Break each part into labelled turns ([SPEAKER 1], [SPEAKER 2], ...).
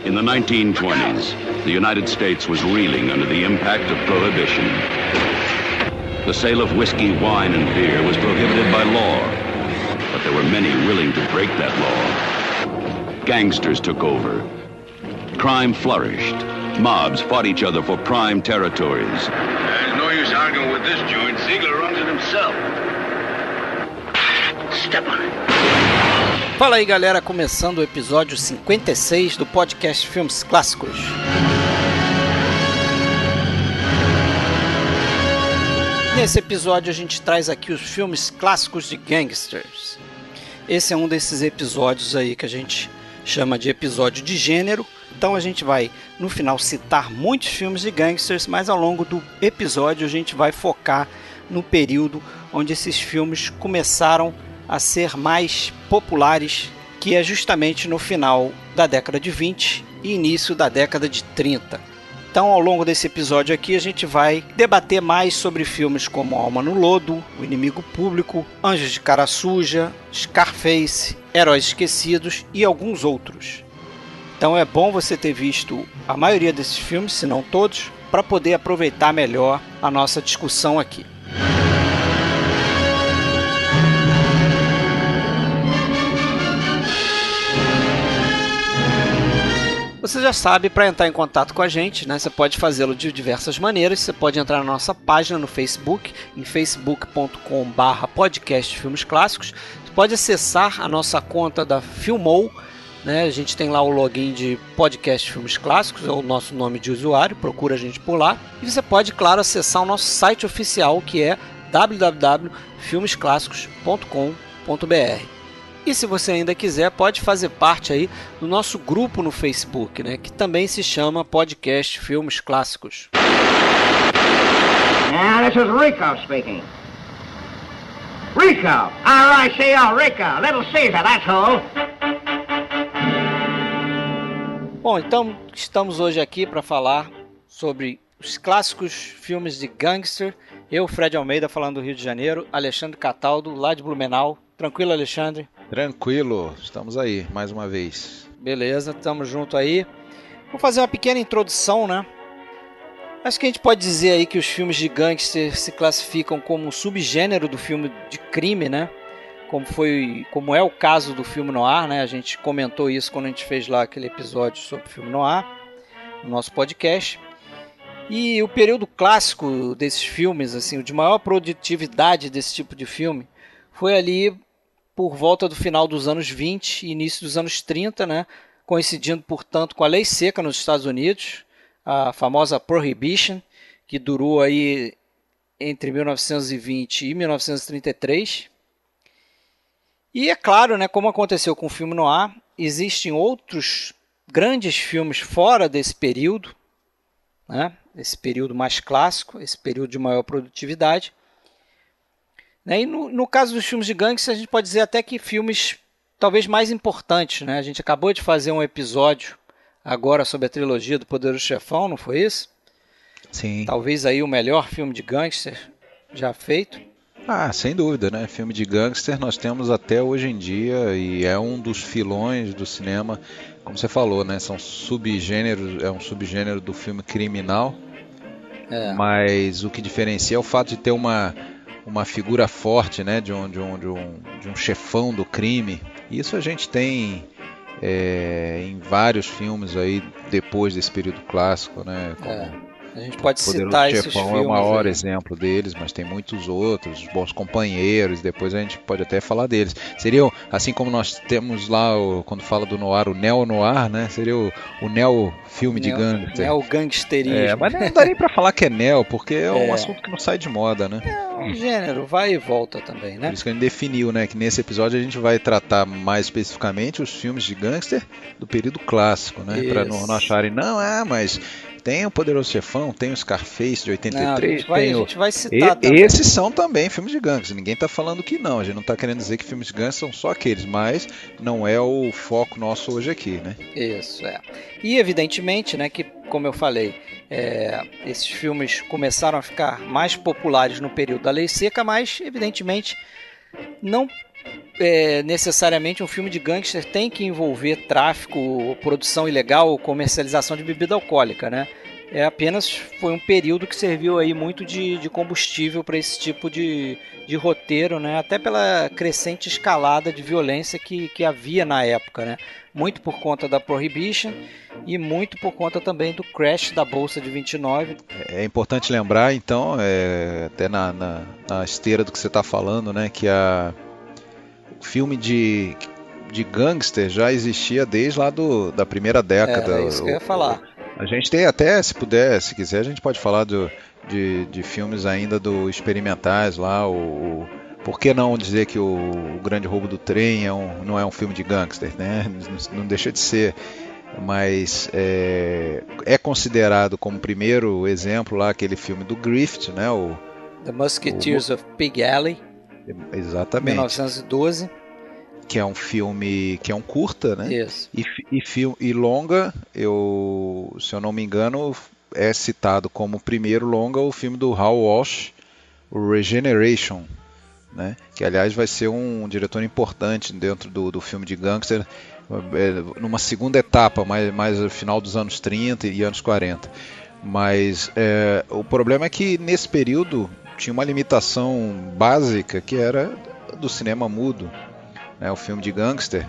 [SPEAKER 1] In the 1920s, the United States was reeling under the impact of prohibition. The sale of whiskey, wine, and beer was prohibited by law, but there were many willing to break that law. Gangsters took over. Crime flourished. Mobs fought each other for prime territories.
[SPEAKER 2] There's no use arguing with this joint. Ziegler runs it himself. Step on it.
[SPEAKER 3] Fala aí, galera, começando o episódio 56 do podcast Filmes Clássicos. Nesse episódio a gente traz aqui os filmes clássicos de gangsters. Esse é um desses episódios aí que a gente chama de episódio de gênero. Então a gente vai, no final, citar muitos filmes de gangsters, mas ao longo do episódio a gente vai focar no período onde esses filmes começaram a ser mais populares, que é justamente no final da década de 20 e início da década de 30. Então, ao longo desse episódio aqui, a gente vai debater mais sobre filmes como Alma no Lodo, O Inimigo Público, Anjos de Cara Suja, Scarface, Heróis Esquecidos e alguns outros. Então é bom você ter visto a maioria desses filmes, se não todos, para poder aproveitar melhor a nossa discussão aqui. Você já sabe, para entrar em contato com a gente, né, você pode fazê-lo de diversas maneiras. Você pode entrar na nossa página no Facebook, em facebook.com/podcast Filmes Clássicos. Você pode acessar a nossa conta da Filmou, né, a gente tem lá o login de podcast Filmes Clássicos, é o nosso nome de usuário, procura a gente por lá. E você pode, claro, acessar o nosso site oficial, que é www.filmesclassicos.com.br. E se você ainda quiser, pode fazer parte aí do nosso grupo no Facebook, né, que também se chama Podcast Filmes Clássicos.
[SPEAKER 4] Now, this is Rico speaking. Rico! R-I-C-O, Rico! Little Caesar, that's who!
[SPEAKER 3] Bom, então estamos hoje aqui para falar sobre os clássicos filmes de gangster. Eu, Fred Almeida, falando do Rio de Janeiro, Alexandre Cataldo, lá de Blumenau. Tranquilo, Alexandre?
[SPEAKER 5] Tranquilo, estamos aí, mais uma vez.
[SPEAKER 3] Beleza, estamos junto aí. Vou fazer uma pequena introdução, né? Acho que a gente pode dizer aí que os filmes de gangster se classificam como um subgênero do filme de crime, né? Como é o caso do filme noir, né? A gente comentou isso quando a gente fez lá aquele episódio sobre filme noir, no nosso podcast. E o período clássico desses filmes, assim, o de maior produtividade desse tipo de filme, foi ali por volta do final dos anos 20 e início dos anos 30, né? Coincidindo, portanto, com a lei seca nos Estados Unidos, a famosa Prohibition, que durou aí entre 1920 e 1933. E é claro, né, como aconteceu com o filme noir, existem outros grandes filmes fora desse período, né? Esse período mais clássico, esse período de maior produtividade. E no caso dos filmes de gangster, a gente pode dizer até que filmes talvez mais importantes, né? A gente acabou de fazer um episódio agora sobre a trilogia do Poderoso Chefão, não foi isso?
[SPEAKER 5] Sim.
[SPEAKER 3] Talvez aí o melhor filme de gangster já feito.
[SPEAKER 5] Ah, sem dúvida, né? Filme de gangster nós temos até hoje em dia e é um dos filões do cinema, como você falou, né? São subgêneros, é um subgênero do filme criminal, mas o que diferencia é o fato de ter uma figura forte, né, de um chefão do crime. Isso a gente tem em vários filmes aí depois desse período clássico, né?
[SPEAKER 3] A gente pode citar esses filmes.
[SPEAKER 5] É o maior exemplo deles, mas tem muitos outros, Os Bons Companheiros, depois a gente pode até falar deles. Seria, assim como nós temos lá, quando fala do noir, o neo-noir, né? Seria o neo-filme de gangster.
[SPEAKER 3] Neo-gangsterismo.
[SPEAKER 5] Mas não dá nem pra falar que é neo, porque é um assunto que não sai de moda, né?
[SPEAKER 3] É um gênero, vai e volta também, né?
[SPEAKER 5] Por isso que a gente definiu, né? Que nesse episódio a gente vai tratar mais especificamente os filmes de gangster do período clássico, né? Pra não acharem, mas tem o Poderoso Chefão, tem o Scarface de 83,
[SPEAKER 3] a gente vai citar também.
[SPEAKER 5] Esses são também filmes de gangster. Ninguém está falando que não. A gente não está querendo dizer que filmes de gangster são só aqueles, mas não é o foco nosso hoje aqui, né?
[SPEAKER 3] Isso, é. E evidentemente, né, que como eu falei, esses filmes começaram a ficar mais populares no período da Lei Seca, mas evidentemente não necessariamente um filme de gangster tem que envolver tráfico, produção ilegal ou comercialização de bebida alcoólica, né? Foi um período que serviu aí muito de combustível para esse tipo de roteiro, né? Até pela crescente escalada de violência que havia na época, né? Muito por conta da Prohibition e muito por conta também do crash da Bolsa de 29.
[SPEAKER 5] É importante lembrar, então, até na esteira do que você está falando, né? Que o filme de gangster já existia desde lá da primeira década.
[SPEAKER 3] É isso que eu ia falar.
[SPEAKER 5] A gente tem até, se se quiser, a gente pode falar de filmes ainda experimentais lá, por que não dizer que o Grande Roubo do Trem não é um filme de gangster, né? Não deixa de ser, mas é considerado como primeiro exemplo lá aquele filme do Griffith, né?
[SPEAKER 3] The Musketeers of Pig Alley,
[SPEAKER 5] exatamente,
[SPEAKER 3] 1912.
[SPEAKER 5] Que é um filme, que é um curta, né?
[SPEAKER 3] Isso.
[SPEAKER 5] E longa, se eu não me engano, é citado como primeiro longa o filme do Hal Walsh, o Regeneration, né? Que aliás vai ser um diretor importante dentro do filme de gangster, numa segunda etapa, mais no final dos anos 30 e anos 40. Mas o problema é que nesse período tinha uma limitação básica que era do cinema mudo. O filme de gangster,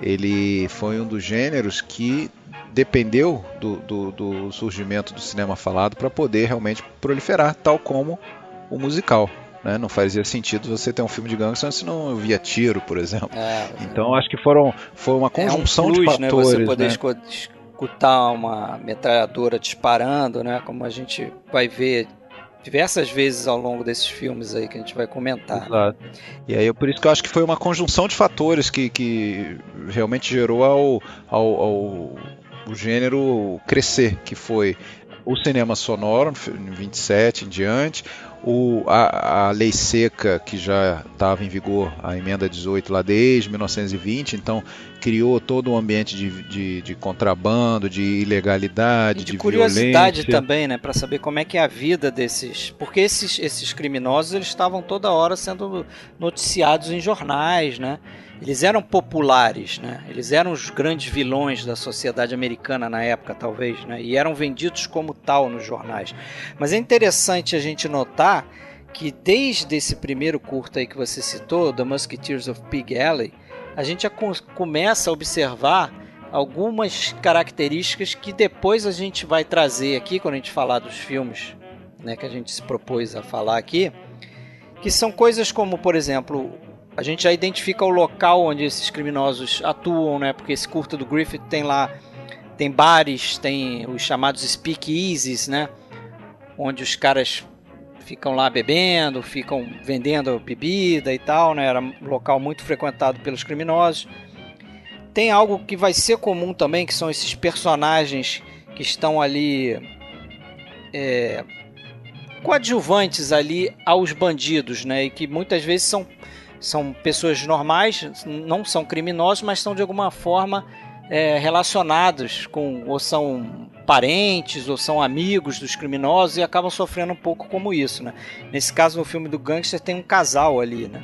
[SPEAKER 5] ele foi um dos gêneros que dependeu do surgimento do cinema falado para poder realmente proliferar, tal como o musical, né? Não fazia sentido você ter um filme de gangster se não via tiro, por exemplo. Então acho que foi uma conjunção de fatores,
[SPEAKER 3] né? Você poder escutar uma metralhadora disparando, né? Como a gente vai ver diversas vezes ao longo desses filmes aí que a gente vai comentar.
[SPEAKER 5] Exato. E aí por isso que eu acho que foi uma conjunção de fatores que realmente gerou ao gênero crescer, que foi o cinema sonoro, em 27 em diante, a lei seca, que já estava em vigor, a emenda 18 lá desde 1920, então criou todo um ambiente de contrabando, de ilegalidade, de
[SPEAKER 3] curiosidade
[SPEAKER 5] violência.
[SPEAKER 3] Também, né, para saber como é que é a vida desses, porque esses criminosos, eles estavam toda hora sendo noticiados em jornais, né? Eles eram populares, né? Eles eram os grandes vilões da sociedade americana na época, talvez, né? E eram vendidos como tal nos jornais. Mas é interessante a gente notar que desde esse primeiro curta aí que você citou, The Musketeers of Pig Alley, a gente já começa a observar algumas características que depois a gente vai trazer aqui, quando a gente falar dos filmes, né, que a gente se propôs a falar aqui, que são coisas como, por exemplo, a gente já identifica o local onde esses criminosos atuam, né? Porque esse curta do Griffith tem bares, tem os chamados speakeasies, né? Onde os caras ficam lá bebendo, ficam vendendo bebida e tal, né? Era um local muito frequentado pelos criminosos. Tem algo que vai ser comum também, que são esses personagens que estão ali coadjuvantes ali aos bandidos, né? E que muitas vezes são pessoas normais, não são criminosos, mas são de alguma forma relacionados ou são parentes, ou são amigos dos criminosos e acabam sofrendo um pouco como isso, né? Nesse caso, no filme do gangster, tem um casal ali, né?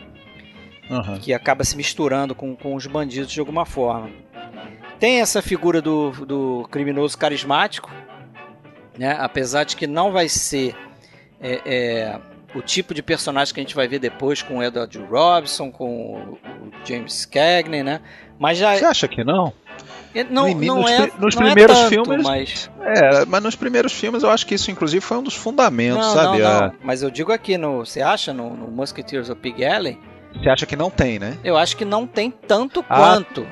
[SPEAKER 3] Uhum. Que acaba se misturando com os bandidos de alguma forma. Tem essa figura do criminoso carismático, né? Apesar de que não vai ser o tipo de personagem que a gente vai ver depois com o Edward Robinson, com o James Cagney, né? Mas já...
[SPEAKER 5] Você acha que não?
[SPEAKER 3] Nos primeiros filmes,
[SPEAKER 5] mas nos primeiros filmes eu acho que isso inclusive foi um dos fundamentos, sabe?
[SPEAKER 3] Não. Mas eu digo aqui, você acha no Musketeers of Pig Alley?
[SPEAKER 5] Você acha que não tem, né?
[SPEAKER 3] Eu acho que não tem tanto quanto.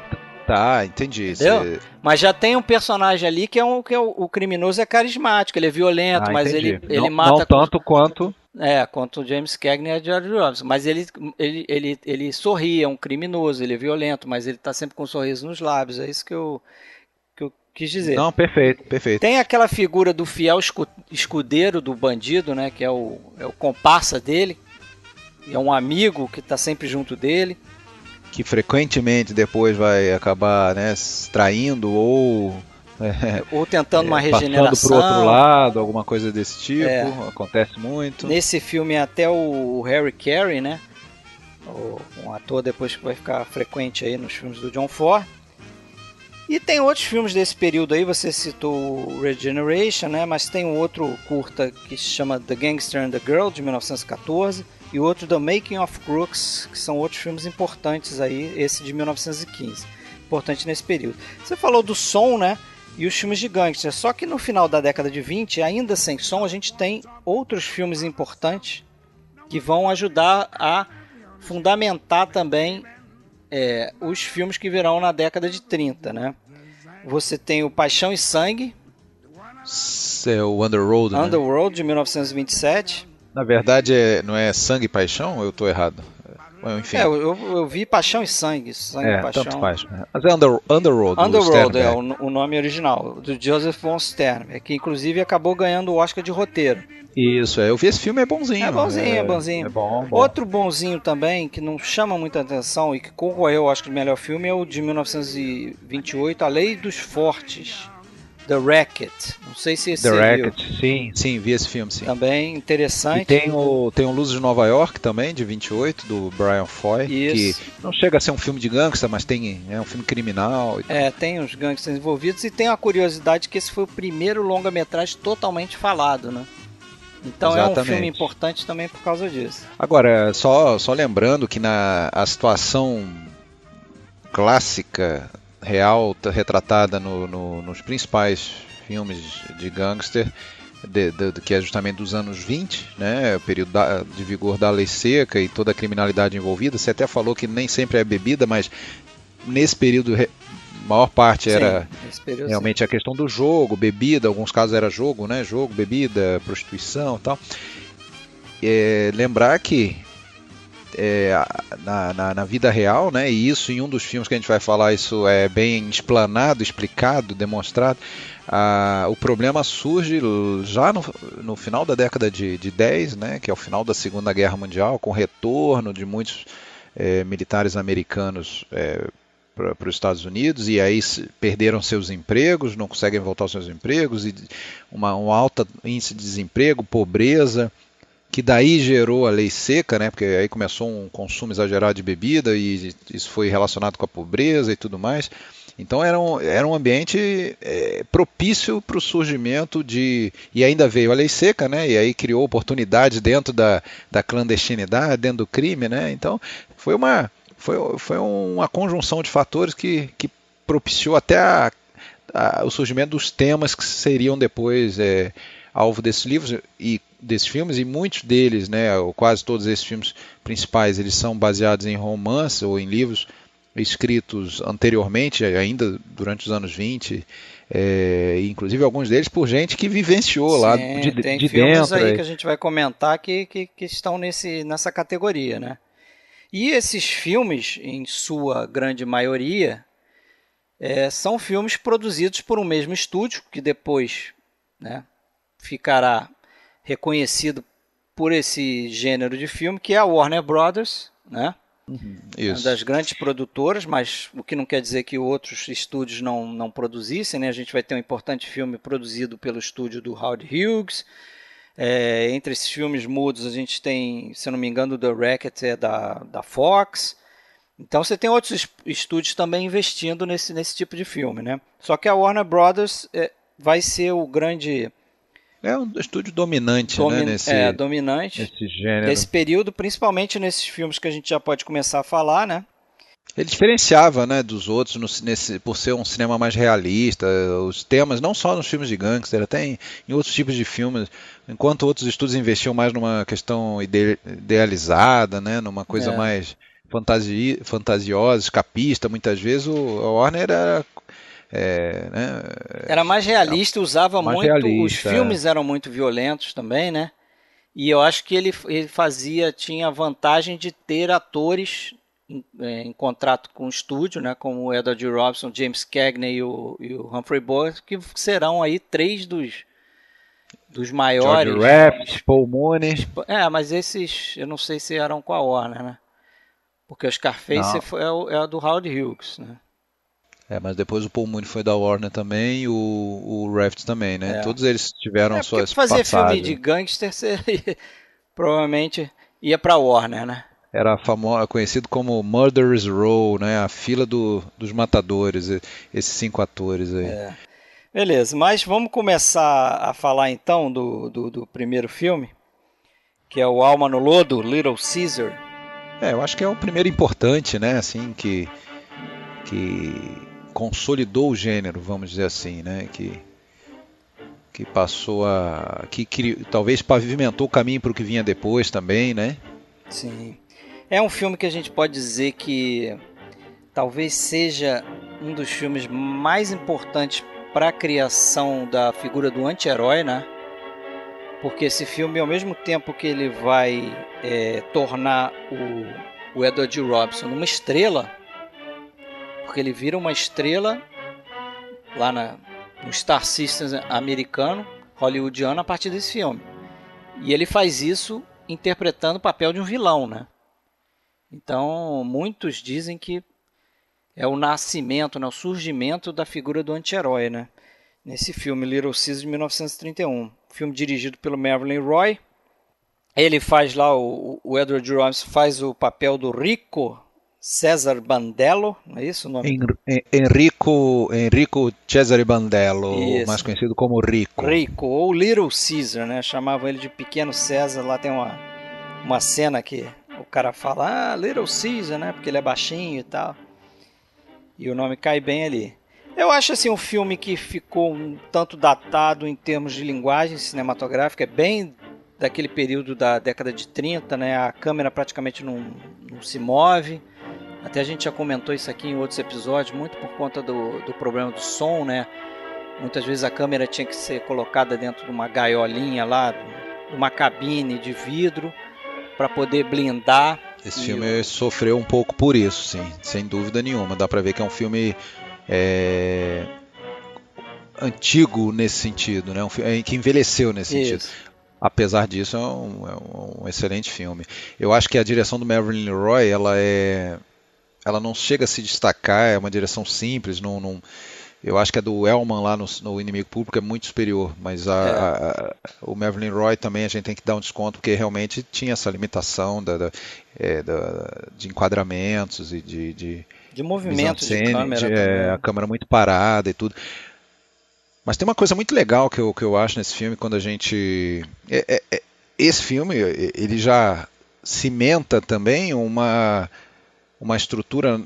[SPEAKER 5] Tá, entendi.
[SPEAKER 3] Mas já tem um personagem ali que o criminoso é carismático, ele é violento, mas ele mata...
[SPEAKER 5] Não tanto quanto...
[SPEAKER 3] quanto o James Cagney e o George Robinson. Mas ele sorri, é um criminoso, ele é violento, mas ele tá sempre com um sorriso nos lábios. É isso que eu quis dizer.
[SPEAKER 5] Não, perfeito.
[SPEAKER 3] Tem aquela figura do fiel escudeiro do bandido, né? Que é o comparsa dele. É um amigo que tá sempre junto dele.
[SPEAKER 5] Que frequentemente depois vai acabar, né, traindo ou
[SPEAKER 3] tentando uma regeneração.
[SPEAKER 5] Passando pro outro lado, alguma coisa desse tipo. Acontece muito.
[SPEAKER 3] Nesse filme até o Harry Carey, né? um ator depois que vai ficar frequente aí nos filmes do John Ford. E tem outros filmes desse período aí, você citou o Regeneration, né? Mas tem um outro curta que se chama The Gangster and the Girl, de 1914, e outro The Making of Crooks, que são outros filmes importantes aí, esse de 1915, importante nesse período. Você falou do som, né? E os filmes de gangster, só que no final da década de 20, ainda sem som, a gente tem outros filmes importantes que vão ajudar a fundamentar também os filmes que virão na década de 30, né? Você tem o Paixão e Sangue,
[SPEAKER 5] o Underworld, né?
[SPEAKER 3] Underworld, de 1927.
[SPEAKER 5] Na verdade, não é Sangue e Paixão ou eu estou errado? Enfim.
[SPEAKER 3] Eu vi Paixão e Sangue. Sangue e Paixão.
[SPEAKER 5] Tanto faz. Mas é Underworld.
[SPEAKER 3] Underworld é o nome original, do Joseph von Sternberg, que inclusive acabou ganhando o Oscar de roteiro.
[SPEAKER 5] Isso, eu vi esse filme, é bonzinho.
[SPEAKER 3] É bonzinho.
[SPEAKER 5] É bom.
[SPEAKER 3] Outro bonzinho também, que não chama muita atenção e que concorreu ao Oscar de melhor filme, é o de 1928, A Lei dos Fortes, The Racket. Não sei se esse
[SPEAKER 5] The Racket, sim, vi esse filme, sim.
[SPEAKER 3] Também interessante.
[SPEAKER 5] E tem o Luzes de Nova York também, de 28, do Brian Foy.
[SPEAKER 3] Isso.
[SPEAKER 5] Que não chega a ser um filme de gangster, mas é um filme criminal.
[SPEAKER 3] Tem os gangsters envolvidos, e tem a curiosidade que esse foi o primeiro longa-metragem totalmente falado, né? Então exatamente. É um filme importante também por causa disso.
[SPEAKER 5] Agora, só lembrando que a situação clássica, real, retratada nos principais filmes de gangster, que é justamente dos anos 20, né, o período de vigor da lei seca e toda a criminalidade envolvida. Você até falou que nem sempre é bebida, mas nesse período maior parte era realmente a questão do jogo, bebida, alguns casos era jogo, né? Jogo, bebida, prostituição e tal. Lembrar que na vida real, né? E isso em um dos filmes que a gente vai falar, isso é bem explanado, explicado, demonstrado. O problema surge já no final da década de 10, né? Que é o final da Segunda Guerra Mundial, com o retorno de muitos militares americanos para os Estados Unidos, e aí perderam seus empregos, não conseguem voltar aos seus empregos, e um alto índice de desemprego, pobreza, que daí gerou a lei seca, né, porque aí começou um consumo exagerado de bebida, e isso foi relacionado com a pobreza e tudo mais. Então era um ambiente propício para o surgimento e ainda veio a lei seca, né, e aí criou oportunidades dentro da clandestinidade, dentro do crime, né, então foi uma conjunção de fatores que propiciou até o surgimento dos temas que seriam depois alvo desses livros e desses filmes, e muitos deles, né, ou quase todos esses filmes principais, eles são baseados em romances ou em livros escritos anteriormente, ainda durante os anos 20, inclusive alguns deles por gente que vivenciou lá de
[SPEAKER 3] tem
[SPEAKER 5] de
[SPEAKER 3] filmes
[SPEAKER 5] dentro.
[SPEAKER 3] Aí que a gente vai comentar que estão nessa categoria, né? E esses filmes, em sua grande maioria, são filmes produzidos por um mesmo estúdio, que depois, né, ficará reconhecido por esse gênero de filme, que é a Warner Brothers, né?
[SPEAKER 5] Isso.
[SPEAKER 3] Uma das grandes produtoras, mas o que não quer dizer que outros estúdios não produzissem, né? A gente vai ter um importante filme produzido pelo estúdio do Howard Hughes. Entre esses filmes mudos a gente tem, se eu não me engano, The Racket é da Fox. Então você tem outros estúdios também investindo nesse tipo de filme, né? Só que a Warner Brothers vai ser o grande...
[SPEAKER 5] É um estúdio dominante, né,
[SPEAKER 3] dominante
[SPEAKER 5] nesse gênero.
[SPEAKER 3] Nesse período, principalmente nesses filmes que a gente já pode começar a falar, né?
[SPEAKER 5] Ele diferenciava, né, dos outros por ser um cinema mais realista, os temas, não só nos filmes de gangster, até em outros tipos de filmes, enquanto outros estúdios investiam mais numa questão idealizada, né, numa coisa mais fantasiosa, escapista, muitas vezes a Warner
[SPEAKER 3] era mais realista, usava
[SPEAKER 5] mais
[SPEAKER 3] muito,
[SPEAKER 5] realista,
[SPEAKER 3] os filmes eram muito violentos também, né? E eu acho que ele tinha a vantagem de ter atores em contrato com o estúdio, né, como o Edward G. Robinson, James Cagney e o Humphrey Bogart, que serão aí três dos maiores.
[SPEAKER 5] George Raft, Paul Mooney.
[SPEAKER 3] Mas esses eu não sei se eram com a Warner, né? Porque o Scarface é a do Howard Hughes, né?
[SPEAKER 5] Mas depois o Paul Mooney foi da Warner também, e o Raft também, né? Todos eles tiveram suas
[SPEAKER 3] fazer
[SPEAKER 5] passagens.
[SPEAKER 3] filme de gangster, você provavelmente ia pra Warner, né?
[SPEAKER 5] era conhecido como Murderers Row, né? A fila dos matadores, esses 5 atores aí.
[SPEAKER 3] Beleza, mas vamos começar a falar então do primeiro filme, que é o Alma no Lodo, Little Caesar.
[SPEAKER 5] Eu acho que é o primeiro importante, né? Assim, que consolidou o gênero, vamos dizer assim, né? Que passou que talvez pavimentou o caminho para o que vinha depois também, né?
[SPEAKER 3] Sim. É um filme que a gente pode dizer que talvez seja um dos filmes mais importantes para a criação da figura do anti-herói, né? Porque esse filme, ao mesmo tempo que ele vai tornar o Edward G. Robinson uma estrela, porque ele vira uma estrela lá no Star System americano, hollywoodiano, a partir desse filme. E ele faz isso interpretando o papel de um vilão, né? Então, muitos dizem que é o nascimento, né, o surgimento da figura do anti-herói, né? Nesse filme, Little Caesar, de 1931. Filme dirigido pelo Mervyn Roy. Ele faz lá, o Edward G. Robinson faz o papel do Rico Cesare Bandello, não é isso o nome?
[SPEAKER 5] Enrico Cesare Bandello,
[SPEAKER 3] Isso.
[SPEAKER 5] mais conhecido como Rico.
[SPEAKER 3] Rico, ou Little Caesar, né? Chamavam ele de Pequeno César. Lá tem uma cena que o cara fala, Little Caesar, né? Porque ele é baixinho e tal. E o nome cai bem ali. Eu acho assim um filme que ficou um tanto datado em termos de linguagem cinematográfica. É bem daquele período da década de 30, né? A câmera praticamente não se move. Até a gente já comentou isso aqui em outros episódios, muito por conta do problema do som, né? Muitas vezes a câmera tinha que ser colocada dentro de uma gaiolinha lá, de uma cabine de vidro, para poder blindar.
[SPEAKER 5] Esse filme sofreu um pouco por isso, sim, sem dúvida nenhuma. Dá pra ver que é um filme antigo nesse sentido, né? Um filme que envelheceu nesse sentido. Apesar disso, é um excelente filme. Eu acho que a direção do Mervyn Roy, ela não chega a se destacar, é uma direção simples, eu acho que a do Elman lá no Inimigo Público é muito superior, mas o Mervyn Roy também a gente tem que dar um desconto, porque realmente tinha essa limitação de enquadramentos e de
[SPEAKER 3] movimentos de câmera.
[SPEAKER 5] A câmera muito parada e tudo. Mas tem uma coisa muito legal que eu acho nesse filme, quando a gente... esse filme, ele já cimenta também uma estrutura,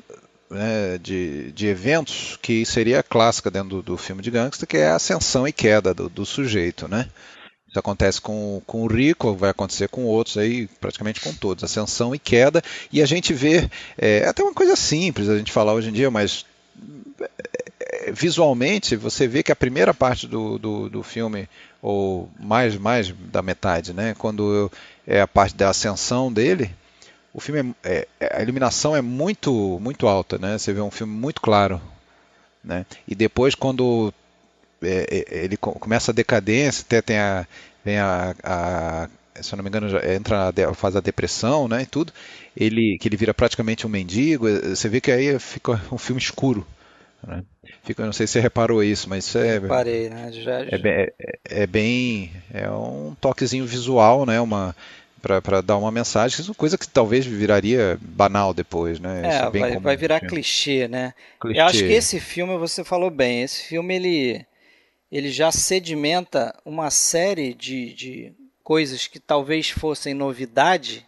[SPEAKER 5] né, de eventos que seria clássica dentro do filme de gangster, que é a ascensão e queda do sujeito, né? Isso acontece com o Rico, vai acontecer com outros aí, praticamente com todos, ascensão e queda, e a gente vê, até uma coisa simples a gente falar hoje em dia, mas visualmente você vê que a primeira parte do filme, ou mais da metade, né, quando é a parte da ascensão dele, o filme a iluminação é muito muito alta, né? Você vê um filme muito claro, né? E depois quando ele começa a decadência, até vem se eu não me engano, já faz a depressão, né? E tudo, que ele vira praticamente um mendigo. Você vê que aí fica um filme escuro, né? Eu não sei se você reparou isso, mas isso
[SPEAKER 3] reparei, né?
[SPEAKER 5] É um toquezinho visual, né? Para dar uma mensagem, coisa que talvez viraria banal depois, né?
[SPEAKER 3] Vai virar clichê, né? Eu acho que esse filme, você falou bem, esse filme ele já sedimenta uma série de coisas que talvez fossem novidade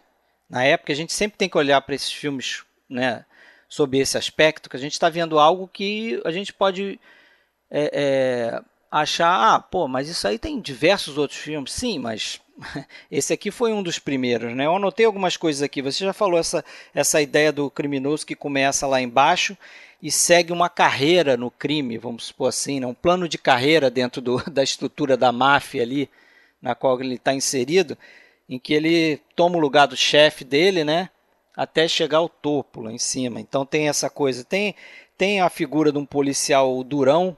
[SPEAKER 3] na época. A gente sempre tem que olhar para esses filmes, né, sob esse aspecto, que a gente está vendo algo que a gente pode achar, mas isso aí tem diversos outros filmes. Sim, mas esse aqui foi um dos primeiros, né? Eu anotei algumas coisas aqui. Você já falou essa ideia do criminoso que começa lá embaixo e segue uma carreira no crime, vamos supor assim, né? Um plano de carreira dentro da estrutura da máfia ali, na qual ele está inserido, em que ele toma o lugar do chefe dele, né? Até chegar ao topo lá em cima. Então tem essa coisa. Tem a figura de um policial durão,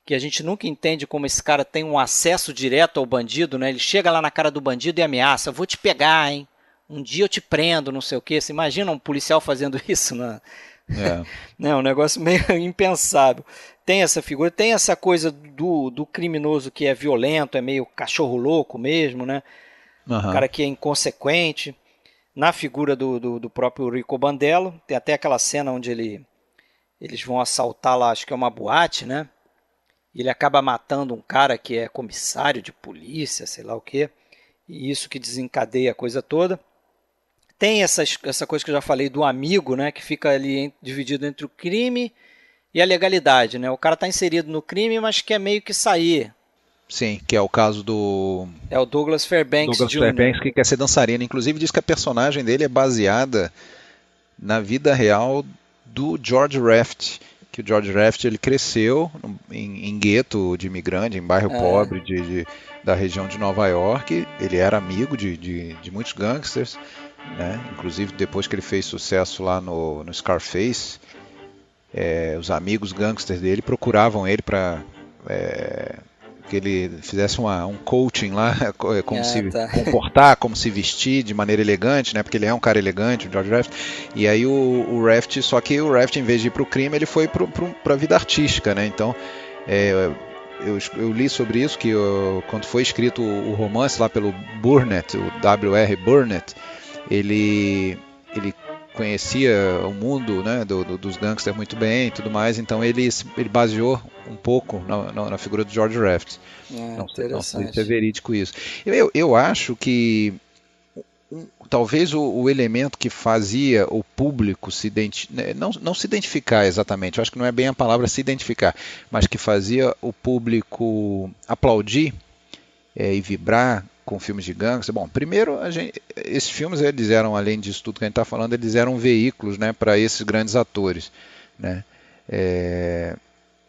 [SPEAKER 3] que a gente nunca entende como esse cara tem um acesso direto ao bandido, né? Ele chega lá na cara do bandido e ameaça: vou te pegar, hein? Um dia eu te prendo, não sei o quê. Você imagina um policial fazendo isso, né? É um negócio meio impensável. Tem essa figura, tem essa coisa do criminoso que é violento, é meio cachorro louco mesmo, né? Um cara que é inconsequente. na figura do próprio Rico Bandello. Tem até aquela cena onde eles vão assaltar lá, acho que é uma boate, né? E ele acaba matando um cara que é comissário de polícia, sei lá o quê. E isso que desencadeia a coisa toda. Tem essa coisa que eu já falei do amigo, né? Que fica ali dividido entre o crime e a legalidade, né? O cara está inserido no crime, mas quer meio que sair.
[SPEAKER 5] Sim, que é o caso do
[SPEAKER 3] É o Douglas Fairbanks
[SPEAKER 5] Douglas
[SPEAKER 3] Jr.
[SPEAKER 5] Fairbanks, que quer ser dançarino. Inclusive diz que a personagem dele é baseada na vida real do George Raft, que o George Raft ele cresceu em gueto de imigrante, em bairro pobre da região de Nova York. Ele era amigo de muitos gangsters, né? Inclusive depois que ele fez sucesso lá no Scarface, os amigos gangsters dele procuravam ele para que ele fizesse um coaching lá, como se comportar, como se vestir de maneira elegante, né? Porque ele é um cara elegante, o George Raft. E aí o Raft, só que o Raft, em vez de ir para o crime, ele foi para a vida artística, né? Então, eu li sobre isso, que quando foi escrito o romance lá pelo Burnett, o W.R. Burnett, ele conhecia o mundo, né, dos gangsters muito bem e tudo mais, então ele baseou um pouco na figura do George Raft. Não sei se é verídico isso. Eu acho que talvez o elemento que fazia o público não se identificar exatamente, eu acho que não é bem a palavra se identificar, mas que fazia o público aplaudir e vibrar com filmes de gangster. Bom, primeiro, esses filmes, eles eram, além disso tudo que a gente está falando, eles eram veículos, né, para esses grandes atores, né?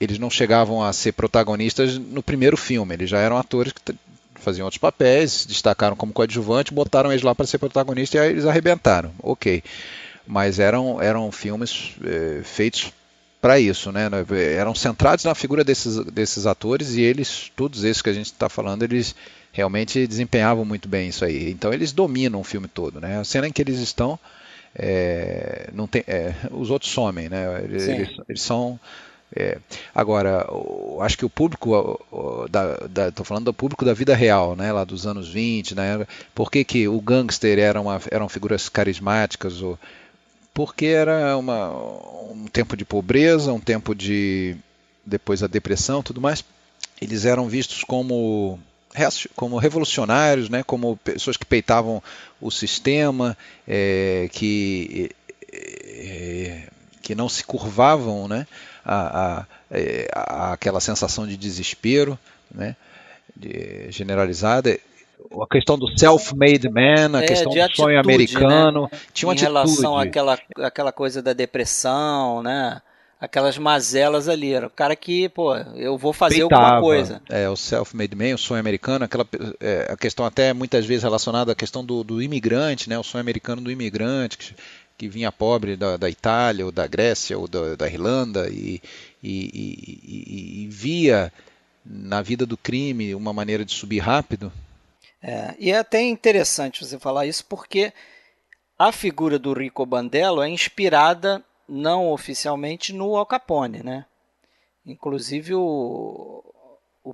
[SPEAKER 5] Eles não chegavam a ser protagonistas no primeiro filme, eles já eram atores que faziam outros papéis, se destacaram como coadjuvante, botaram eles lá para ser protagonista e aí eles arrebentaram, ok. Mas eram filmes feitos para isso, né? Eram centrados na figura desses atores e todos esses que a gente está falando, eles realmente desempenhavam muito bem isso aí. Então eles dominam o filme todo, né? A cena em que eles estão, não tem, os outros somem, né? Eles são... Agora, acho que o público, estou falando do público da vida real, né? Lá dos anos 20, né? Por que o gangster eram figuras carismáticas? Porque era um tempo de pobreza, um tempo depois a depressão, tudo mais. Eles eram vistos como revolucionários, né, como pessoas que peitavam o sistema, que não se curvavam, né, aquela sensação de desespero, né, generalizada. A questão do self-made man, a questão do sonho americano,
[SPEAKER 3] né?
[SPEAKER 5] Tinha uma
[SPEAKER 3] atitude. Em relação
[SPEAKER 5] àquela
[SPEAKER 3] coisa da depressão, né? Aquelas mazelas ali, era o cara que, eu vou fazer alguma coisa.
[SPEAKER 5] O self-made man, o sonho americano, a questão até muitas vezes relacionada à questão do imigrante, né? O sonho americano do imigrante, que vinha pobre da Itália, ou da Grécia, ou da Irlanda, e via na vida do crime uma maneira de subir rápido.
[SPEAKER 3] E é até interessante você falar isso, porque a figura do Rico Bandello é inspirada, não oficialmente, no Al Capone, né? Inclusive o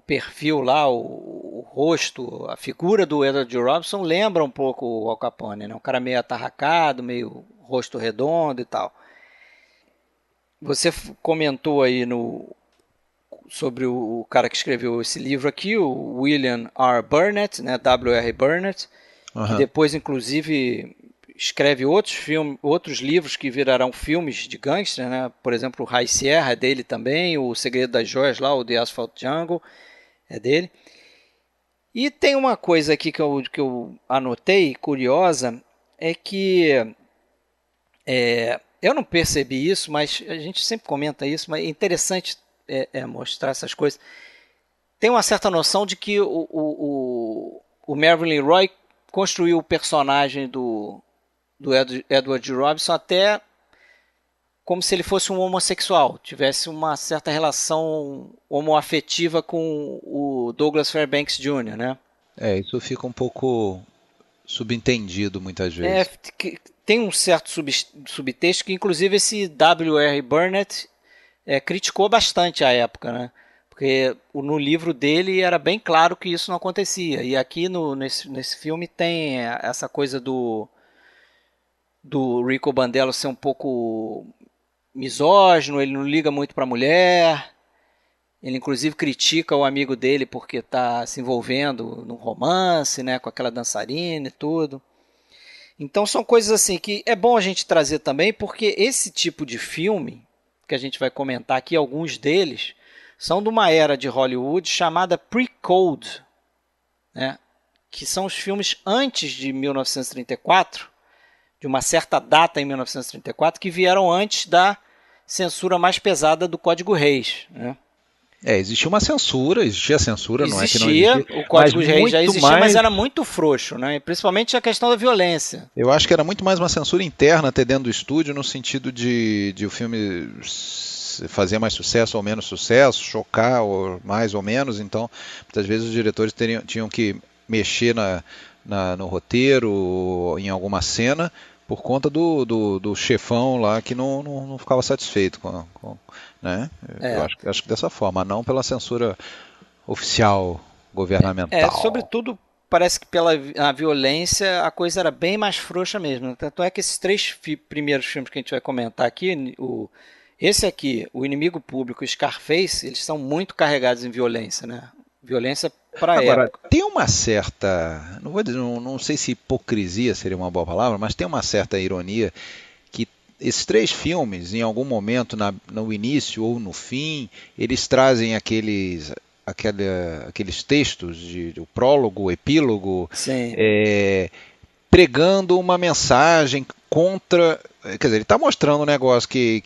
[SPEAKER 3] perfil lá, o rosto, a figura do Edward G. Robinson lembra um pouco o Al Capone, né? Um cara meio atarracado, meio rosto redondo e tal. Você comentou aí sobre o cara que escreveu esse livro aqui, o William R. Burnett, né? W.R. Burnett, que depois, inclusive, escreve outros livros que virarão filmes de gangster, né? Por exemplo, o High Sierra é dele também, o Segredo das Joias lá, o The Asphalt Jungle, é dele. E tem uma coisa aqui que eu anotei, curiosa, é que eu não percebi isso, mas a gente sempre comenta isso, mas é interessante mostrar essas coisas. Tem uma certa noção de que o Mervyn LeRoy construiu o personagem do Edward G. Robinson até como se ele fosse um homossexual, tivesse uma certa relação homoafetiva com o Douglas Fairbanks Jr., né?
[SPEAKER 5] Isso fica um pouco subentendido muitas vezes.
[SPEAKER 3] Tem um certo subtexto que, inclusive, esse W.R. Burnett criticou bastante à época, né? Porque no livro dele era bem claro que isso não acontecia. E aqui nesse filme tem essa coisa do Rico Bandello ser um pouco misógino, ele não liga muito para a mulher, ele inclusive critica o amigo dele porque está se envolvendo num romance, né, com aquela dançarina e tudo. Então são coisas assim que é bom a gente trazer também, porque esse tipo de filme, que a gente vai comentar aqui, alguns deles, são de uma era de Hollywood chamada Pre-Code, né, que são os filmes antes de 1934, de uma certa data em 1934, que vieram antes da censura mais pesada do Código Reis, né?
[SPEAKER 5] Existia a censura, não é que não
[SPEAKER 3] Existia,
[SPEAKER 5] existia.
[SPEAKER 3] o Código Reis já existia,
[SPEAKER 5] mais,
[SPEAKER 3] mas era muito frouxo, né? Principalmente a questão da violência.
[SPEAKER 5] Eu acho que era muito mais uma censura interna até dentro do estúdio, no sentido de o filme fazer mais sucesso ou menos sucesso, chocar ou mais ou menos. Então, muitas vezes os diretores tinham que mexer no roteiro, em alguma cena, por conta do chefão lá que não ficava satisfeito né? Eu acho que dessa forma, não pela censura oficial governamental.
[SPEAKER 3] Sobretudo, parece que pela a violência a coisa era bem mais frouxa mesmo. Tanto é que esses 3 primeiros filmes que a gente vai comentar aqui, esse aqui, O Inimigo Público e Scarface, eles são muito carregados em violência, né? Violência para a época.
[SPEAKER 5] Tem uma certa, não sei se hipocrisia seria uma boa palavra, mas tem uma certa ironia que esses 3 filmes, em algum momento, no início ou no fim, eles trazem aqueles textos, o prólogo, o epílogo, pregando uma mensagem contra. Quer dizer, ele está mostrando um negócio que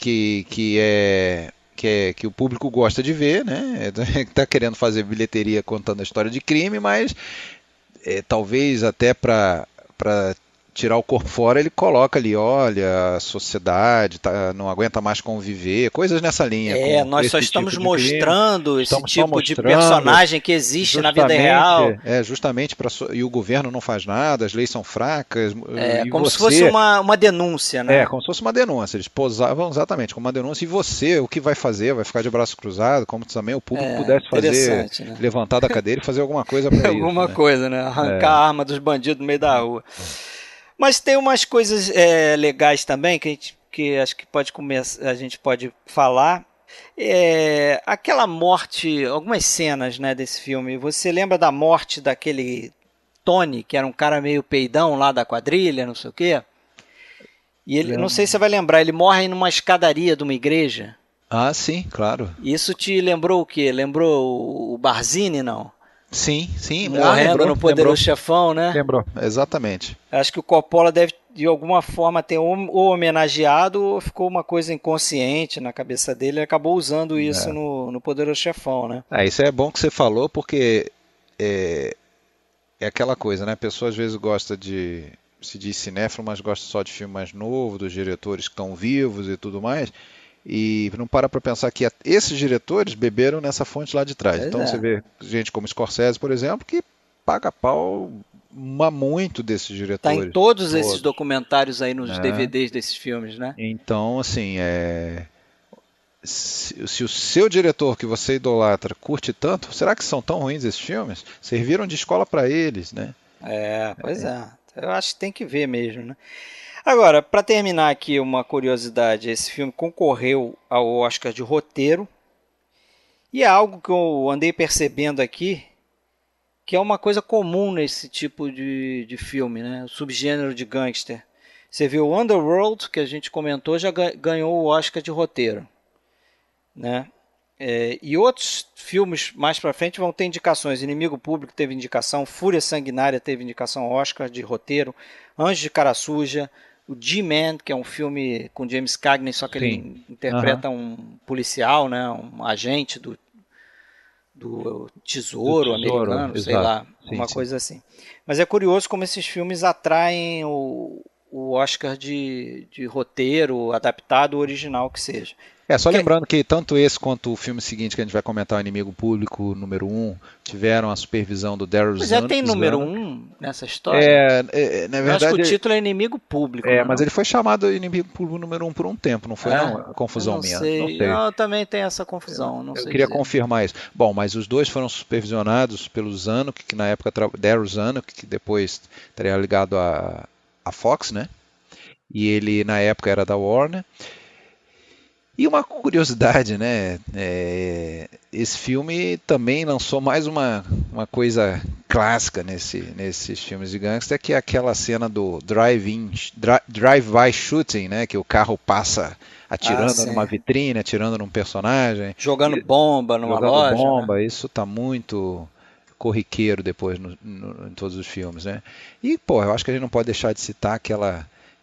[SPEAKER 5] o público gosta de ver, né? Está querendo fazer bilheteria contando a história de crime, mas talvez até para tirar o corpo fora, ele coloca ali, olha, a sociedade não aguenta mais conviver, coisas nessa linha.
[SPEAKER 3] Nós só estamos mostrando esse tipo de personagem que existe na vida real.
[SPEAKER 5] Justamente, e o governo não faz nada, as leis são fracas.
[SPEAKER 3] Como se fosse uma denúncia, né?
[SPEAKER 5] Como se fosse uma denúncia, eles posavam exatamente como uma denúncia, e você, o que vai fazer? Vai ficar de braço cruzado, como também o público pudesse fazer, né? Levantar da cadeira e fazer alguma coisa para isso.
[SPEAKER 3] Alguma coisa, né? Arrancar a arma dos bandidos no meio da rua. Mas tem umas coisas legais também que acho que a gente pode falar. Aquela morte, algumas cenas, né, desse filme. Você lembra da morte daquele Tony, que era um cara meio peidão lá da quadrilha, não sei o quê? E ele, não sei se você vai lembrar, ele morre numa escadaria de uma igreja.
[SPEAKER 5] Ah, sim, claro.
[SPEAKER 3] Isso te lembrou o quê? Lembrou o Barzini, não?
[SPEAKER 5] Sim.
[SPEAKER 3] Morrendo no Poderoso Chefão, né?
[SPEAKER 5] Lembrou, exatamente.
[SPEAKER 3] Acho que o Coppola deve, de alguma forma, ter ou homenageado ou ficou uma coisa inconsciente na cabeça dele e acabou usando isso no Poderoso Chefão, né?
[SPEAKER 5] Isso é bom que você falou, porque é aquela coisa, né? A pessoa às vezes gosta se diz cinéfilo, mas gosta só de filme mais novo, dos diretores que estão vivos e tudo mais. E não para pensar que esses diretores beberam nessa fonte lá de trás. Então você vê gente como Scorsese, por exemplo, que paga pau muito desses diretores.
[SPEAKER 3] Está em todos esses documentários aí nos DVDs desses filmes, né?
[SPEAKER 5] Então, assim, se o seu diretor que você idolatra curte tanto, será que são tão ruins esses filmes? Serviram de escola para eles, né?
[SPEAKER 3] Pois é. Eu acho que tem que ver mesmo, né? Agora, para terminar aqui uma curiosidade, esse filme concorreu ao Oscar de roteiro e é algo que eu andei percebendo aqui, que é uma coisa comum nesse tipo de filme, né? O subgênero de gangster. Você viu o Underworld, que a gente comentou, já ganhou o Oscar de roteiro, né? E outros filmes mais para frente vão ter indicações. Inimigo Público teve indicação, Fúria Sanguinária teve indicação Oscar de roteiro, Anjos de Cara Suja, o G-Man, que é um filme com James Cagney, só que ele interpreta um policial, né, um agente do tesouro americano, sei lá, uma coisa assim. Mas é curioso como esses filmes atraem o Oscar de roteiro, adaptado, original que seja.
[SPEAKER 5] Só lembrando que tanto esse quanto o filme seguinte que a gente vai comentar, o Inimigo Público, número 1, tiveram a supervisão do Daryl Zanuck.
[SPEAKER 3] Já tem número 1 nessa história?
[SPEAKER 5] Na verdade,
[SPEAKER 3] eu acho que o título é Inimigo Público.
[SPEAKER 5] Mas ele foi chamado Inimigo Público número 1 por um tempo, não foi não? A confusão minha.
[SPEAKER 3] Não sei. Eu também tenho essa confusão, não sei.
[SPEAKER 5] Eu queria confirmar isso. Bom, mas os dois foram supervisionados pelo Zanuck, que na época Daryl Zanuck, que depois teria ligado a Fox, né? e ele na época era da Warner. E uma curiosidade, né? Esse filme também lançou mais uma coisa clássica nesses filmes de gangster, que é aquela cena do drive-by shooting, né? Que o carro passa atirando numa vitrine, atirando num personagem.
[SPEAKER 3] Jogando bomba numa loja.
[SPEAKER 5] Bomba,
[SPEAKER 3] né?
[SPEAKER 5] Isso tá muito corriqueiro depois em todos os filmes, né? E, pô, eu acho que a gente não pode deixar de citar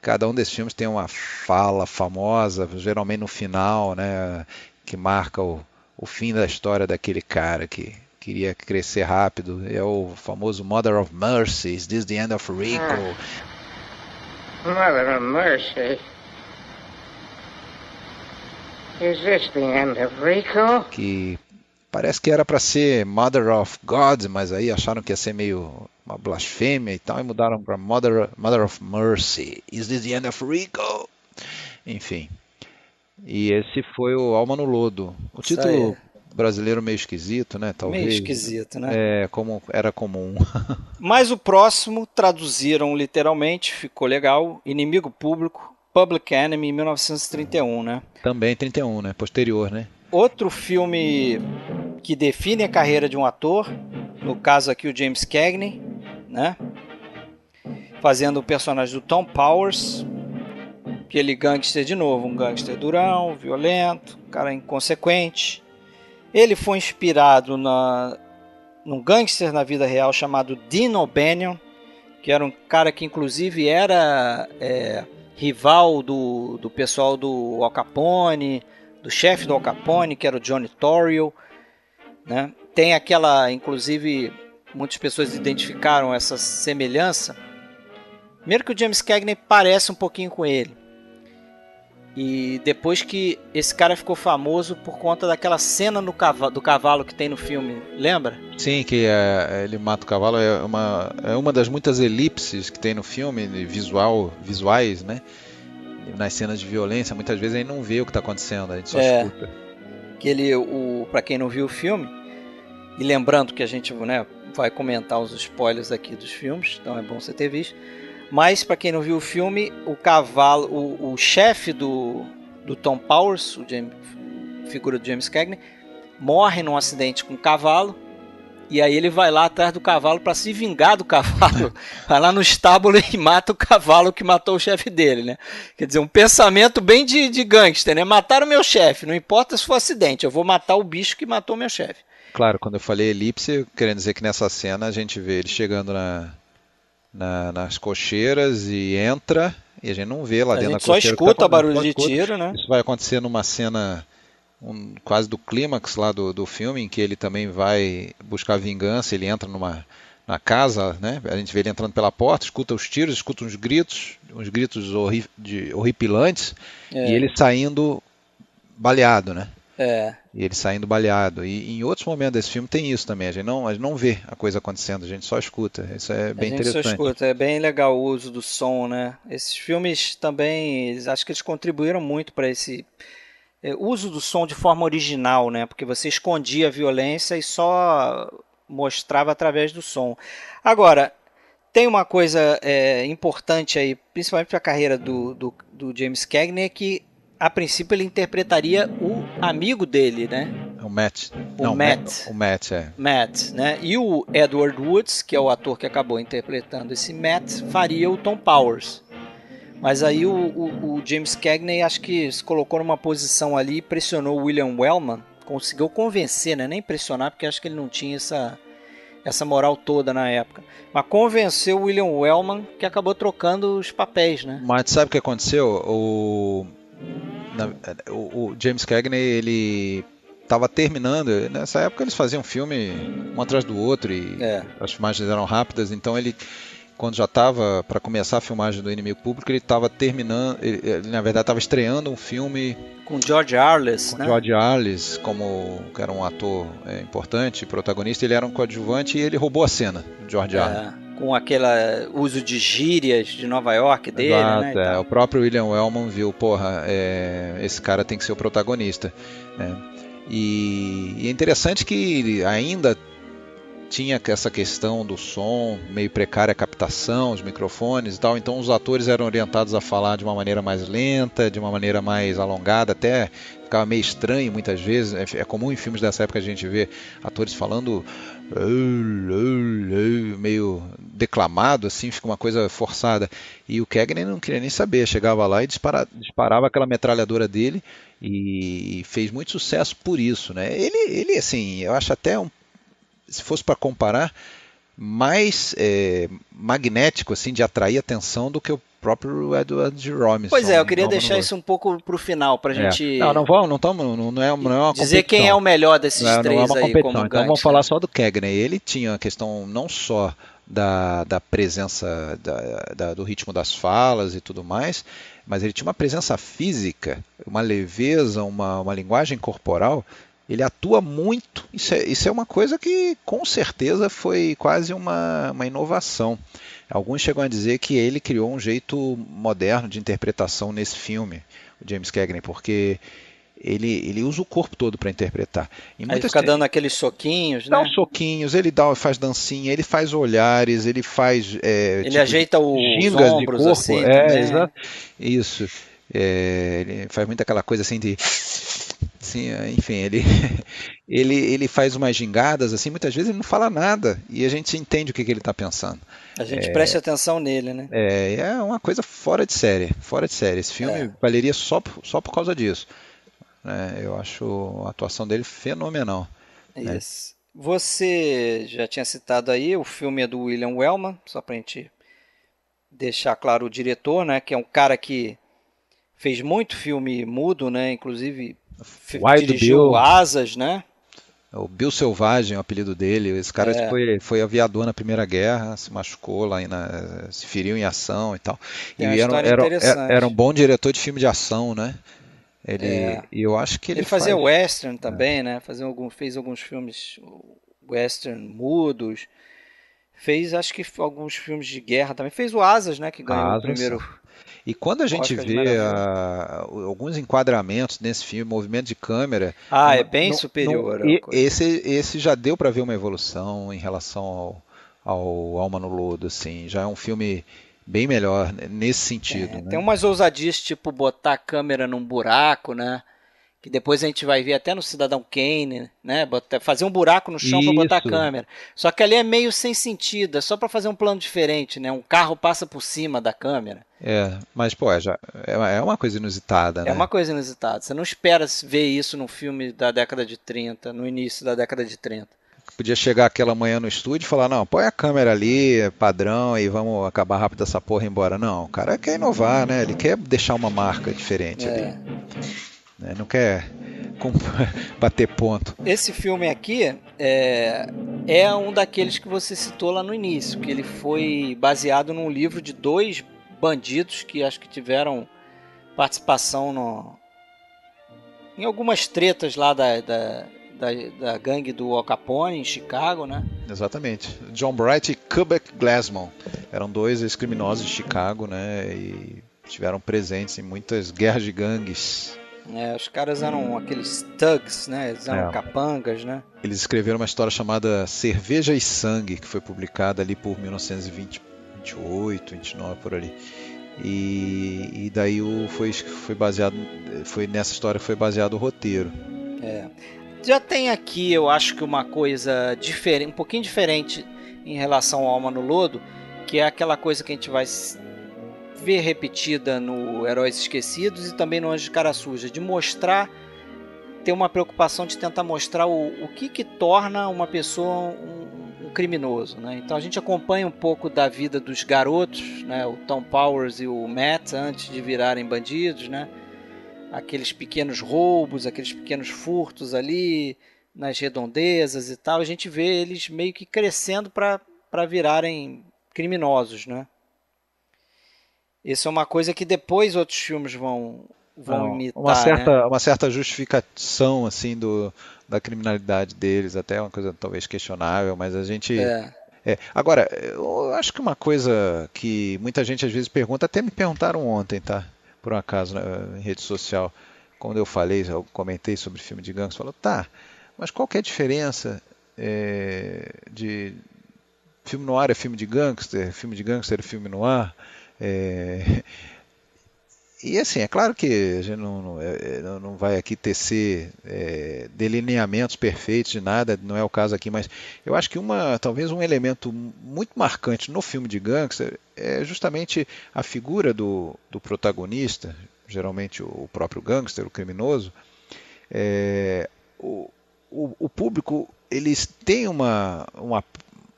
[SPEAKER 5] cada um desses filmes tem uma fala famosa, geralmente no final, né, que marca o fim da história daquele cara que queria crescer rápido. É o famoso Mother of Mercy, Is This the End of Rico?
[SPEAKER 4] Mother of Mercy. Is this the end of Rico?
[SPEAKER 5] Que parece que era para ser Mother of God, mas aí acharam que ia ser meio uma blasfêmia e tal, e mudaram para Mother of Mercy. Is this the end of Rico? Enfim. E esse foi o Alma no Lodo. O título brasileiro meio esquisito, né? Talvez.
[SPEAKER 3] Meio esquisito, né?
[SPEAKER 5] Como era comum.
[SPEAKER 3] Mas o próximo traduziram literalmente, ficou legal. Inimigo Público, Public Enemy, 1931, né?
[SPEAKER 5] Também 31, né? Posterior, né?
[SPEAKER 3] Outro filme que define a carreira de um ator, no caso aqui o James Cagney, né? Fazendo o personagem do Tom Powers, aquele gangster de novo, um gangster durão, violento, um cara inconsequente. Ele foi inspirado num gangster na vida real chamado Dean O'Banion, que era um cara que inclusive era rival do pessoal do Al Capone, do chefe do Al Capone, que era o Johnny Torrio, né? Tem aquela, inclusive, muitas pessoas identificaram essa semelhança. Primeiro que o James Cagney parece um pouquinho com ele. E depois que esse cara ficou famoso por conta daquela cena do cavalo que tem no filme, lembra?
[SPEAKER 5] Sim, que ele mata o cavalo, é uma das muitas elipses que tem no filme, visuais, né? Nas cenas de violência, muitas vezes a gente não vê o que está acontecendo, a gente só escuta.
[SPEAKER 3] Para quem não viu o filme, e lembrando que a gente, né, vai comentar os spoilers aqui dos filmes, então é bom você ter visto. Mas para quem não viu o filme, o cavalo, o chefe do Tom Powers, figura do James Cagney, morre num acidente com um cavalo. E aí ele vai lá atrás do cavalo para se vingar do cavalo. Vai lá no estábulo e mata o cavalo que matou o chefe dele, né? Quer dizer, um pensamento bem de gangster, né? Mataram meu chefe, não importa se for acidente, eu vou matar o bicho que matou meu chefe.
[SPEAKER 5] Claro, quando eu falei elipse, querendo dizer que nessa cena a gente vê ele chegando nas cocheiras e entra, e a gente não vê lá dentro da cocheira.
[SPEAKER 3] A gente só escuta barulho de tiro, né?
[SPEAKER 5] Isso vai acontecer numa cena quase do clímax lá do filme, em que ele também vai buscar vingança. Ele entra na casa, né? A gente vê ele entrando pela porta, escuta os tiros, escuta uns gritos horripilantes, e ele saindo baleado, né? E ele saindo baleado. E em outros momentos desse filme tem isso também. A gente não vê a coisa acontecendo, a gente só escuta. Isso é bem interessante.
[SPEAKER 3] Só escuta. É bem legal o uso do som, né? Esses filmes também, acho que eles contribuíram muito para esse uso do som de forma original, né? Porque você escondia a violência e só mostrava através do som. Agora, tem uma coisa importante aí, principalmente para a carreira do James Cagney, é que a princípio ele interpretaria o amigo dele, né?
[SPEAKER 5] O Matt.
[SPEAKER 3] Matt, né? E o Edward Woods, que é o ator que acabou interpretando esse Matt, faria o Tom Powers. Mas aí o James Cagney acho que se colocou numa posição ali e pressionou o William Wellman, conseguiu convencer, né? Nem pressionar, porque acho que ele não tinha essa moral toda na época. Mas convenceu o William Wellman, que acabou trocando os papéis, né?
[SPEAKER 5] Mas sabe o que aconteceu? O James Cagney, ele estava terminando. Nessa época eles faziam filme um atrás do outro e as filmagens eram rápidas, então ele, quando já estava para começar a filmagem do Inimigo Público, ele estava terminando, ele na verdade estava estreando um filme
[SPEAKER 3] com George Arliss, né?
[SPEAKER 5] George Arliss, que era um ator importante, protagonista. Ele era um coadjuvante e ele roubou a cena, George Arliss.
[SPEAKER 3] Com aquele uso de gírias de Nova York dele,
[SPEAKER 5] exato,
[SPEAKER 3] né?
[SPEAKER 5] O próprio William Wellman viu, esse cara tem que ser o protagonista, né? E é interessante que ainda tinha essa questão do som, meio precária a captação, os microfones e tal, então os atores eram orientados a falar de uma maneira mais lenta, de uma maneira mais alongada, até ficava meio estranho muitas vezes. É comum em filmes dessa época a gente ver atores falando meio declamado, assim, fica uma coisa forçada. E o Cagney não queria nem saber, chegava lá e disparava aquela metralhadora dele e fez muito sucesso por isso, né? Ele assim, eu acho até se fosse para comparar, mais magnético, assim, de atrair atenção do que o próprio Edward Robinson.
[SPEAKER 3] Pois é, eu queria deixar isso um pouco pro final, pra gente
[SPEAKER 5] não é uma
[SPEAKER 3] dizer quem é o melhor desses três
[SPEAKER 5] não é uma
[SPEAKER 3] aí
[SPEAKER 5] competição.
[SPEAKER 3] como
[SPEAKER 5] Então
[SPEAKER 3] gangster.
[SPEAKER 5] vamos falar só do Cagney. Ele tinha a questão não só da presença do ritmo das falas e tudo mais, mas ele tinha uma presença física, uma leveza, uma linguagem corporal. Ele atua muito, isso é uma coisa que com certeza foi quase uma inovação. Alguns chegam a dizer que ele criou um jeito moderno de interpretação nesse filme, o James Cagney, porque ele usa o corpo todo para interpretar.
[SPEAKER 3] Aí fica dando aqueles soquinhos, né?
[SPEAKER 5] Dá uns soquinhos, ele faz dancinha, ele faz olhares, ele faz...
[SPEAKER 3] ele ajeita os
[SPEAKER 5] gingas
[SPEAKER 3] ombros,
[SPEAKER 5] de corpo,
[SPEAKER 3] assim, também.
[SPEAKER 5] Exato. Isso. Ele faz muito aquela coisa assim de... Sim, enfim, ele faz umas gingadas, assim, muitas vezes ele não fala nada e a gente entende o que ele está pensando.
[SPEAKER 3] A gente presta atenção nele, né?
[SPEAKER 5] É uma coisa fora de série. Esse filme valeria só por causa disso. Eu acho a atuação dele fenomenal.
[SPEAKER 3] Isso. Você já tinha citado aí, o filme é do William Wellman, só pra gente deixar claro o diretor, né? Que é um cara que fez muito filme mudo, né? Inclusive dirigiu Asas, né?
[SPEAKER 5] O Bill Selvagem, o apelido dele. Esse cara foi aviador na Primeira Guerra, se machucou lá, se feriu em ação e tal. E era um bom diretor de filme de ação, né? E eu acho que ele
[SPEAKER 3] fazia western também, né? Fez alguns filmes western mudos. Fez, acho que alguns filmes de guerra também. Fez o Asas, né? Que ganhou o primeiro.
[SPEAKER 5] E quando a gente vê alguns enquadramentos nesse filme, movimento de câmera...
[SPEAKER 3] é bem superior.
[SPEAKER 5] Esse já deu para ver uma evolução em relação ao Alma no Lodo, assim. Já é um filme bem melhor nesse sentido. Né?
[SPEAKER 3] Tem umas ousadias, tipo botar a câmera num buraco, né? Que depois a gente vai ver até no Cidadão Kane, né? Fazer um buraco no chão para botar a câmera. Só que ali é meio sem sentido, é só para fazer um plano diferente, né? Um carro passa por cima da câmera.
[SPEAKER 5] Mas pô, é uma coisa inusitada, né?
[SPEAKER 3] É uma coisa inusitada. Você não espera ver isso num filme da década de 30, no início da década de 30.
[SPEAKER 5] Podia chegar aquela manhã no estúdio e falar, não, põe a câmera ali, padrão, e vamos acabar rápido essa porra e ir embora. Não, o cara quer inovar, né? Ele quer deixar uma marca diferente ali. Não quer bater ponto.
[SPEAKER 3] Esse filme aqui é um daqueles que você citou lá no início, que ele foi baseado num livro de 2 bandidos que acho que tiveram participação em algumas tretas lá da gangue do Al Capone em Chicago, né?
[SPEAKER 5] Exatamente. John Bright e Kubek Glassman eram 2 ex-criminosos de Chicago, né? E tiveram presentes em muitas guerras de gangues.
[SPEAKER 3] Os caras eram aqueles thugs, né? Eles eram capangas, né?
[SPEAKER 5] Eles escreveram uma história chamada Cerveja e Sangue, que foi publicada ali por 1928, 29, por ali. E daí foi nessa história que foi baseado o roteiro.
[SPEAKER 3] Já tem aqui, eu acho que uma coisa diferente, um pouquinho diferente em relação ao Alma no Lodo, que é aquela coisa que a gente vai ver repetida no Heróis Esquecidos e também no Anjo de Cara Suja, de mostrar, ter uma preocupação de tentar mostrar o que torna uma pessoa um criminoso, né? Então a gente acompanha um pouco da vida dos garotos, né? O Tom Powers e o Matt antes de virarem bandidos, né? Aqueles pequenos roubos, aqueles pequenos furtos ali nas redondezas e tal, a gente vê eles meio que crescendo para virarem criminosos, né? Isso é uma coisa que depois outros filmes vão imitar,
[SPEAKER 5] uma certa justificação assim da criminalidade deles, até uma coisa talvez questionável, mas a gente... Agora, eu acho que uma coisa que muita gente às vezes pergunta, até me perguntaram ontem, tá? Por um acaso, em rede social, quando eu comentei sobre filme de gangues, falou, mas qual que é a diferença filme noir é filme de gangster é filme noir. E assim, é claro que a gente não vai aqui tecer delineamentos perfeitos de nada, não é o caso aqui, mas eu acho que talvez um elemento muito marcante no filme de gangster é justamente a figura do protagonista, geralmente o próprio gangster, o criminoso. O público, eles têm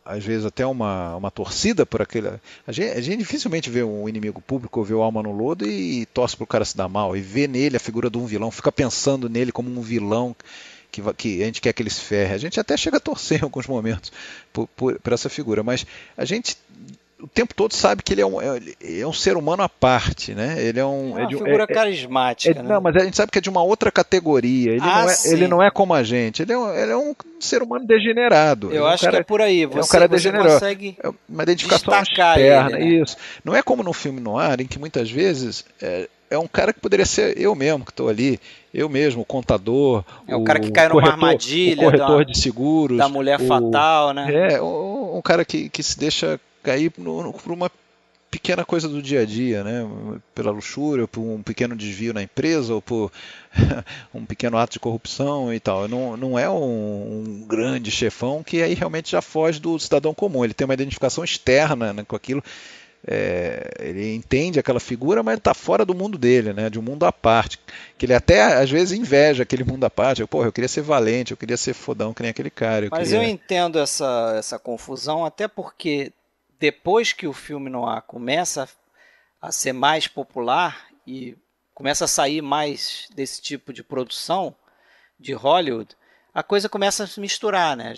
[SPEAKER 5] às vezes até uma torcida por aquele. A gente dificilmente vê um inimigo público ou vê o Alma no Lodo e torce para o cara se dar mal, e vê nele a figura de um vilão, fica pensando nele como um vilão que a gente quer que ele se ferre. A gente até chega a torcer em alguns momentos por essa figura, mas a gente o tempo todo sabe que ele é um ser humano à parte, né? Ele é
[SPEAKER 3] uma figura carismática, né?
[SPEAKER 5] Não, mas a gente sabe que é de uma outra categoria. Ele não é como a gente. Ele é um ser humano degenerado.
[SPEAKER 3] Eu acho que é por aí.
[SPEAKER 5] Você é um cara degenerado.
[SPEAKER 3] Consegue
[SPEAKER 5] uma identificação
[SPEAKER 3] destacar
[SPEAKER 5] externa.
[SPEAKER 3] ele, né?
[SPEAKER 5] Isso. Não é como no filme noir, em que muitas vezes é um cara que poderia ser eu mesmo que estou ali. Eu mesmo, o contador.
[SPEAKER 3] O cara que cai numa armadilha.
[SPEAKER 5] O corretor de seguros.
[SPEAKER 3] Da mulher fatal, né?
[SPEAKER 5] Um cara que se deixa cair por uma pequena coisa do dia a dia, né? Pela luxúria, por um pequeno desvio na empresa, ou por um pequeno ato de corrupção e tal. Não é um grande chefão que aí realmente já foge do cidadão comum. Ele tem uma identificação externa, né, com aquilo. Ele entende aquela figura, mas ele está fora do mundo dele, né? De um mundo à parte. Que ele até às vezes inveja aquele mundo à parte. Eu queria ser valente, eu queria ser fodão que nem aquele cara.
[SPEAKER 3] Eu entendo essa confusão, até porque depois que o filme noir começa a ser mais popular e começa a sair mais desse tipo de produção de Hollywood, a coisa começa a se misturar, né?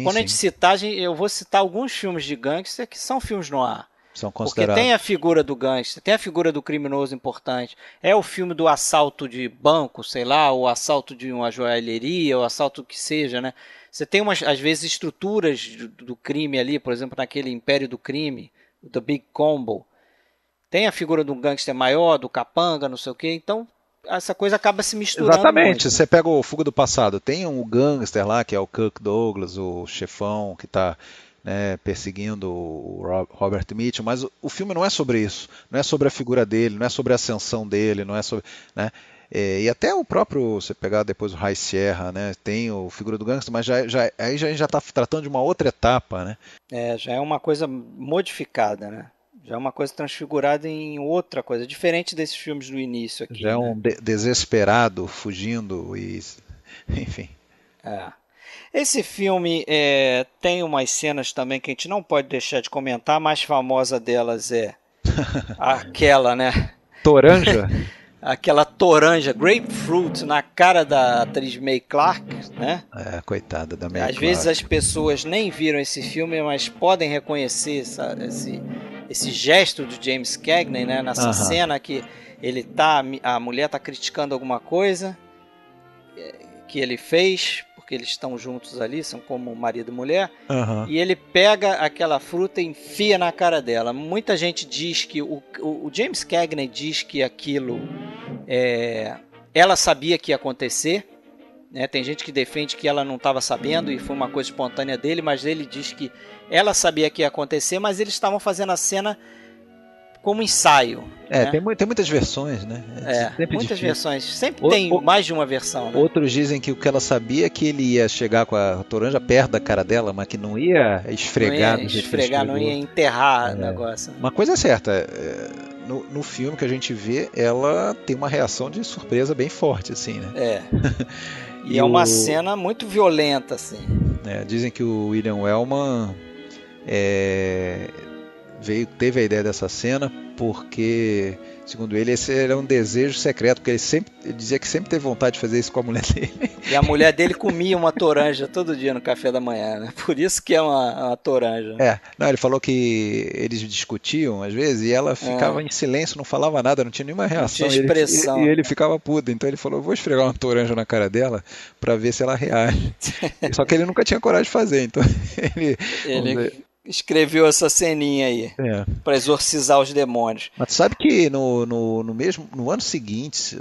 [SPEAKER 3] Quando a gente citar, eu vou citar alguns filmes de gangster que são filmes noir.
[SPEAKER 5] São
[SPEAKER 3] porque tem a figura do gangster, tem a figura do criminoso importante. É o filme do assalto de banco, sei lá, o assalto de uma joalheria, o assalto que seja, né? Você tem às vezes estruturas do crime ali, por exemplo, naquele Império do Crime, o The Big Combo. Tem a figura do gangster maior, do capanga, não sei o quê. Então, essa coisa acaba se misturando.
[SPEAKER 5] Exatamente.
[SPEAKER 3] Muito.
[SPEAKER 5] Você pega o Fuga do Passado. Tem um gangster lá, que é o Kirk Douglas, o chefão que está, né, perseguindo o Robert Mitchum, mas o filme não é sobre isso. Não é sobre a figura dele, não é sobre a ascensão dele, não é sobre... né? E até o próprio, você pegar depois o High Sierra, né, tem o figura do gangster, mas aí já está tratando de uma outra etapa, né?
[SPEAKER 3] Já é uma coisa modificada, né? Já é uma coisa transfigurada em outra coisa, diferente desses filmes do início aqui.
[SPEAKER 5] Já é um desesperado, fugindo, enfim.
[SPEAKER 3] Esse filme tem umas cenas também que a gente não pode deixar de comentar. A mais famosa delas é aquela, né?
[SPEAKER 5] Toranja?
[SPEAKER 3] Aquela toranja, grapefruit, na cara da atriz Mae Clarke, né?
[SPEAKER 5] Coitada da Mae Clarke.
[SPEAKER 3] Às vezes as pessoas nem viram esse filme, mas podem reconhecer esse gesto do James Cagney, né? Nessa cena que a mulher está criticando alguma coisa que ele fez, porque eles estão juntos ali, são como marido e mulher, e ele pega aquela fruta e enfia na cara dela. Muita gente diz que o James Cagney diz que aquilo ela sabia que ia acontecer, né? Tem gente que defende que ela não estava sabendo e foi uma coisa espontânea dele, mas ele diz que ela sabia que ia acontecer, mas eles estavam fazendo a cena como ensaio. Né?
[SPEAKER 5] Tem muitas versões, né?
[SPEAKER 3] Muitas versões. Sempre tem mais de uma versão. Né?
[SPEAKER 5] Outros dizem que o que ela sabia é que ele ia chegar com a toranja perto da cara dela, mas que não ia esfregar.
[SPEAKER 3] Não ia enterrar o negócio.
[SPEAKER 5] Uma coisa é certa, no filme que a gente vê, ela tem uma reação de surpresa bem forte, assim, né?
[SPEAKER 3] E é uma cena muito violenta, assim.
[SPEAKER 5] Dizem que o William Wellman teve a ideia dessa cena porque, segundo ele, esse era um desejo secreto, porque ele dizia que sempre teve vontade de fazer isso com a mulher dele.
[SPEAKER 3] E a mulher dele comia uma toranja todo dia no café da manhã, né? Por isso que é uma toranja.
[SPEAKER 5] Não, ele falou que eles discutiam às vezes e ela ficava em silêncio, não falava nada, não tinha nenhuma reação.
[SPEAKER 3] Não tinha expressão.
[SPEAKER 5] E ele ficava puto, então ele falou, vou esfregar uma toranja na cara dela para ver se ela reage. Só que ele nunca tinha coragem de fazer, então
[SPEAKER 3] ele escreveu essa ceninha aí para exorcizar os demônios.
[SPEAKER 5] Mas sabe que no ano seguinte,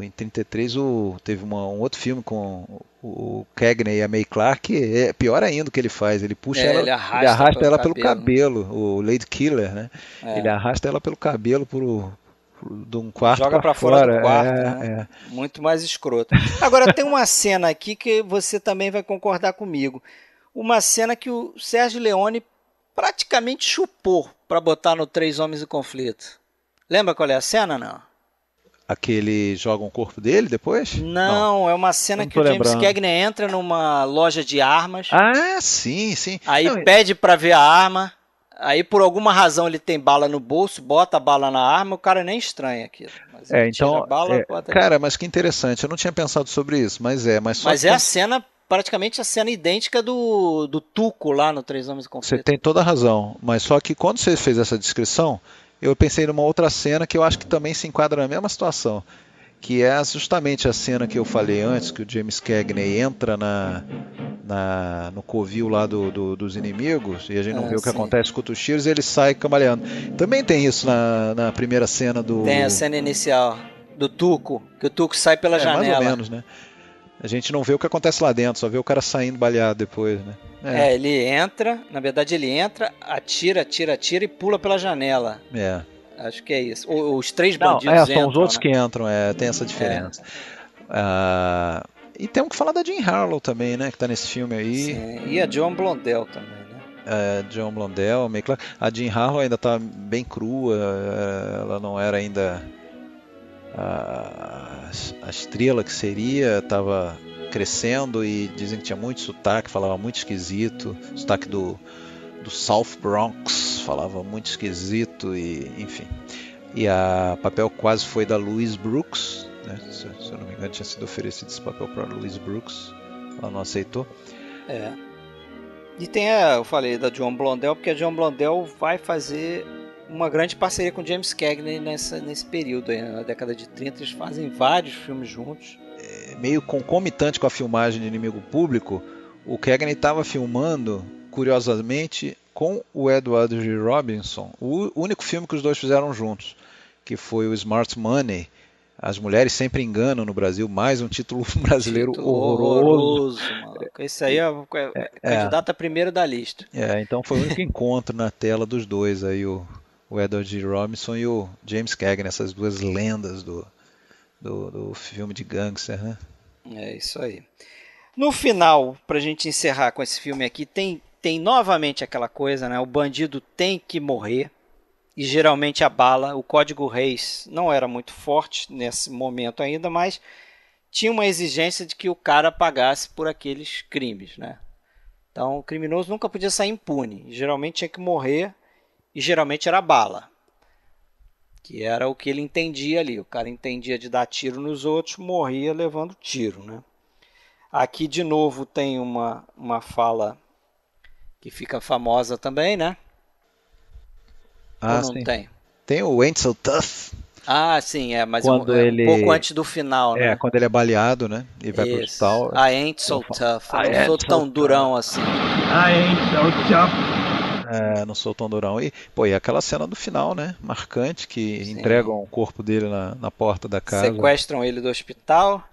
[SPEAKER 5] em 33, teve um outro filme com o Cagney e a May Clark, é pior ainda o que ele faz. Ele puxa ela,
[SPEAKER 3] ele
[SPEAKER 5] ele
[SPEAKER 3] arrasta
[SPEAKER 5] arrasta
[SPEAKER 3] pelo
[SPEAKER 5] ela pelo
[SPEAKER 3] cabelo.
[SPEAKER 5] cabelo, o Lady Killer, né?
[SPEAKER 3] É.
[SPEAKER 5] Ele arrasta ela pelo cabelo de um quarto
[SPEAKER 3] Joga
[SPEAKER 5] para
[SPEAKER 3] pra fora do
[SPEAKER 5] fora.
[SPEAKER 3] quarto, né? Muito mais escroto. Agora tem uma cena aqui que você também vai concordar comigo. Uma cena que o Sérgio Leone praticamente chupou pra botar no Três Homens em Conflito. Lembra qual é a cena, não?
[SPEAKER 5] Aquele joga um corpo dele depois?
[SPEAKER 3] Não, é uma cena
[SPEAKER 5] não
[SPEAKER 3] que
[SPEAKER 5] tô
[SPEAKER 3] o James
[SPEAKER 5] lembrando.
[SPEAKER 3] Cagney entra numa loja de armas,
[SPEAKER 5] Ah, sim, sim.
[SPEAKER 3] aí
[SPEAKER 5] Não,
[SPEAKER 3] pede pra ver a arma, aí por alguma razão ele tem bala no bolso, bota a bala na arma, o cara nem estranha aquilo. Mas ele tira a
[SPEAKER 5] então,
[SPEAKER 3] bala, bota ali.
[SPEAKER 5] cara, mas que interessante. Eu não tinha pensado sobre isso, mas só
[SPEAKER 3] Mas
[SPEAKER 5] que
[SPEAKER 3] é a cena, praticamente a cena idêntica do Tuco lá no Três Homens em
[SPEAKER 5] você
[SPEAKER 3] Conflito.
[SPEAKER 5] tem toda a razão. Mas só que quando você fez essa descrição, eu pensei numa outra cena que eu acho que também se enquadra na mesma situação. Que é justamente a cena que eu falei antes, que o James Cagney entra no covil lá dos inimigos, e a gente não vê o que
[SPEAKER 3] Sim.
[SPEAKER 5] acontece com os tiros, e ele sai cambaleando. Também tem isso na primeira cena do...
[SPEAKER 3] Tem a cena inicial do Tuco, que o Tuco sai pela janela.
[SPEAKER 5] mais ou menos, né? A gente não vê o que acontece lá dentro, só vê o cara saindo baleado depois, né?
[SPEAKER 3] Ele entra, na verdade ele entra, atira e pula pela janela. Acho que é isso. Os três bandidos
[SPEAKER 5] são
[SPEAKER 3] entram,
[SPEAKER 5] os outros
[SPEAKER 3] né?
[SPEAKER 5] que entram, tem essa diferença. E temos que falar da Jean Harlow também, né? Que tá nesse filme aí.
[SPEAKER 3] Sim, e a Joan Blondell também, né?
[SPEAKER 5] Joan Blondell, meio claro. A Jean Harlow ainda tá bem crua, ela não era ainda a estrela que seria, tava crescendo e dizem que tinha muito sotaque, falava muito esquisito, sotaque do South Bronx, falava muito esquisito e enfim. E a papel quase foi da Louise Brooks, né? Se eu não me engano tinha sido oferecido esse papel para Louise Brooks, ela não aceitou.
[SPEAKER 3] E tem eu falei da Joan Blondell, porque a Joan Blondell vai fazer uma grande parceria com James Cagney nesse período aí, na década de 30, eles fazem vários filmes juntos.
[SPEAKER 5] Meio concomitante com a filmagem de Inimigo Público, o Cagney estava filmando, curiosamente, com o Edward G. Robinson, o único filme que os dois fizeram juntos, que foi o Smart Money. As Mulheres Sempre Enganam no Brasil, mais um título brasileiro horroroso.
[SPEAKER 3] Maluco. Esse aí é candidato a primeiro da lista.
[SPEAKER 5] Então foi o único encontro na tela dos dois, aí o Edward G. Robinson e o James Cagney, essas duas lendas do filme de gangster, né?
[SPEAKER 3] É isso aí. No final, pra gente encerrar com esse filme aqui, tem novamente aquela coisa, né? O bandido tem que morrer. E geralmente a bala, o Código Reis não era muito forte nesse momento ainda, mas tinha uma exigência de que o cara pagasse por aqueles crimes, né? Então o criminoso nunca podia sair impune, geralmente tinha que morrer e geralmente era bala, que era o que ele entendia ali. O cara entendia de dar tiro nos outros, morria levando tiro, né? Aqui de novo tem uma fala que fica famosa também, né? Ou não
[SPEAKER 5] sim.
[SPEAKER 3] tem?
[SPEAKER 5] Tem o Ain't So Tough.
[SPEAKER 3] Sim, mas
[SPEAKER 5] quando
[SPEAKER 3] um pouco antes do final, né?
[SPEAKER 5] Quando ele é baleado, né? E vai pro hospital.
[SPEAKER 3] I ain't so tough. Eu não sou tão durão assim.
[SPEAKER 4] I ain't so tough.
[SPEAKER 5] Não sou tão durão. E aquela cena do final, né? Marcante, que entregam o corpo dele na porta da casa.
[SPEAKER 3] Sequestram ele do hospital.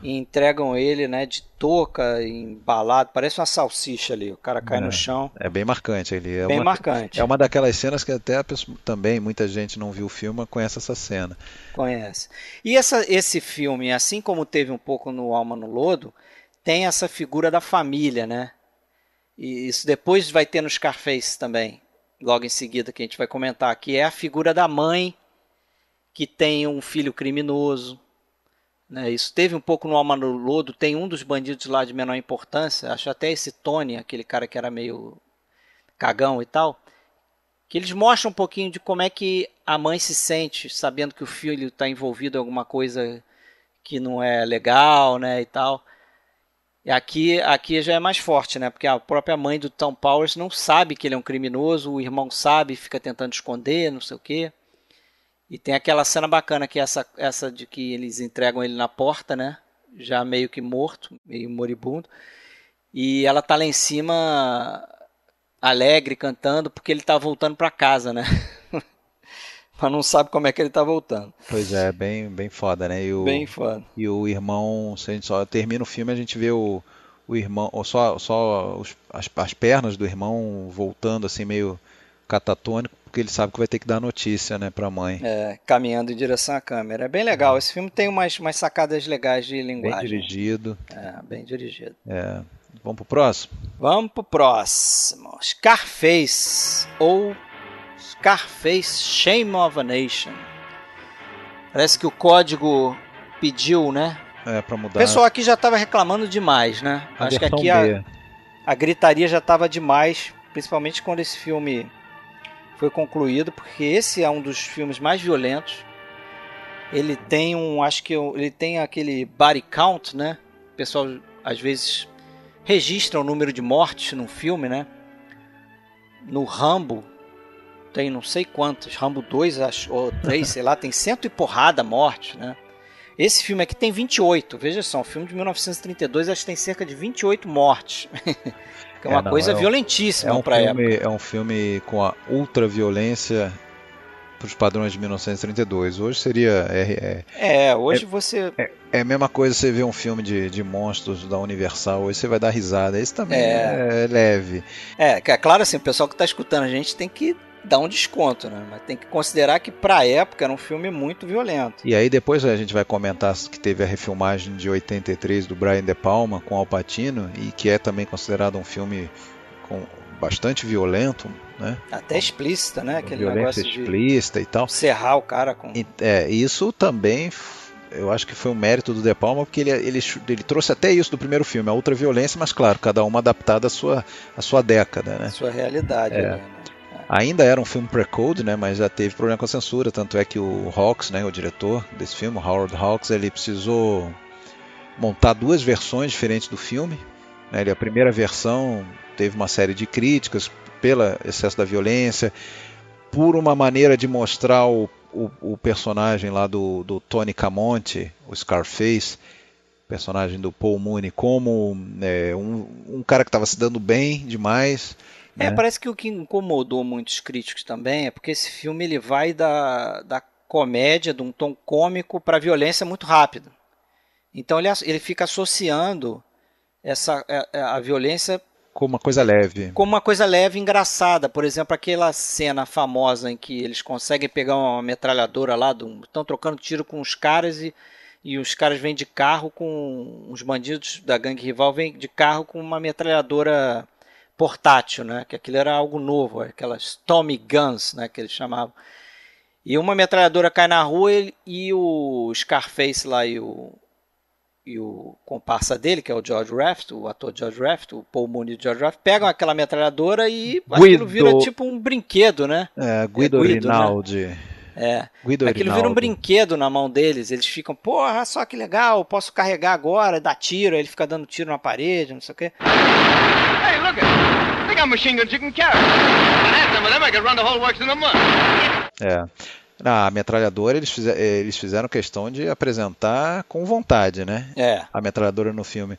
[SPEAKER 3] E entregam ele, né, de touca, embalado, parece uma salsicha ali, o cara cai no chão.
[SPEAKER 5] É bem marcante ali.
[SPEAKER 3] Bem marcante.
[SPEAKER 5] É uma daquelas cenas que até também muita gente não viu o filme, mas conhece essa cena.
[SPEAKER 3] Conhece. E esse filme, assim como teve um pouco no Alma no Lodo, tem essa figura da família, né? E isso depois vai ter no Scarface também, logo em seguida, que a gente vai comentar, que é a figura da mãe que tem um filho criminoso. Isso teve um pouco no Alma no Lodo. Tem um dos bandidos lá de menor importância, acho até esse Tony, aquele cara que era meio cagão e tal, que eles mostram um pouquinho de como é que a mãe se sente sabendo que o filho está envolvido em alguma coisa que não é legal, né, e tal. E aqui já é mais forte, né, porque a própria mãe do Tom Powers não sabe que ele é um criminoso, o irmão sabe, fica tentando esconder, não sei o quê. E tem aquela cena bacana que é essa de que eles entregam ele na porta, né? Já meio que morto, meio moribundo. E ela tá lá em cima, alegre, cantando, porque ele tá voltando para casa, né? mas não sabe como é que ele tá voltando.
[SPEAKER 5] Pois é, bem foda, né?
[SPEAKER 3] Bem foda.
[SPEAKER 5] E o irmão, se a gente só termina o filme, a gente vê o irmão, ou só as pernas do irmão voltando assim meio catatônico, porque ele sabe que vai ter que dar notícia, né, pra mãe.
[SPEAKER 3] Caminhando em direção à câmera. É bem legal. Esse filme tem umas sacadas legais de linguagem.
[SPEAKER 5] Bem dirigido.
[SPEAKER 3] Bem dirigido.
[SPEAKER 5] Vamos pro próximo?
[SPEAKER 3] Vamos pro próximo. Scarface, ou Scarface Shame of a Nation. Parece que o código pediu, né?
[SPEAKER 5] Pra mudar.
[SPEAKER 3] O pessoal aqui já estava reclamando demais, né? Acho que aqui a gritaria já estava demais, principalmente quando esse filme foi concluído, porque esse é um dos filmes mais violentos. Ele tem ele tem aquele body count, né? O pessoal às vezes registra o número de mortes no filme, né? No Rambo tem não sei quantos, Rambo 2 ou 3, sei lá, tem 100 e porrada mortes, né? Esse filme aqui tem 28, veja só, um filme de 1932, acho que tem cerca de 28 mortes. Que é uma coisa violentíssima para a época.
[SPEAKER 5] É um filme com a ultraviolência para os padrões de 1932. Hoje seria... É a mesma coisa você ver um filme de monstros da Universal, hoje você vai dar risada. Esse também é leve.
[SPEAKER 3] É claro assim, o pessoal que está escutando a gente tem que dar um desconto, né? Mas tem que considerar que para a época era um filme muito violento.
[SPEAKER 5] E aí depois a gente vai comentar que teve a refilmagem de 83 do Brian De Palma com Al Pacino, e que é também considerado um filme bastante violento, né?
[SPEAKER 3] Até explícita, né? Aquele
[SPEAKER 5] violência
[SPEAKER 3] negócio
[SPEAKER 5] explícita e tal.
[SPEAKER 3] Serrar o cara com...
[SPEAKER 5] Isso também... Eu acho que foi um mérito do De Palma, porque ele trouxe até isso do primeiro filme, a ultraviolência, mas claro, cada uma adaptada à sua década, né?
[SPEAKER 3] A sua realidade, né?
[SPEAKER 5] Ainda era um filme pre-code, né, mas já teve problema com a censura, tanto é que o Hawks, né, o diretor desse filme, Howard Hawks, ele precisou montar duas versões diferentes do filme, né? A primeira versão teve uma série de críticas pelo excesso da violência, por uma maneira de mostrar o personagem lá do Tony Camonte, o Scarface, personagem do Paul Mooney, como um cara que estava se dando bem demais.
[SPEAKER 3] Parece que o que incomodou muitos críticos também é porque esse filme ele vai da comédia, de um tom cômico, para a violência muito rápido. Então ele fica associando a violência
[SPEAKER 5] como uma coisa leve.
[SPEAKER 3] Como uma coisa leve e engraçada. Por exemplo, aquela cena famosa em que eles conseguem pegar uma metralhadora lá, estão trocando tiro com os caras e os caras vêm de carro com... Os bandidos da gangue rival vêm de carro com uma metralhadora portátil, né? Que aquilo era algo novo, aquelas Tommy Guns, né? Que eles chamavam. E uma metralhadora cai na rua e o Scarface lá e o comparsa dele, que é o George Raft, o ator George Raft, o Paul Mooney e o George Raft, pegam aquela metralhadora e aquilo vira tipo um brinquedo, né?
[SPEAKER 5] Guido Rinaldi.
[SPEAKER 3] Né? Aquilo vira um brinquedo na mão deles, eles ficam, porra, só que legal, posso carregar agora, dar tiro, aí ele fica dando tiro na parede, não sei o quê.
[SPEAKER 2] Hey, look it! They got machine guns you can carry. If I had some of them, I could run the whole works in a month.
[SPEAKER 5] Na metralhadora eles fizeram questão de apresentar com vontade, né? A metralhadora no filme.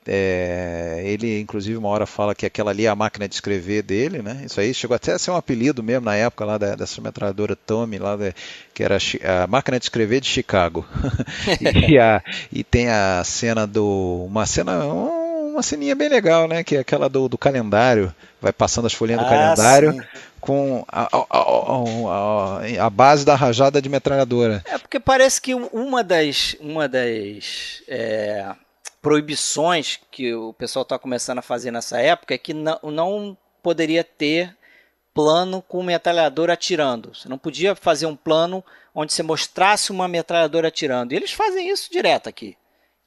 [SPEAKER 5] Ele inclusive uma hora fala que aquela ali é a máquina de escrever dele, né? Isso aí chegou até a ser um apelido mesmo na época lá dessa metralhadora Tommy lá, que era a máquina de escrever de Chicago. e tem a cena uma ceninha bem legal, né? Que é aquela do calendário, vai passando as folhinhas do calendário. Sim. Com a base da rajada de metralhadora.
[SPEAKER 3] Porque parece que uma das proibições que o pessoal está começando a fazer nessa época é que não poderia ter plano com metralhadora atirando. Você não podia fazer um plano onde você mostrasse uma metralhadora atirando. E eles fazem isso direto aqui.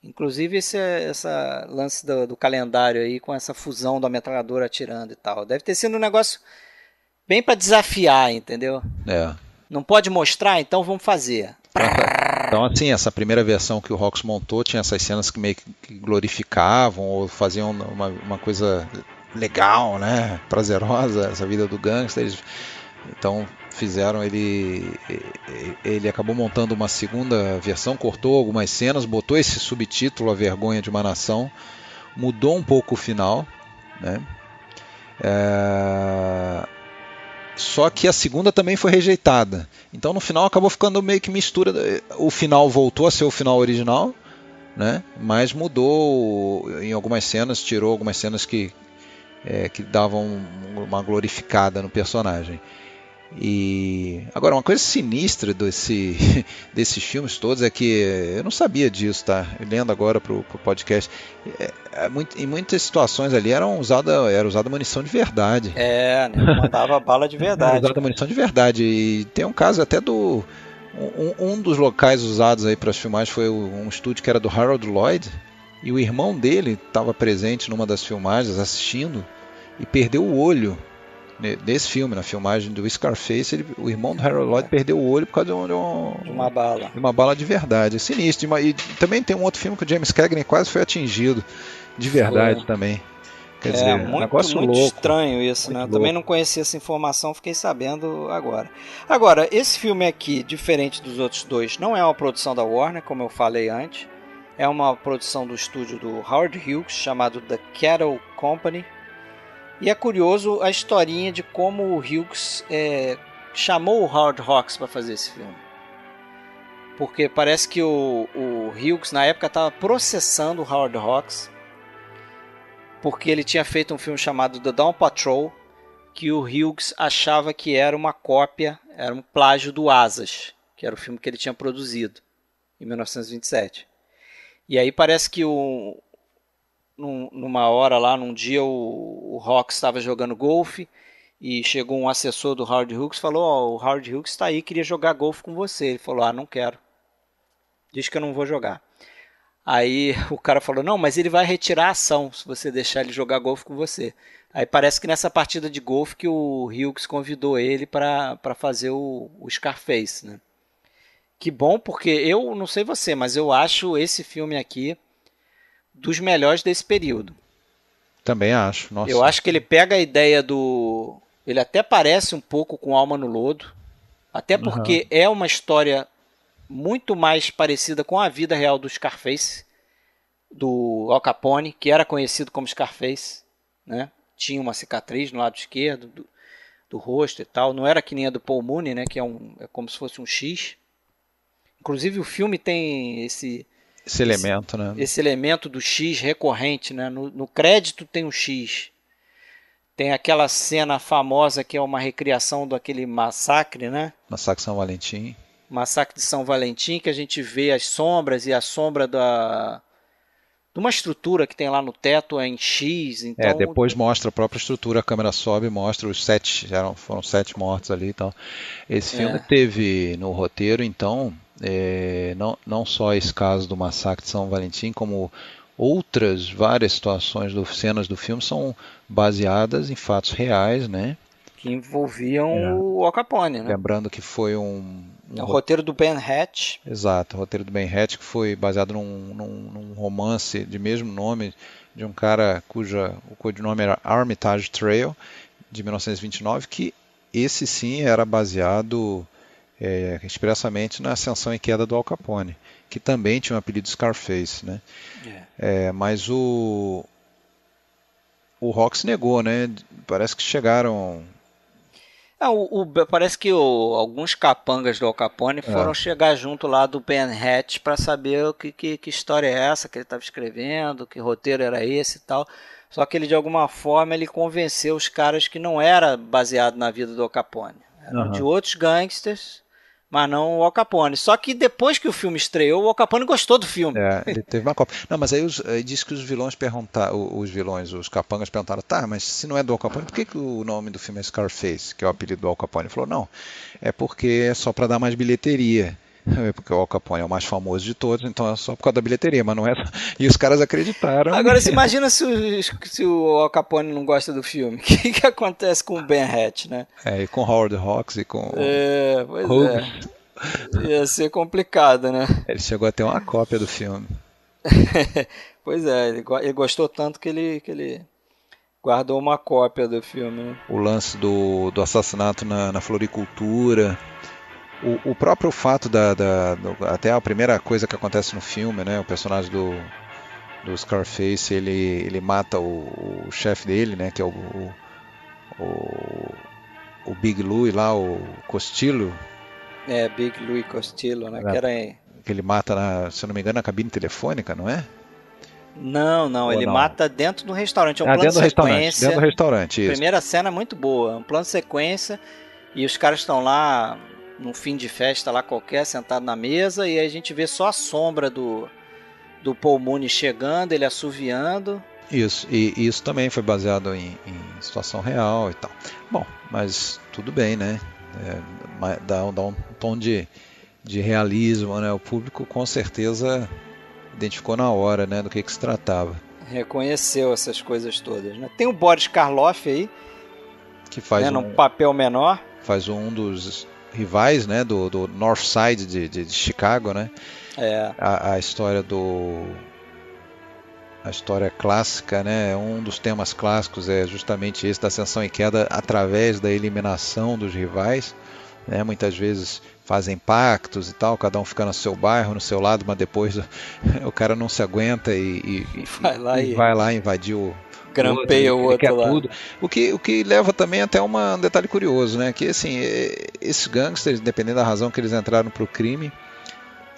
[SPEAKER 3] Inclusive essa lance do calendário aí com essa fusão da metralhadora atirando e tal. Deve ter sido um negócio bem para desafiar, entendeu? Não pode mostrar, então vamos fazer.
[SPEAKER 5] Então, assim, essa primeira versão que o Hawks montou tinha essas cenas que meio que glorificavam ou faziam uma coisa legal, né? Prazerosa, essa vida do gangster. Então fizeram ele acabou montando uma segunda versão, cortou algumas cenas, botou esse subtítulo A Vergonha de uma Nação, mudou um pouco o final, né? Só que a segunda também foi rejeitada. Então no final acabou ficando meio que mistura. O final voltou a ser o final original, né? Mas mudou em algumas cenas, tirou algumas cenas que davam uma glorificada no personagem. E agora, uma coisa sinistra desses filmes todos é que eu não sabia disso, tá? Lendo agora pro podcast, em muitas situações ali era usada munição de verdade.
[SPEAKER 3] Né? Mandava bala de verdade.
[SPEAKER 5] Era usada munição de verdade. E tem um caso até um dos locais usados aí para as filmagens foi um estúdio que era do Harold Lloyd, e o irmão dele estava presente numa das filmagens assistindo e perdeu o olho. Nesse filme, na filmagem do Scarface, o irmão do Harold Lloyd perdeu o olho por causa de uma bala. De uma bala de verdade. É sinistro. E também tem um outro filme que o James Cagney quase foi atingido de verdade também. Quer dizer,
[SPEAKER 3] muito,
[SPEAKER 5] negócio
[SPEAKER 3] muito
[SPEAKER 5] louco.
[SPEAKER 3] Estranho isso,
[SPEAKER 5] muito
[SPEAKER 3] né?
[SPEAKER 5] Louco.
[SPEAKER 3] Também não conhecia essa informação, fiquei sabendo agora. Agora, esse filme aqui, diferente dos outros dois, não é uma produção da Warner, como eu falei antes. É uma produção do estúdio do Howard Hughes, chamado The Cattle Company. E é curioso a historinha de como o Hughes chamou o Howard Hawks para fazer esse filme. Porque parece que o Hughes na época estava processando o Howard Hawks porque ele tinha feito um filme chamado The Dawn Patrol, que o Hughes achava que era uma cópia, era um plágio do Asas, que era o filme que ele tinha produzido em 1927. E aí parece que numa hora lá, num dia, o Hawks estava jogando golfe e chegou um assessor do Howard Hughes e falou: o Howard Hughes está aí, queria jogar golfe com você. Ele falou: não quero. Diz que eu não vou jogar. Aí o cara falou: não, mas ele vai retirar a ação se você deixar ele jogar golfe com você. Aí parece que nessa partida de golfe que o Hughes convidou ele para fazer o Scarface, né? Que bom, porque eu não sei você, mas eu acho esse filme aqui dos melhores desse período.
[SPEAKER 5] Também acho. Nossa.
[SPEAKER 3] Eu acho que ele pega a ideia do... Ele até parece um pouco com Alma no Lodo, até porque é uma história muito mais parecida com a vida real do Scarface, do Al Capone, que era conhecido como Scarface, né? Tinha uma cicatriz no lado esquerdo do rosto e tal. Não era que nem a do Paul Mooney, né? Que é como se fosse um X. Inclusive o filme tem esse elemento, né? Esse elemento do X recorrente, né? No crédito tem um X. Tem aquela cena famosa que é uma recriação daquele massacre, né?
[SPEAKER 5] Massacre de São Valentim.
[SPEAKER 3] Massacre de São Valentim, que a gente vê as sombras, e a sombra de uma estrutura que tem lá no teto é em X. Então...
[SPEAKER 5] depois mostra a própria estrutura, a câmera sobe e mostra os 7, foram 7 mortos ali e tal. Esse filme teve no roteiro, então, não só esse caso do massacre de São Valentim, como outras várias situações, cenas do filme são baseadas em fatos reais, né?
[SPEAKER 3] Que envolviam o Al Capone, né?
[SPEAKER 5] Lembrando que foi o
[SPEAKER 3] roteiro do Ben Hatch.
[SPEAKER 5] Exato, o roteiro do Ben Hatch, que foi baseado num romance de mesmo nome, de um cara o codinome era Armitage Trail, de 1929, que esse sim era baseado expressamente na ascensão e queda do Al Capone, que também tinha o apelido Scarface, né? Mas o Hawks negou, né? Parece que chegaram...
[SPEAKER 3] parece que alguns capangas do Al Capone foram chegar junto lá do Ben Hatch para saber que história é essa que ele estava escrevendo, que roteiro era esse e tal. Só que ele, de alguma forma, ele convenceu os caras que não era baseado na vida do Al Capone. Eram de outros gangsters, mas não o Al Capone. Só que depois que o filme estreou, o Al Capone gostou do filme.
[SPEAKER 5] Ele teve uma cópia. Não, mas aí diz que os vilões perguntaram, os capangas perguntaram: tá, mas se não é do Al Capone, por que o nome do filme é Scarface, que é o apelido do Al Capone? Ele falou: não, é porque é só para dar mais bilheteria. Porque o Al Capone é o mais famoso de todos, então é só por causa da bilheteria, mas não é. E os caras acreditaram.
[SPEAKER 3] Agora, você imagina se o Al Capone não gosta do filme. O que acontece com o Ben Hatch, né?
[SPEAKER 5] E com Howard Hawks e com.
[SPEAKER 3] Pois Hughes. Ia ser complicado, né?
[SPEAKER 5] Ele chegou a ter uma cópia do filme.
[SPEAKER 3] Pois é, ele gostou tanto que ele guardou uma cópia do filme, né?
[SPEAKER 5] O lance do assassinato na floricultura. O próprio fato até a primeira coisa que acontece no filme, né? O personagem do Scarface, ele mata o chefe dele, né? Que é o Big Louie lá, o Costello,
[SPEAKER 3] Big Louie Costello, né? Que era
[SPEAKER 5] que ele mata, se eu não me engano, na cabine telefônica, não é?
[SPEAKER 3] Não, ele mata dentro do restaurante. É um plano
[SPEAKER 5] dentro
[SPEAKER 3] de
[SPEAKER 5] do restaurante,
[SPEAKER 3] sequência.
[SPEAKER 5] dentro do restaurante, isso.
[SPEAKER 3] Primeira cena é muito boa, é um plano de sequência e os caras estão lá num fim de festa lá qualquer, sentado na mesa, e aí a gente vê só a sombra do Paul Mooney chegando, ele assoviando.
[SPEAKER 5] Isso, e isso também foi baseado em situação real e tal. Bom, mas tudo bem, né? Dá um tom de realismo, né? O público com certeza identificou na hora, né, do que se tratava.
[SPEAKER 3] Reconheceu essas coisas todas, né? Tem o Boris Karloff aí,
[SPEAKER 5] que faz
[SPEAKER 3] num papel menor.
[SPEAKER 5] Faz um dos rivais, né, do North Side de Chicago, né? A história a história clássica, né? Um dos temas clássicos é justamente esse da ascensão e queda através da eliminação dos rivais, né? Muitas vezes fazem pactos e tal, cada um fica no seu bairro, no seu lado, mas depois o cara não se aguenta e vai lá invadir o
[SPEAKER 3] grampeia o outro lá.
[SPEAKER 5] Tudo. O que leva também até um detalhe curioso, né? Que assim, esses gangsters, dependendo da razão que eles entraram para o crime,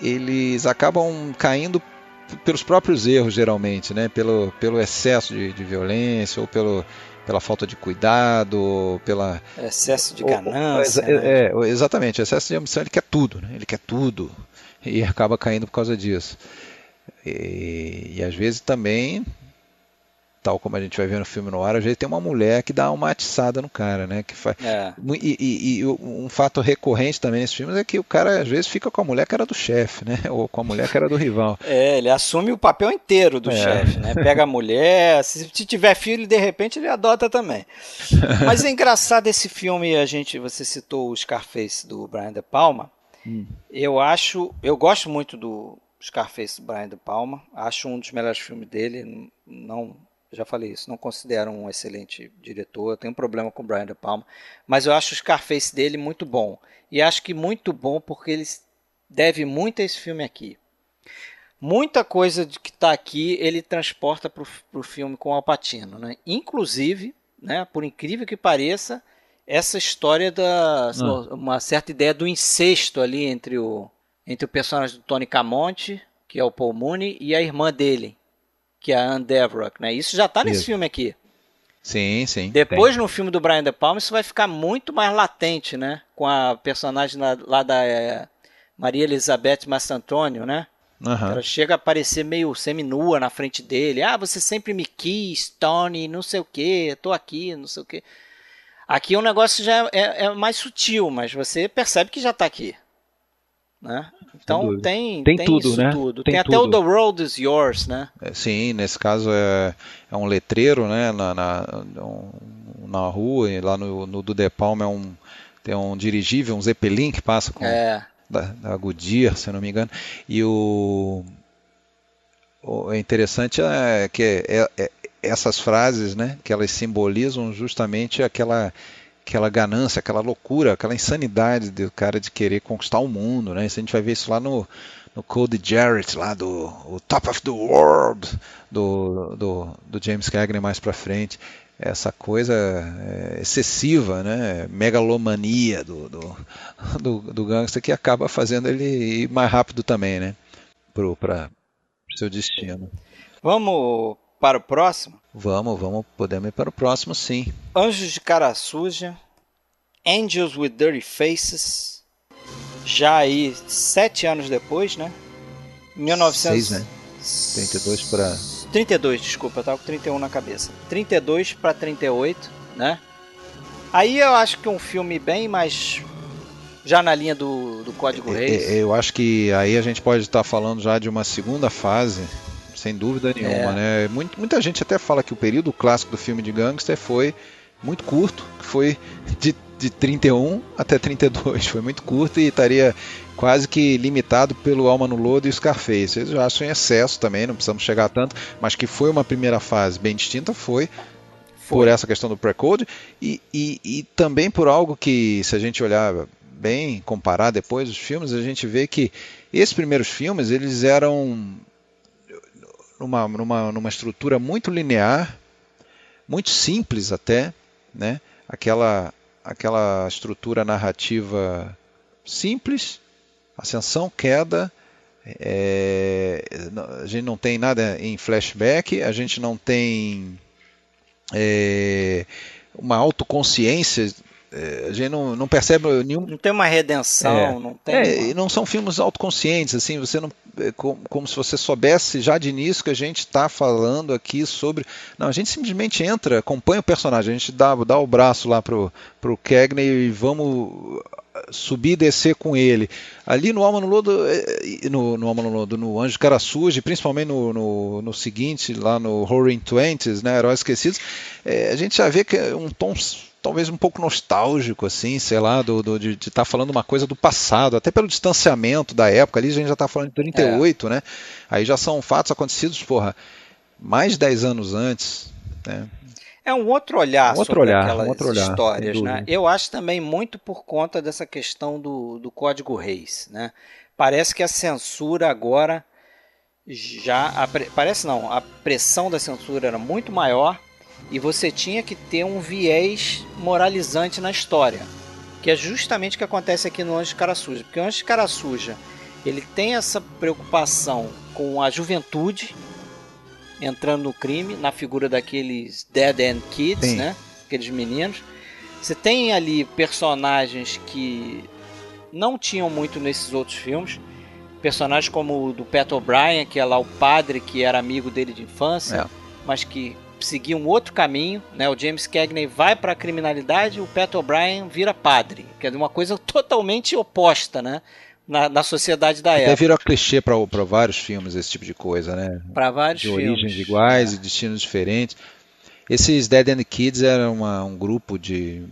[SPEAKER 5] eles acabam caindo pelos próprios erros, geralmente, né? Pelo excesso de violência ou pela falta de cuidado, pela
[SPEAKER 3] excesso de ganância.
[SPEAKER 5] Exatamente, excesso de ambição. Ele quer tudo, né? Ele quer tudo e acaba caindo por causa disso. E às vezes também, tal como a gente vai ver no filme no ar, às vezes tem uma mulher que dá uma atiçada no cara, né? Que faz... E um fato recorrente também nesses filmes é que o cara às vezes fica com a mulher que era do chefe, né? Ou com a mulher que era do rival.
[SPEAKER 3] Ele assume o papel inteiro do chefe, né? Pega a mulher, se tiver filho, de repente ele adota também. Mas é engraçado esse filme, você citou o Scarface do Brian De Palma. Eu gosto muito do Scarface do Brian De Palma, acho um dos melhores filmes dele, já falei isso, não considero um excelente diretor, eu tenho um problema com o Brian De Palma, mas eu acho o Scarface dele muito bom, e acho que muito bom porque ele deve muito a esse filme aqui. Muita coisa que está aqui ele transporta para o filme com o Al Pacino, né? Inclusive, né, por incrível que pareça, essa história uma certa ideia do incesto ali entre o personagem do Tony Camonte, que é o Paul Mooney, e a irmã dele, que é a Anne Devrock, né? Isso já está nesse filme aqui.
[SPEAKER 5] Sim.
[SPEAKER 3] Depois, no filme do Brian De Palma, isso vai ficar muito mais latente, né? Com a personagem lá da Maria Elizabeth Mastrantonio, né? Ela chega a aparecer meio seminua na frente dele. Você sempre me quis, Tony, não sei o quê, tô aqui, não sei o quê. Aqui o negócio já é mais sutil, mas você percebe que já está aqui. Né? Então tem tudo, isso, né? Tudo. Tem até tudo. O The World Is Yours, né?
[SPEAKER 5] Sim, nesse caso é um letreiro, né? Na rua, e lá no do De Palma tem um dirigível, um Zeppelin que passa com da Goodyear, se eu não me engano. E o interessante é que essas frases, né? Que elas simbolizam justamente aquela ganância, aquela loucura, aquela insanidade do cara de querer conquistar o mundo, né? Isso a gente vai ver isso lá no Code Jarrett, lá do Top of the World, do James Cagney mais pra frente. Essa coisa excessiva, né? Megalomania do gangster que acaba fazendo ele ir mais rápido também, né? Para seu destino.
[SPEAKER 3] Vamos para o próximo?
[SPEAKER 5] Vamos, podemos ir para o próximo, sim.
[SPEAKER 3] Anjos de Cara Suja, Angels with Dirty Faces, já aí 7 anos depois, né?
[SPEAKER 5] 1906, né?
[SPEAKER 3] 32, desculpa, eu tava com 31 na cabeça. 32 para 38, né? Aí eu acho que um filme bem mais já na linha do Código Reis.
[SPEAKER 5] Eu acho que aí a gente pode estar falando já de uma segunda fase, sem dúvida nenhuma, né? Muita gente até fala que o período clássico do filme de gangster foi muito curto, que foi de 31 até 32, foi muito curto e estaria quase que limitado pelo Alma no Lodo e Scarface. Eu acho em excesso também, não precisamos chegar a tanto, mas que foi uma primeira fase bem distinta, foi por essa questão do Pre-Code e também por algo que, se a gente olhar bem, comparar depois os filmes, a gente vê que esses primeiros filmes, eles eram numa estrutura muito linear, muito simples até, né? aquela estrutura narrativa simples, ascensão, queda. A gente não tem nada em flashback, a gente não tem uma autoconsciência, a gente não percebe nenhum.
[SPEAKER 3] Não tem uma redenção, não tem.
[SPEAKER 5] Não são filmes autoconscientes, assim, você não, como se você soubesse já de início que a gente está falando aqui sobre. Não, a gente simplesmente entra, acompanha o personagem, a gente dá o braço lá pro Cagney e vamos subir e descer com ele. Ali no Alma no Lodo, no Anjo de Cara Suja, principalmente no seguinte, lá no Roaring Twenties, né, Heróis Esquecidos, a gente já vê que é um tom talvez um pouco nostálgico, assim, sei lá, de estar falando uma coisa do passado, até pelo distanciamento da época, ali a gente já está falando de 38, né? Aí já são fatos acontecidos, mais de 10 anos antes, né?
[SPEAKER 3] É um outro olhar sobre aquelas histórias,
[SPEAKER 5] né?
[SPEAKER 3] Eu acho também muito por conta dessa questão do Código Reis, né? Parece que a censura agora a pressão da censura era muito maior e você tinha que ter um viés moralizante na história, que é justamente o que acontece aqui no Anjo de Cara Suja, porque o Anjo de Cara Suja, ele tem essa preocupação com a juventude entrando no crime, na figura daqueles Dead End Kids, né? Aqueles meninos. Você tem ali personagens que não tinham muito nesses outros filmes, personagens como o do Pat O'Brien, que é lá o padre que era amigo dele de infância, mas que seguia um outro caminho, né? O James Cagney vai para a criminalidade e o Pat O'Brien vira padre, que é uma coisa totalmente oposta, né? Na sociedade da época.
[SPEAKER 5] Até virou clichê para vários filmes esse tipo de coisa, né?
[SPEAKER 3] Para vários
[SPEAKER 5] de
[SPEAKER 3] filmes.
[SPEAKER 5] Origens iguais e destinos diferentes. Esses Dead End Kids eram um grupo de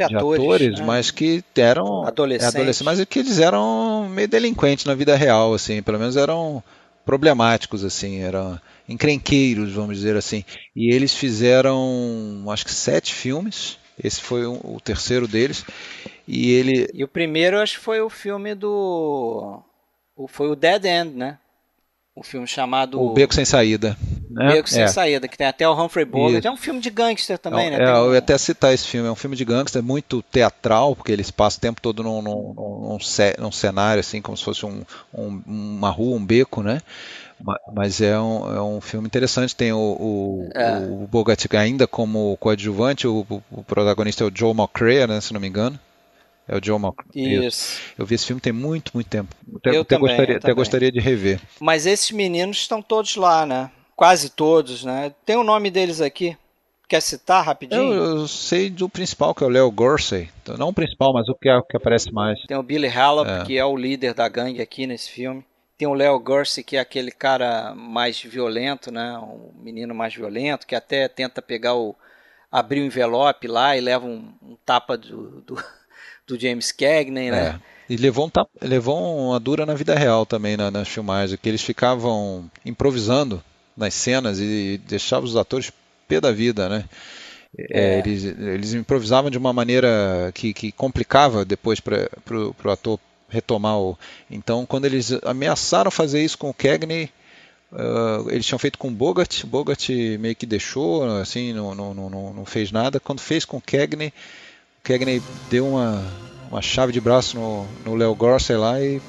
[SPEAKER 5] atores, né? Mas que eram adolescentes, mas que eles eram meio delinquentes na vida real, assim, pelo menos eram problemáticos, assim, eram encrenqueiros, vamos dizer assim. E eles fizeram, acho que 7 filmes. Esse foi o terceiro deles. E
[SPEAKER 3] o primeiro, acho que foi o filme foi o Dead End, né? O filme chamado
[SPEAKER 5] O Beco Sem Saída. Né?
[SPEAKER 3] Beco Sem Saída, que tem até o Humphrey Bogart. É um filme de gangster também, né?
[SPEAKER 5] Eu ia até citar esse filme. É um filme de gangster muito teatral, porque eles passam o tempo todo num cenário, assim, como se fosse uma rua, um beco, né? Mas é um filme interessante. Tem o Bogart ainda como coadjuvante. O protagonista é o Joe McCrea, né, se não me engano. É o Joe McCrea.
[SPEAKER 3] Isso.
[SPEAKER 5] Eu vi esse filme tem muito, muito tempo.
[SPEAKER 3] Até
[SPEAKER 5] gostaria de rever.
[SPEAKER 3] Mas esses meninos estão todos lá, né? Quase todos, né? Tem o nome deles aqui. Quer citar rapidinho?
[SPEAKER 5] Eu sei do principal, que é o Leo Gorsey. Não o principal, mas o que aparece mais.
[SPEAKER 3] Tem o Billy Hallop, que é o líder da gangue aqui nesse filme. Tem o Leo Gorsey, que é aquele cara mais violento, né? Um menino mais violento, que até tenta abrir o envelope lá e leva um tapa do James Cagney, né?
[SPEAKER 5] E levou uma dura na vida real também nas filmagens, que eles ficavam improvisando nas cenas e deixavam os atores pé da vida, né? Eles improvisavam de uma maneira que complicava depois para o ator retomar Então, quando eles ameaçaram fazer isso com o Cagney, eles tinham feito com o Bogart meio que deixou, assim, não fez nada. Quando fez com o Cagney deu uma chave de braço no Leo Gorsey lá e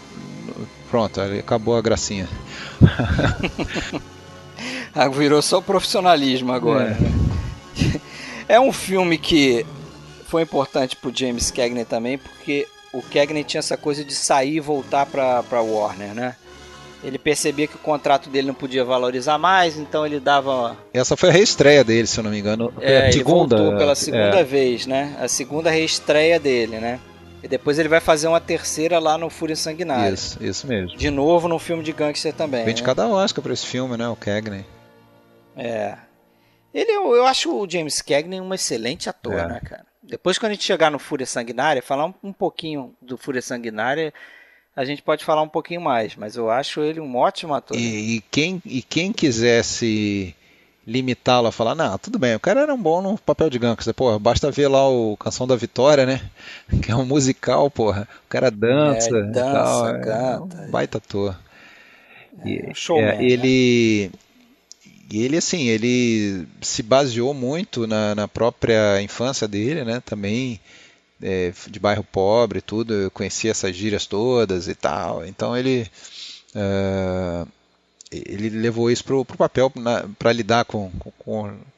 [SPEAKER 5] pronto, acabou a gracinha.
[SPEAKER 3] Virou só profissionalismo agora. É um filme que foi importante pro James Cagney também, porque o Cagney tinha essa coisa de sair e voltar para Warner, né? Ele percebia que o contrato dele não podia valorizar mais, então ele dava...
[SPEAKER 5] Essa foi a reestreia dele, se eu não me engano.
[SPEAKER 3] Ele voltou pela segunda vez, né? A segunda reestreia dele, né? E depois ele vai fazer uma terceira lá no Fúria Sanguinária.
[SPEAKER 5] Isso mesmo.
[SPEAKER 3] De novo no filme de gangster também.
[SPEAKER 5] Vem de cada Oscar pra esse filme, né? O Cagney.
[SPEAKER 3] Eu acho o James Cagney um excelente ator, né, cara? Depois, quando a gente chegar no Fúria Sanguinária, falar um pouquinho do Fúria Sanguinária, a gente pode falar um pouquinho mais, mas eu acho ele um ótimo ator.
[SPEAKER 5] E quem quisesse limitá-lo a falar, não, tudo bem, o cara era um bom no papel de gangster, porra, basta ver lá o Canção da Vitória, né? Que é um musical, porra. O cara dança,
[SPEAKER 3] canta.
[SPEAKER 5] É um baita ator.
[SPEAKER 3] Showman,
[SPEAKER 5] ele... E ele, assim, ele se baseou muito na própria infância dele, né? Também de bairro pobre e tudo, eu conhecia essas gírias todas e tal. Então ele levou isso pro papel para lidar com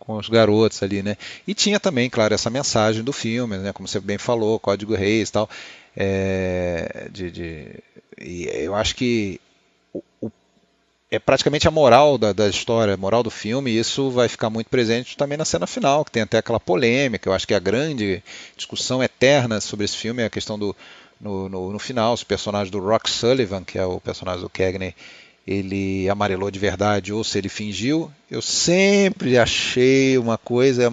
[SPEAKER 5] os garotos ali, né? E tinha também, claro, essa mensagem do filme, né? Como você bem falou, Código Reis e tal. E eu acho que é praticamente a moral da história, a moral do filme, e isso vai ficar muito presente também na cena final, que tem até aquela polêmica. Eu acho que a grande discussão eterna sobre esse filme é a questão no final, se o personagem do Rock Sullivan, que é o personagem do Cagney, ele amarelou de verdade ou se ele fingiu. Eu sempre achei uma coisa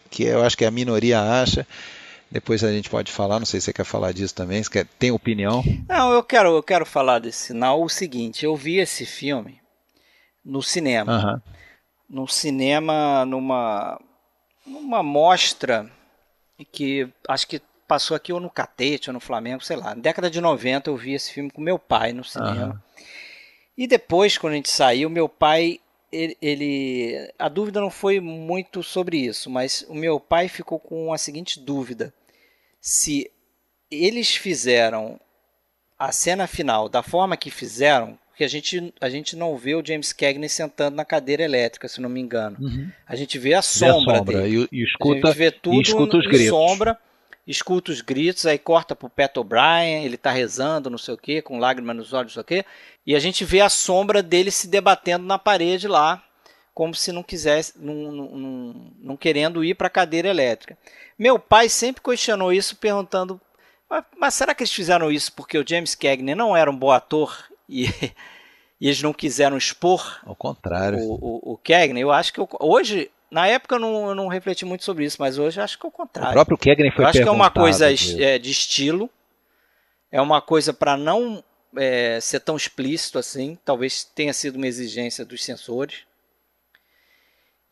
[SPEAKER 5] que eu acho que a minoria acha. Depois a gente pode falar, não sei se você quer falar disso também, se tem opinião.
[SPEAKER 3] Não, eu quero falar desse sinal. O seguinte, eu vi esse filme no cinema. No cinema, numa mostra que acho que passou aqui ou no Catete ou no Flamengo, sei lá. Na década de 90 eu vi esse filme com meu pai no cinema. E depois, quando a gente saiu, meu pai, a dúvida não foi muito sobre isso, mas o meu pai ficou com a seguinte dúvida: se eles fizeram a cena final da forma que fizeram, porque a gente não vê o James Cagney sentando na cadeira elétrica, se não me engano. A gente vê a sombra dele.
[SPEAKER 5] E escuta,
[SPEAKER 3] a gente vê tudo
[SPEAKER 5] escuta os
[SPEAKER 3] em
[SPEAKER 5] gritos.
[SPEAKER 3] sombra, escuta os gritos, aí corta pro Pat O'Brien, ele tá rezando, não sei o quê, com lágrimas nos olhos, não sei o quê, e a gente vê a sombra dele se debatendo na parede lá, como se não quisesse, não querendo ir para a cadeira elétrica. Meu pai sempre questionou isso, perguntando: mas será que eles fizeram isso porque o James Cagney não era um bom ator e eles não quiseram expor
[SPEAKER 5] Ao contrário.
[SPEAKER 3] o Cagney? Eu acho que hoje, na época eu não refleti muito sobre isso, mas hoje eu acho que é o contrário.
[SPEAKER 5] O próprio Cagney foi
[SPEAKER 3] Eu acho que é uma coisa
[SPEAKER 5] disso.
[SPEAKER 3] de estilo, é uma coisa para não ser tão explícito assim, talvez tenha sido uma exigência dos censores.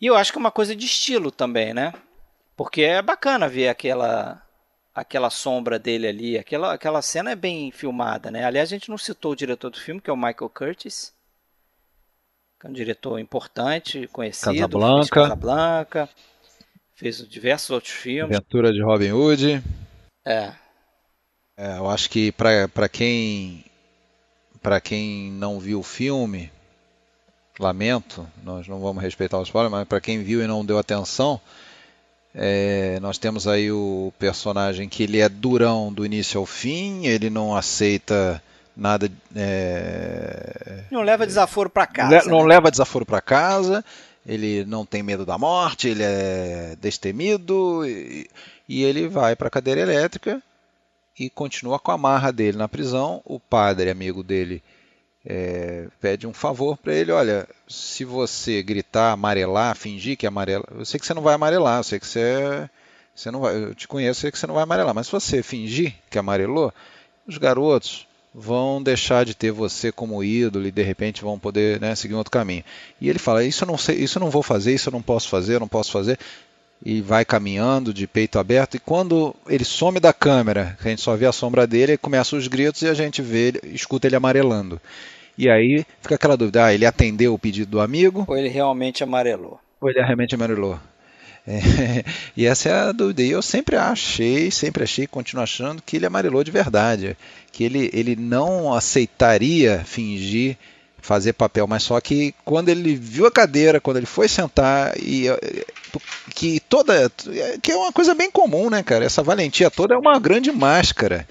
[SPEAKER 3] E eu acho que é uma coisa de estilo também, né? Porque é bacana ver aquela sombra dele ali, aquela cena é bem filmada, né? Aliás, a gente não citou o diretor do filme, que é o Michael Curtiz, que é um diretor importante, conhecido, fez Casablanca, fez diversos outros filmes.
[SPEAKER 5] Aventura de Robin Hood.
[SPEAKER 3] Eu
[SPEAKER 5] acho que para quem não viu o filme, lamento, nós não vamos respeitar o spoiler, mas para quem viu e não deu atenção, nós temos aí o personagem que ele é durão do início ao fim, ele não aceita nada.
[SPEAKER 3] Não leva desaforo para casa.
[SPEAKER 5] Não leva desaforo para casa, ele não tem medo da morte, ele é destemido e ele vai para a cadeira elétrica e continua com a marra dele na prisão. O padre, amigo dele, pede um favor para ele: olha, se você gritar, amarelar, fingir que amarela, eu sei que você não vai amarelar, eu sei que você não vai, eu te conheço, eu sei que você não vai amarelar, mas se você fingir que amarelou, os garotos vão deixar de ter você como ídolo e de repente vão poder, né, seguir um outro caminho. E ele fala: isso eu não sei, isso eu não vou fazer, isso eu não posso fazer. E vai caminhando de peito aberto, e quando ele some da câmera, a gente só vê a sombra dele, começam os gritos e a gente escuta ele amarelando. E aí fica aquela dúvida: ele atendeu o pedido do amigo?
[SPEAKER 3] Ou ele realmente amarelou?
[SPEAKER 5] E essa é a dúvida. E eu sempre achei, continuo achando que ele amarelou de verdade, que ele não aceitaria fingir fazer papel, mas só que quando ele viu a cadeira, quando ele foi sentar, que é uma coisa bem comum, né, cara? Essa valentia toda é uma grande máscara,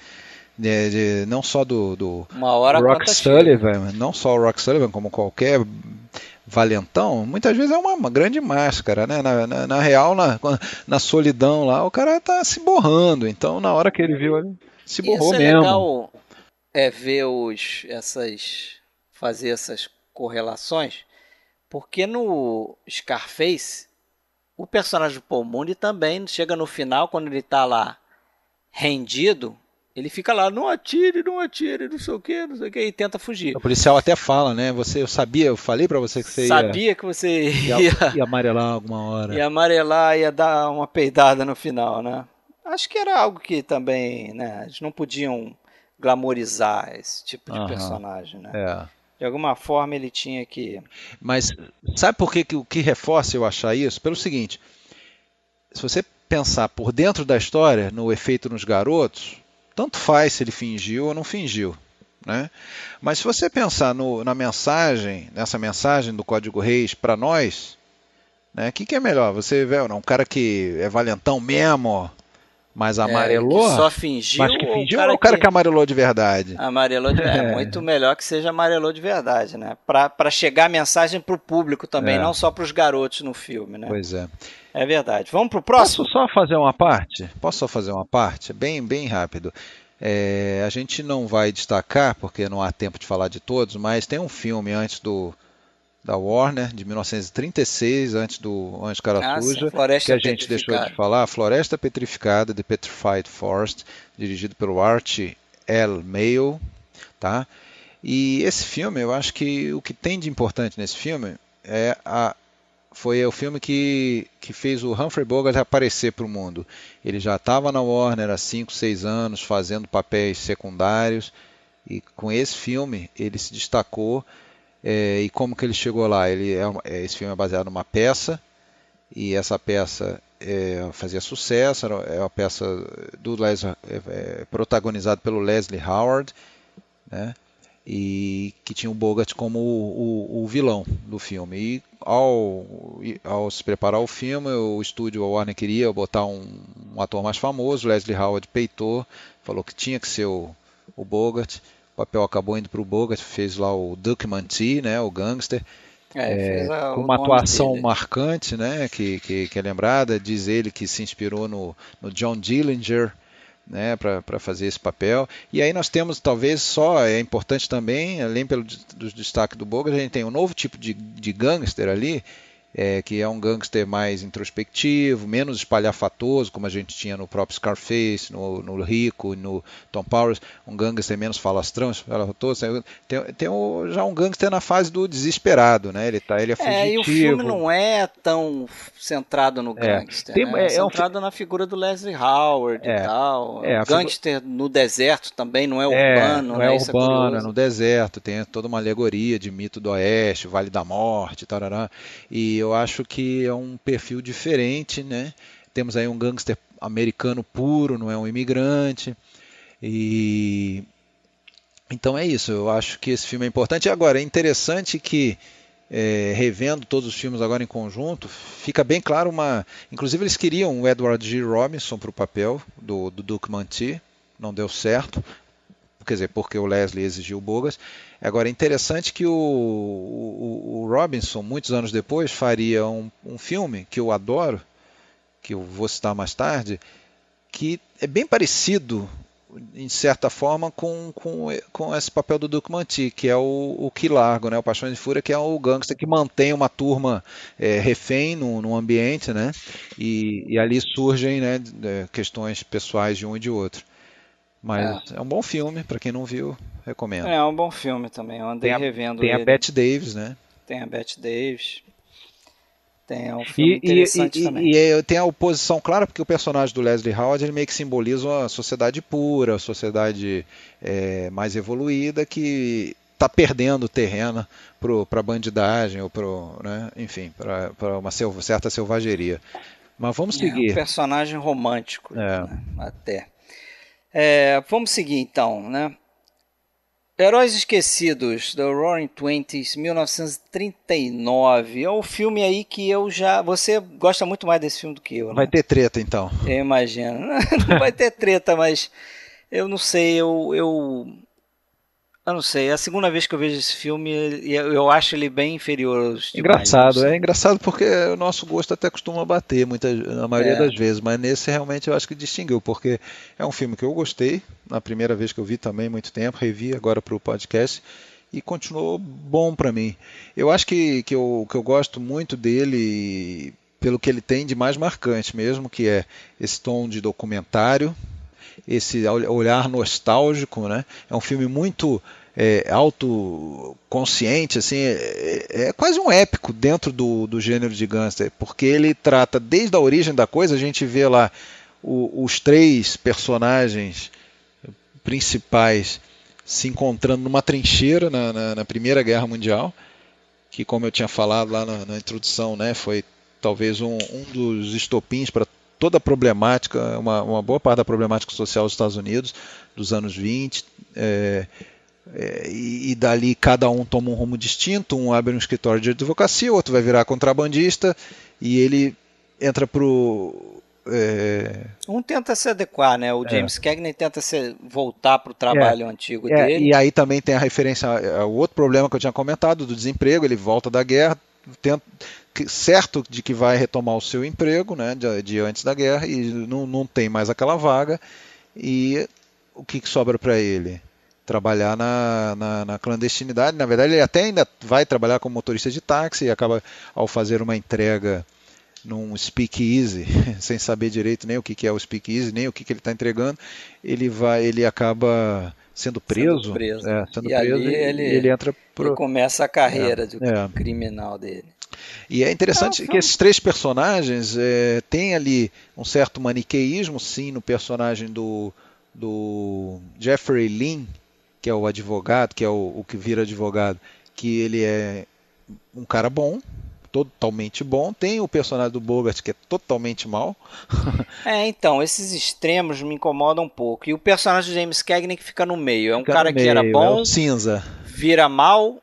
[SPEAKER 5] não só do Rock Sullivan, não só o Rock Sullivan, como qualquer valentão, muitas vezes é uma grande máscara, né? Na real, na solidão lá, o cara tá se borrando. Então, na hora que ele viu, ele se borrou mesmo.
[SPEAKER 3] Legal ver fazer essas correlações, porque no Scarface o personagem do Paul Mooney também chega no final, quando ele tá lá rendido, ele fica lá: não atire, não sei o que, e tenta fugir.
[SPEAKER 5] O policial até fala, né? Eu falei pra você que você
[SPEAKER 3] sabia que você
[SPEAKER 5] ia amarelar alguma hora.
[SPEAKER 3] Ia amarelar, ia dar uma peidada no final, né? Acho que era algo que também, né, eles não podiam glamorizar esse tipo de personagem, né? De alguma forma ele tinha que...
[SPEAKER 5] Mas sabe por que o que reforça eu achar isso? Pelo seguinte, se você pensar por dentro da história, no efeito nos garotos, tanto faz se ele fingiu ou não fingiu, né? Mas se você pensar nessa mensagem do Código Reis para nós, né, o que é melhor? Você vê um cara que é valentão mesmo, mas amarelou,
[SPEAKER 3] que só fingiu,
[SPEAKER 5] mas que fingiu, ou o cara que amarelou de verdade?
[SPEAKER 3] Amarelou de verdade. É muito melhor que seja amarelou de verdade, né? Para chegar a mensagem para o público também, não só para os garotos no filme, né?
[SPEAKER 5] Pois é.
[SPEAKER 3] É verdade. Vamos pro próximo?
[SPEAKER 5] Posso só fazer uma parte? Posso só fazer uma parte? Bem rápido. A gente não vai destacar, porque não há tempo de falar de todos, mas tem um filme antes da Warner, de 1936, antes do Anjo Cara Suja, que a gente deixou de falar, Floresta Petrificada, The Petrified Forest, dirigido pelo Art L. Mayo, tá? E esse filme, eu acho que o que tem de importante nesse filme foi o filme que fez o Humphrey Bogart aparecer para o mundo. Ele já estava na Warner há 5, 6 anos, fazendo papéis secundários, e com esse filme ele se destacou. E como que ele chegou lá? Esse filme é baseado numa peça, e essa peça fazia sucesso, é uma peça protagonizada pelo Leslie Howard, né? E que tinha o Bogart como o vilão do filme. E ao se preparar o filme, o estúdio, a Warner, queria botar um ator mais famoso. Leslie Howard peitou, falou que tinha que ser o Bogart. O papel acabou indo para o Bogart, fez lá o Duke Mantee, né, o gangster, com uma atuação marcante, né, que é lembrada. Diz ele que se inspirou no John Dillinger, né, para fazer esse papel. E aí nós temos, talvez é importante também, além do destaque do Bogart, a gente tem um novo tipo de gangster ali, que é um gangster mais introspectivo, menos espalhafatoso, como a gente tinha no próprio Scarface, no Rico, no Tom Powers, um gangster menos falastrão, espalhafatoso. Tem já um gangster na fase do desesperado, né? Ele é fugitivo.
[SPEAKER 3] E o filme não é tão centrado no gangster, né? É centrado na figura do Leslie Howard e tal. Gangster no deserto também, não é urbano.
[SPEAKER 5] Não é urbano, é no deserto, tem toda uma alegoria de mito do Oeste, Vale da Morte, tarará. E eu acho que é um perfil diferente, né? Temos aí um gangster americano puro, não é um imigrante. E então é isso, eu acho que esse filme é importante. E agora, é interessante que, revendo todos os filmes agora em conjunto, fica bem claro inclusive eles queriam o Edward G. Robinson para o papel do Duke Mantee, não deu certo. Quer dizer, porque o Leslie exigiu o Bogart. Agora, é interessante que o Robinson, muitos anos depois, faria um filme que eu adoro, que eu vou citar mais tarde, que é bem parecido, em certa forma, com esse papel do Duke Mantee, que é o Que Largo, né? O Paixões de Fúria, que é o gangster que mantém uma turma refém num ambiente, né? E ali surgem, né, questões pessoais de um e de outro. Mas é um bom filme, para quem não viu, recomendo.
[SPEAKER 3] É um bom filme também, eu andei revendo
[SPEAKER 5] ele. Tem a Bette Davis, né?
[SPEAKER 3] Tem a Bette Davis. É um filme interessante também.
[SPEAKER 5] E tem a oposição clara, porque o personagem do Leslie Howard ele meio que simboliza uma sociedade pura, uma sociedade mais evoluída, que está perdendo terreno para a bandidagem, ou enfim, para uma certa selvageria. Mas vamos seguir.
[SPEAKER 3] Um personagem romântico, né? Até. Vamos seguir então, né? Heróis Esquecidos, The Roaring Twenties, 1939. É um filme aí que você gosta muito mais desse filme do que eu, né?
[SPEAKER 5] Vai ter treta então.
[SPEAKER 3] Eu imagino. Não vai ter treta, mas eu não sei, eu não sei. É a segunda vez que eu vejo esse filme, eu acho ele bem inferior aos demais.
[SPEAKER 5] É engraçado porque o nosso gosto até costuma bater na maioria das vezes, mas nesse realmente eu acho que distinguiu, porque é um filme que eu gostei, na primeira vez que eu vi também, muito tempo, revi agora para o podcast, e continuou bom para mim. Eu acho que eu gosto muito dele pelo que ele tem de mais marcante mesmo, que é esse tom de documentário, esse olhar nostálgico, né? É um filme muito autoconsciente, assim, é quase um épico dentro do gênero de gangster, porque ele trata desde a origem da coisa. A gente vê lá os 3 personagens principais se encontrando numa trincheira na Primeira Guerra Mundial, que, como eu tinha falado lá na introdução, né, foi talvez um dos estopins para toda a problemática, uma boa parte da problemática social dos Estados Unidos dos anos 20, e dali cada um toma um rumo distinto, um abre um escritório de advocacia, o outro vai virar contrabandista, e ele entra pro...
[SPEAKER 3] Um tenta se adequar, né? O James Cagney tenta voltar para o trabalho antigo dele.
[SPEAKER 5] E aí também tem a referência ao outro problema que eu tinha comentado, do desemprego. Ele volta da guerra, certo de que vai retomar o seu emprego, né, de antes da guerra, e não tem mais aquela vaga. E o que sobra para ele? Trabalhar na clandestinidade. Na verdade, ele até ainda vai trabalhar como motorista de táxi e acaba, ao fazer uma entrega num speakeasy, sem saber direito nem o que é o speakeasy, nem o que ele está entregando, ele acaba sendo preso. Ele entra
[SPEAKER 3] ele começa a carreira criminal dele.
[SPEAKER 5] E é interessante que esses três personagens têm ali um certo maniqueísmo, sim, no personagem do Jeffrey Lynn, que é o advogado, que é o que vira advogado, que ele é um cara bom, totalmente bom. Tem o personagem do Bogart, que é totalmente mal.
[SPEAKER 3] Então, esses extremos me incomodam um pouco. E o personagem do James Cagney que fica no meio. É um cara que era bom,
[SPEAKER 5] é cinza,
[SPEAKER 3] vira mal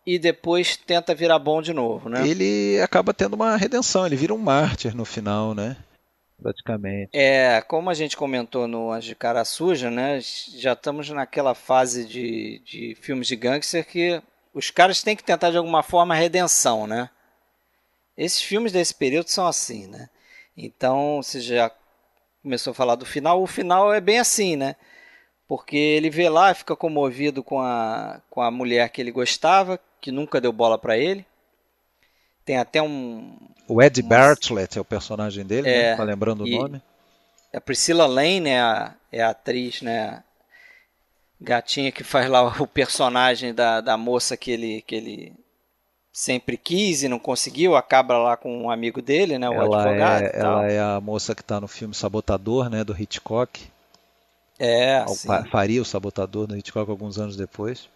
[SPEAKER 3] e depois tenta virar bom de novo, né?
[SPEAKER 5] Ele acaba tendo uma redenção, ele vira um mártir no final, né? Praticamente.
[SPEAKER 3] Como a gente comentou no Anjo de Cara Suja, né? Já estamos naquela fase de filmes de gangster que os caras têm que tentar de alguma forma a redenção, né? Esses filmes desse período são assim, né? Então, você já começou a falar do final. O final é bem assim, né? Porque ele vê lá, fica comovido com a mulher que ele gostava, que nunca deu bola para ele. Tem até
[SPEAKER 5] o Eddie Bartlett é o personagem dele, né? Tá lembrando o nome?
[SPEAKER 3] A Priscilla Lane é a atriz, né? Gatinha que faz lá o personagem da moça que ele sempre quis e não conseguiu, acaba lá com um amigo dele, né, o advogado.
[SPEAKER 5] Ela é a moça que está no filme Sabotador, né, do Hitchcock.
[SPEAKER 3] Sim.
[SPEAKER 5] Faria o Sabotador do Hitchcock alguns anos depois.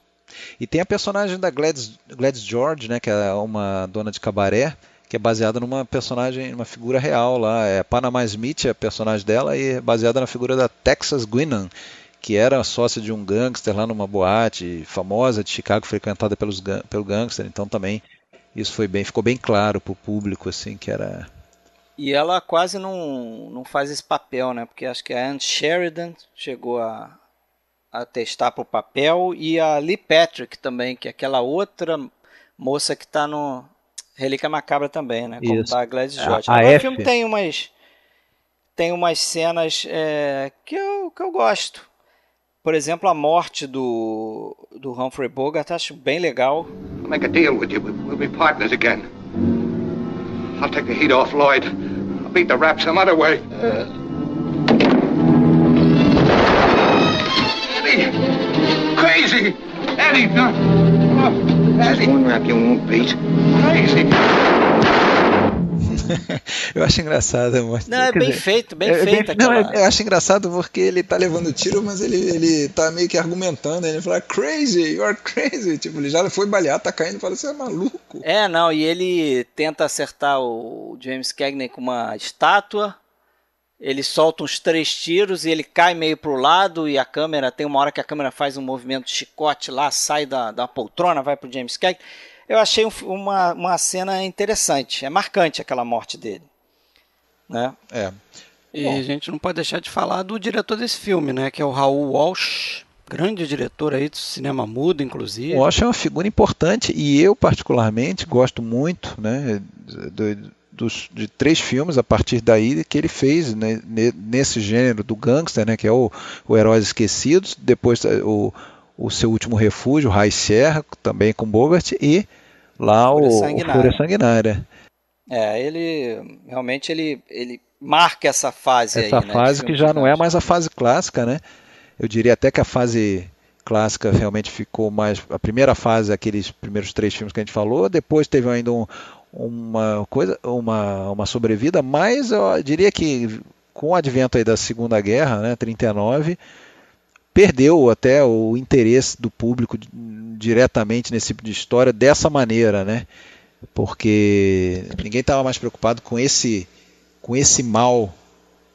[SPEAKER 5] E tem a personagem da Gladys George, né, que é uma dona de cabaré, que é baseada numa personagem, uma figura real lá. Panama Smith é a personagem dela e é baseada na figura da Texas Guinan, que era sócia de um gangster lá numa boate famosa de Chicago, frequentada pelo gangster. Então também isso ficou bem claro para o público, assim, que era...
[SPEAKER 3] E ela quase não faz esse papel, né? Porque acho que a Ann Sheridan chegou a testar para o papel, e a Lee Patrick também, que é aquela outra moça que está no Relíquia Macabra também, né? Como está a Gladys George. O filme tem umas cenas que eu gosto. Por exemplo, a morte do Humphrey Bogart, acho bem legal.
[SPEAKER 2] I'll make a deal with you. We'll be partners again. I'll take the heat off Lloyd. I'll beat the rap some other way. Eddie! Crazy! Eddie! Eddie! One rap you won't beat. Crazy!
[SPEAKER 5] Eu acho engraçado.
[SPEAKER 3] Não, bem feito.
[SPEAKER 5] Eu acho engraçado porque ele tá levando tiro, mas ele tá meio que argumentando. Ele fala, crazy, you're crazy. Tipo, ele já foi balear, tá caindo e fala, você é maluco.
[SPEAKER 3] E ele tenta acertar o James Cagney com uma estátua. Ele solta uns 3 tiros e ele cai meio pro lado, e tem uma hora que a câmera faz um movimento de chicote lá, sai da poltrona, vai pro James Cagney. Eu achei uma cena interessante, é marcante aquela morte dele, né? E a gente não pode deixar de falar do diretor desse filme, né? Que é o Raoul Walsh, grande diretor aí do cinema mudo, inclusive.
[SPEAKER 5] O Walsh é uma figura importante, e eu particularmente gosto muito, né, de 3 filmes a partir daí que ele fez, né, nesse gênero do gangster, né, que é o Heróis Esquecidos, depois o Seu Último Refúgio, High Sierra, também com Bogart, e lá o Fúria Sanguinária.
[SPEAKER 3] Ele realmente ele marca essa fase aí,
[SPEAKER 5] essa fase que já não é mais a fase clássica, né? Eu diria até que a fase clássica realmente ficou mais... A primeira fase, aqueles primeiros 3 filmes que a gente falou, depois teve ainda uma sobrevida, mas eu diria que com o advento aí da Segunda Guerra, né, 39, perdeu até o interesse do público diretamente nesse tipo de história dessa maneira, né? Porque ninguém estava mais preocupado com esse mal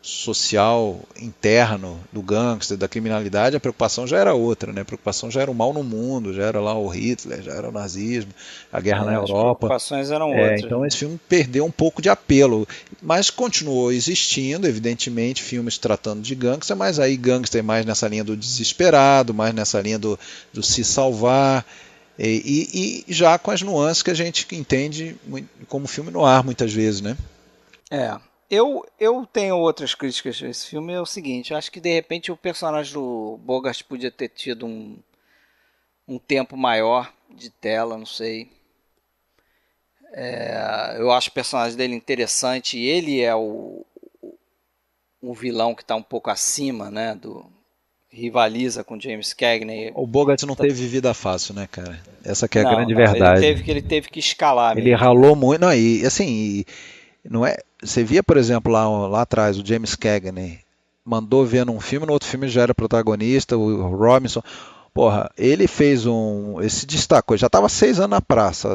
[SPEAKER 5] social interno do gangster, da criminalidade. A preocupação já era outra, né? A preocupação já era o mal no mundo, já era lá o Hitler, já era o nazismo, a guerra na
[SPEAKER 3] As
[SPEAKER 5] Europa.
[SPEAKER 3] preocupações eram outras.
[SPEAKER 5] Então esse filme perdeu um pouco de apelo, mas continuou existindo, evidentemente, filmes tratando de gangster, mas aí gangster mais nessa linha do desesperado, mais nessa linha do se salvar, e já com as nuances que a gente entende como filme noir muitas vezes, né?
[SPEAKER 3] Eu tenho outras críticas a esse filme, é o seguinte, eu acho que de repente o personagem do Bogart podia ter tido um tempo maior de tela, não sei. Eu acho o personagem dele interessante, e ele é o vilão que está um pouco acima, né, rivaliza com James Cagney.
[SPEAKER 5] O Bogart não teve vida fácil, né, cara? Essa que é a
[SPEAKER 3] Não,
[SPEAKER 5] grande verdade.
[SPEAKER 3] Ele teve que escalar
[SPEAKER 5] Ele
[SPEAKER 3] mesmo.
[SPEAKER 5] ralou muito, não, e assim, não é, você via, por exemplo, lá atrás, o James Cagney mandou ver num filme, no outro filme já era protagonista, o Robinson. Porra, ele fez esse destacou, já estava 6 anos na praça,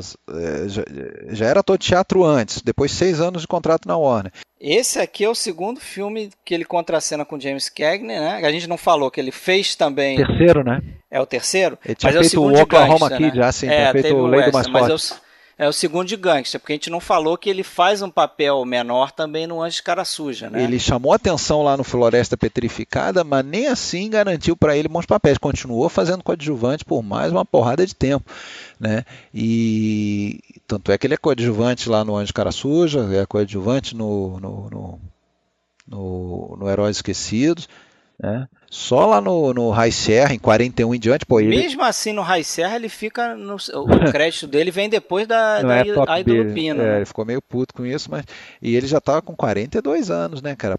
[SPEAKER 5] já era todo teatro antes, depois 6 anos de contrato na Warner.
[SPEAKER 3] Esse aqui é o segundo filme que ele contracena com James Cagney, né? A gente não falou que ele fez também.
[SPEAKER 5] Terceiro, né?
[SPEAKER 3] É o terceiro?
[SPEAKER 5] Ele tinha
[SPEAKER 3] mas
[SPEAKER 5] feito
[SPEAKER 3] é o segundo
[SPEAKER 5] o Oklahoma
[SPEAKER 3] de
[SPEAKER 5] Kid,
[SPEAKER 3] né?
[SPEAKER 5] já sim, tinha feito o Lei do Mais Forte.
[SPEAKER 3] É o segundo de gangster, porque a gente não falou que ele faz um papel menor também no Anjo de Cara Suja, né?
[SPEAKER 5] Ele chamou atenção lá no Floresta Petrificada, mas nem assim garantiu para ele bons papéis. Continuou fazendo coadjuvante por mais uma porrada de tempo, né? E tanto é que ele é coadjuvante lá no Anjo de Cara Suja, é coadjuvante no Heróis Esquecidos, né? Só lá no High Sierra, em 41 em diante, pô,
[SPEAKER 3] mesmo assim no High Sierra ele fica o crédito dele vem depois da Ida Lupino, né?
[SPEAKER 5] Ele ficou meio puto com isso, mas e ele já estava com 42 anos, né, cara,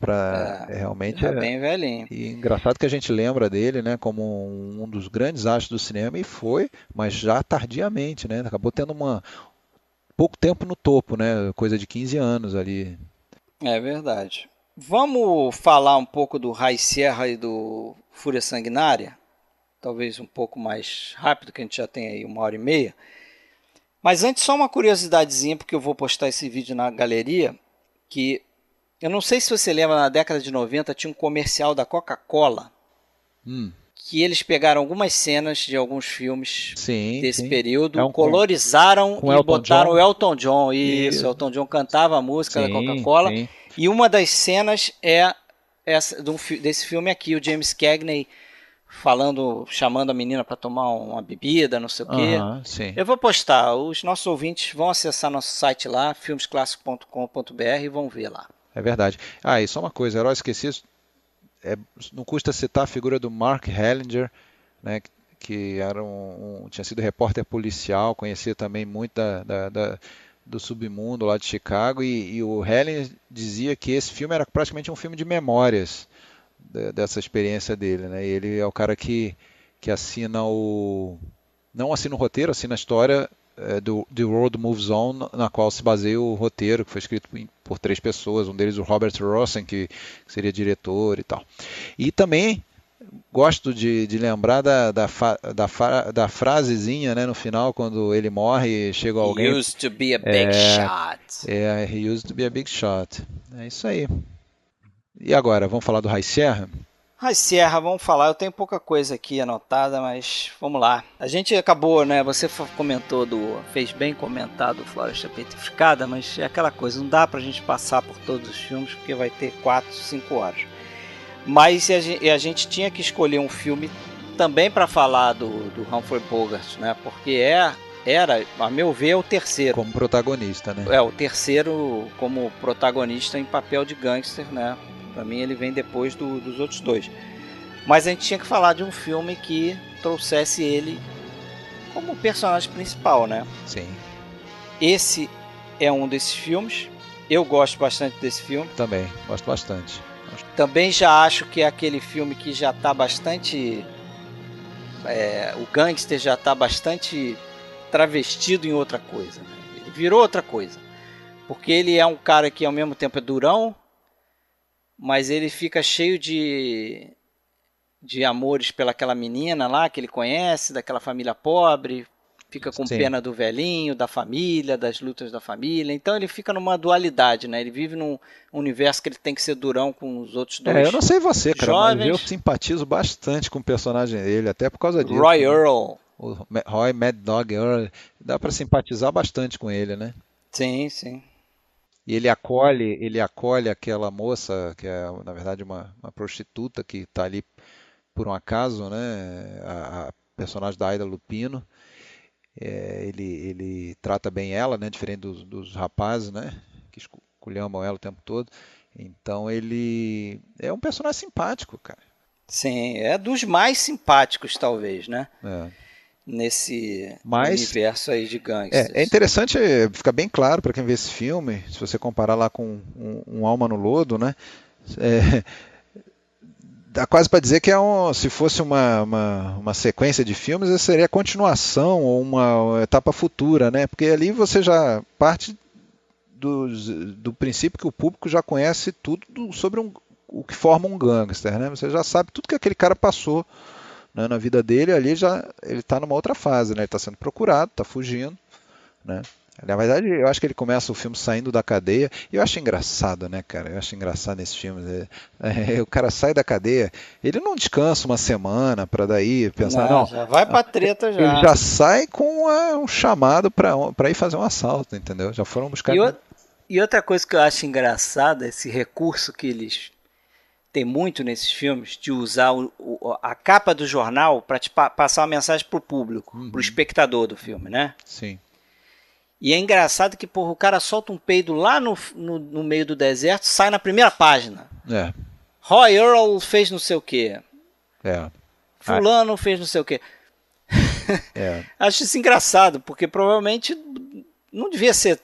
[SPEAKER 5] realmente
[SPEAKER 3] já bem velhinho.
[SPEAKER 5] E engraçado que a gente lembra dele, né, como um dos grandes astros do cinema, e foi, mas já tardiamente, né? Acabou tendo pouco tempo no topo, né? Coisa de 15 anos ali.
[SPEAKER 3] É verdade. Vamos falar um pouco do High Sierra e do Fúria Sanguinária? Talvez um pouco mais rápido, que a gente já tem aí 1h30. Mas antes, só uma curiosidadezinha, porque eu vou postar esse vídeo na galeria, que eu não sei se você lembra, na década de 90 tinha um comercial da Coca-Cola, que eles pegaram algumas cenas de alguns filmes desse período, colorizaram e botaram o Elton John. Isso, o Elton John cantava a música da Coca-Cola. E uma das cenas é essa, desse filme aqui, o James Cagney chamando a menina para tomar uma bebida, não sei o quê. Eu vou postar, os nossos ouvintes vão acessar nosso site lá, filmesclassicos.com.br, e vão ver lá.
[SPEAKER 5] É verdade. E só uma coisa, Heróis Esquecidos, não custa citar a figura do Mark Hellinger, né, que era tinha sido repórter policial, conhecia também muito do submundo lá de Chicago, e o Hellinger dizia que esse filme era praticamente um filme de memórias dessa experiência dele, né? E ele é o cara que assina não assina o roteiro, assina a história do The World Moves On, na qual se baseia o roteiro, que foi escrito por 3 pessoas, um deles o Robert Rossen, que seria diretor e tal. E também gosto de lembrar da frasezinha, né, no final, quando ele morre e chega alguém...
[SPEAKER 3] He used to be a big shot.
[SPEAKER 5] He used to be a big shot. É isso aí. E agora, vamos falar do High Sierra?
[SPEAKER 3] High Sierra, vamos falar. Eu tenho pouca coisa aqui anotada, mas vamos lá. A gente acabou, né? Você comentou fez bem comentado o Floresta Petrificada, mas é aquela coisa, não dá pra gente passar por todos os filmes, porque vai ter 4, 5 horas. Mas a gente tinha que escolher um filme também para falar do Humphrey Bogart, né? Porque era, a meu ver, o terceiro.
[SPEAKER 5] Como protagonista, né?
[SPEAKER 3] O terceiro como protagonista em papel de gangster, né? Para mim ele vem depois dos outros 2. Mas a gente tinha que falar de um filme que trouxesse ele como personagem principal, né?
[SPEAKER 5] Sim.
[SPEAKER 3] Esse é um desses filmes. Eu gosto bastante desse filme.
[SPEAKER 5] Também, gosto bastante.
[SPEAKER 3] Também já acho que é aquele filme que já está bastante... o gangster já está bastante travestido em outra coisa, né? Ele virou outra coisa. Porque ele é um cara que ao mesmo tempo é durão, mas ele fica cheio de de amores pelaquela menina lá que ele conhece, daquela família pobre, fica com
[SPEAKER 5] Sim.
[SPEAKER 3] pena do velhinho, da família, das lutas da família. Então ele fica numa dualidade, né? Ele vive num universo que ele tem que ser durão com os outros dois
[SPEAKER 5] Eu não sei você, cara, mas eu
[SPEAKER 3] jovens.
[SPEAKER 5] simpatizo bastante com o personagem dele, até por causa disso.
[SPEAKER 3] Roy
[SPEAKER 5] né?
[SPEAKER 3] Earl.
[SPEAKER 5] O Roy Mad Dog Earl, dá pra simpatizar bastante com ele, né?
[SPEAKER 3] Sim, sim.
[SPEAKER 5] E ele acolhe aquela moça, que é, na verdade, uma prostituta que está ali por um acaso, né? A personagem da Aida Lupino. Ele trata bem ela, né? Diferente dos rapazes, né? Que esculhambam ela o tempo todo. Então ele é um personagem simpático, cara.
[SPEAKER 3] Sim, é dos mais simpáticos, talvez, né?
[SPEAKER 5] É.
[SPEAKER 3] Nesse
[SPEAKER 5] Mas
[SPEAKER 3] universo aí de
[SPEAKER 5] é
[SPEAKER 3] gangsters.
[SPEAKER 5] interessante, fica bem claro para quem vê esse filme, se você comparar lá com um Alma no Lodo, né? É, dá quase para dizer que se fosse uma sequência de filmes, essa seria a continuação ou uma etapa futura, né? Porque ali você já parte do princípio que o público já conhece tudo sobre o que forma um gangster, né? Você já sabe tudo que aquele cara passou, né, na vida dele, ali já ele está numa outra fase, né? Ele está sendo procurado, está fugindo, né? Na verdade, eu acho que ele começa o filme saindo da cadeia, e eu acho engraçado, né, cara? Eu acho engraçado nesse filme. O cara sai da cadeia, ele não descansa uma semana para daí pensar, não,
[SPEAKER 3] Já vai pra treta
[SPEAKER 5] ele
[SPEAKER 3] já.
[SPEAKER 5] já sai com um chamado para ir fazer um assalto, entendeu? Já foram buscar.
[SPEAKER 3] E outra coisa que eu acho engraçada, esse recurso que eles têm muito nesses filmes, de usar a capa do jornal para passar uma mensagem pro público, pro espectador do filme, né?
[SPEAKER 5] Sim.
[SPEAKER 3] E é engraçado que, porra, o cara solta um peido lá no meio do deserto, sai na primeira página.
[SPEAKER 5] É.
[SPEAKER 3] Roy Earl fez não sei o quê.
[SPEAKER 5] É.
[SPEAKER 3] Fulano fez não sei o quê.
[SPEAKER 5] É.
[SPEAKER 3] Acho isso engraçado, porque provavelmente não devia ser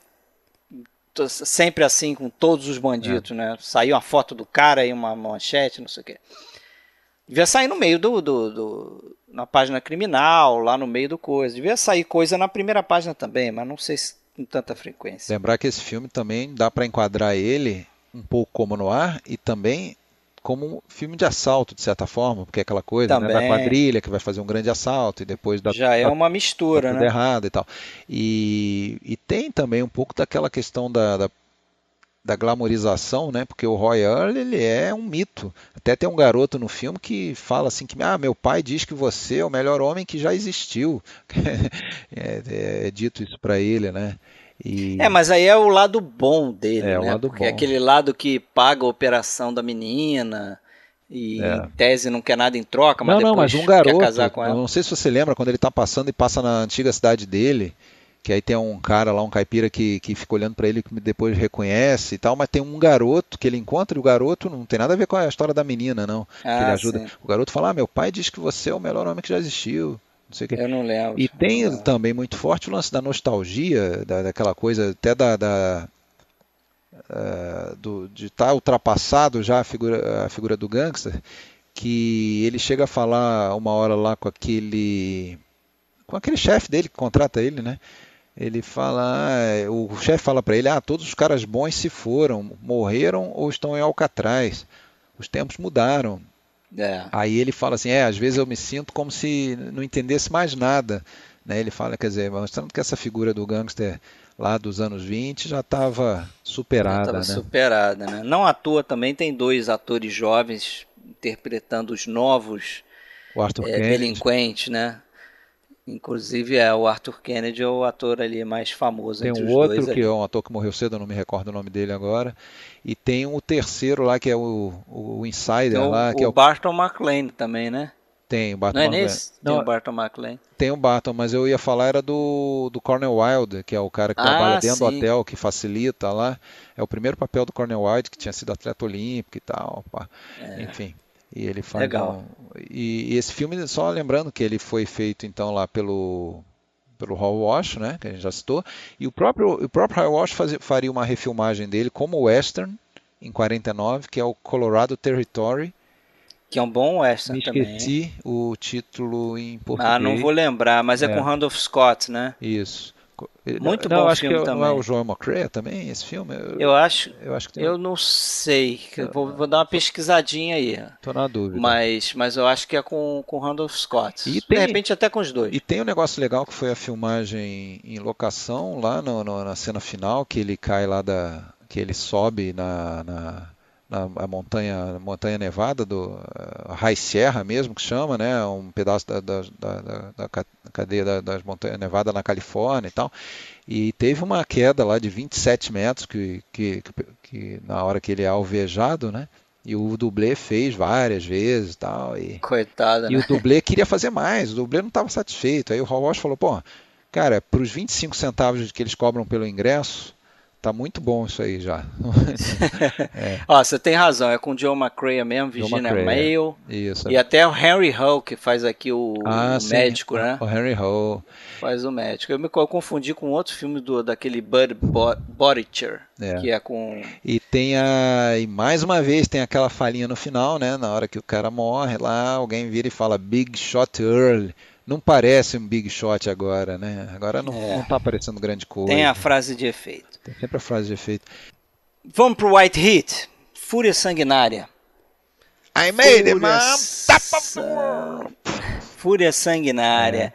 [SPEAKER 3] sempre assim com todos os bandidos, né? Saiu uma foto do cara e uma manchete, não sei o quê. Devia sair no meio na página criminal, lá no meio do coisa. Devia sair coisa na primeira página também, mas não sei se com tanta frequência.
[SPEAKER 5] Lembrar que esse filme também dá para enquadrar ele um pouco como noir e também como um filme de assalto, de certa forma, porque é aquela coisa, né, da quadrilha que vai fazer um grande assalto e depois
[SPEAKER 3] já é uma mistura,
[SPEAKER 5] tudo
[SPEAKER 3] né?
[SPEAKER 5] errado e tal. E tem também um pouco daquela questão da glamorização, né? Porque o Roy Earl, ele é um mito. Até tem um garoto no filme que fala assim que meu pai diz que você é o melhor homem que já existiu. É dito isso para ele, né?
[SPEAKER 3] Mas aí é o lado bom dele, né?
[SPEAKER 5] O lado
[SPEAKER 3] porque
[SPEAKER 5] bom.
[SPEAKER 3] é aquele lado que paga a operação da menina e em tese não quer nada em troca, mas depois
[SPEAKER 5] mas um garoto,
[SPEAKER 3] quer casar com ela.
[SPEAKER 5] Não sei se você lembra quando ele está passando e passa na antiga cidade dele, que aí tem um cara lá, um caipira que fica olhando para ele, que depois reconhece e tal, mas tem um garoto que ele encontra, e o garoto não tem nada a ver com a história da menina, não. Que ele ajuda.
[SPEAKER 3] Sim.
[SPEAKER 5] O garoto fala, meu pai diz que você é o melhor homem que já existiu. Não sei o quê.
[SPEAKER 3] Eu não lembro.
[SPEAKER 5] E tem também muito forte o lance da nostalgia, daquela coisa até de estar ultrapassado já a figura do gangster, que ele chega a falar uma hora lá com aquele chefe dele que contrata ele, né? Ele fala, o chefe fala para ele, todos os caras bons se foram, morreram ou estão em Alcatraz. Os tempos mudaram. Aí ele fala assim, às vezes eu me sinto como se não entendesse mais nada, né? Ele fala, quer dizer, mostrando que essa figura do gangster lá dos anos 20 já estava superada, né?
[SPEAKER 3] Superada, né? Não à toa também tem dois atores jovens interpretando os novos delinquentes, né? Inclusive o Arthur Kennedy é o ator ali mais famoso entre os dois.
[SPEAKER 5] Tem um outro que é um ator que morreu cedo, eu não me recordo o nome dele agora. E tem o terceiro lá que é o Insider lá.
[SPEAKER 3] O Barton McLean também, né?
[SPEAKER 5] Tem o Barton
[SPEAKER 3] McLean. Não é nesse? Tem o Barton McLean.
[SPEAKER 5] Tem o Barton, mas eu ia falar era do Cornel Wilde, que é o cara que trabalha dentro do hotel, que facilita lá. É o primeiro papel do Cornel Wilde, que tinha sido atleta olímpico e tal. Enfim. E ele faz
[SPEAKER 3] legal.
[SPEAKER 5] E esse filme, só lembrando que ele foi feito então lá pelo Hal Walsh, né, que a gente já citou, e o próprio Hal Walsh faria uma refilmagem dele como western em 49, que é o Colorado Territory,
[SPEAKER 3] que é um bom western também.
[SPEAKER 5] Me esqueci o título em português.
[SPEAKER 3] Não vou lembrar, mas é com Randolph Scott, né?
[SPEAKER 5] Isso.
[SPEAKER 3] Muito
[SPEAKER 5] não,
[SPEAKER 3] bom
[SPEAKER 5] acho
[SPEAKER 3] filme
[SPEAKER 5] que
[SPEAKER 3] também.
[SPEAKER 5] não é o Joel McCrea também, esse filme?
[SPEAKER 3] Eu acho
[SPEAKER 5] que tem.
[SPEAKER 3] Eu não sei. Vou dar uma pesquisadinha aí.
[SPEAKER 5] Tô na dúvida.
[SPEAKER 3] Mas eu acho que é com o Randolph Scott.
[SPEAKER 5] E
[SPEAKER 3] De repente até com os dois.
[SPEAKER 5] E tem um negócio legal que foi a filmagem em locação lá na cena final, que ele cai lá que ele sobe na montanha nevada do High Sierra mesmo, que chama, né? Um pedaço da cadeia das montanhas nevadas na Califórnia e tal. E teve uma queda lá de 27 metros que na hora que ele é alvejado, né? E o dublê fez várias vezes e tal.
[SPEAKER 3] Coitada,
[SPEAKER 5] e
[SPEAKER 3] né?
[SPEAKER 5] o dublê queria fazer mais, o dublê não estava satisfeito. Aí o Hal Walsh falou, pô, cara, para os 25 centavos que eles cobram pelo ingresso, tá muito bom isso aí já.
[SPEAKER 3] Ó, você tem razão, é com o Joe McCrea mesmo, Virginia Mayo.
[SPEAKER 5] Isso.
[SPEAKER 3] E até o Henry Hull, que faz aqui o médico, né?
[SPEAKER 5] O Henry Hull.
[SPEAKER 3] Faz o médico. Eu confundi com outro filme daquele Bud Bodicher, que é com...
[SPEAKER 5] E e mais uma vez tem aquela falinha no final, né? Na hora que o cara morre lá, alguém vira e fala Big Shot Earl. Não parece um Big Shot agora, né? Agora não tá parecendo grande coisa.
[SPEAKER 3] Tem a frase de efeito.
[SPEAKER 5] Tem sempre a frase de efeito.
[SPEAKER 3] Vamos pro White Heat. Fúria Sanguinária.
[SPEAKER 5] I made it, mom!
[SPEAKER 3] Fúria Sanguinária.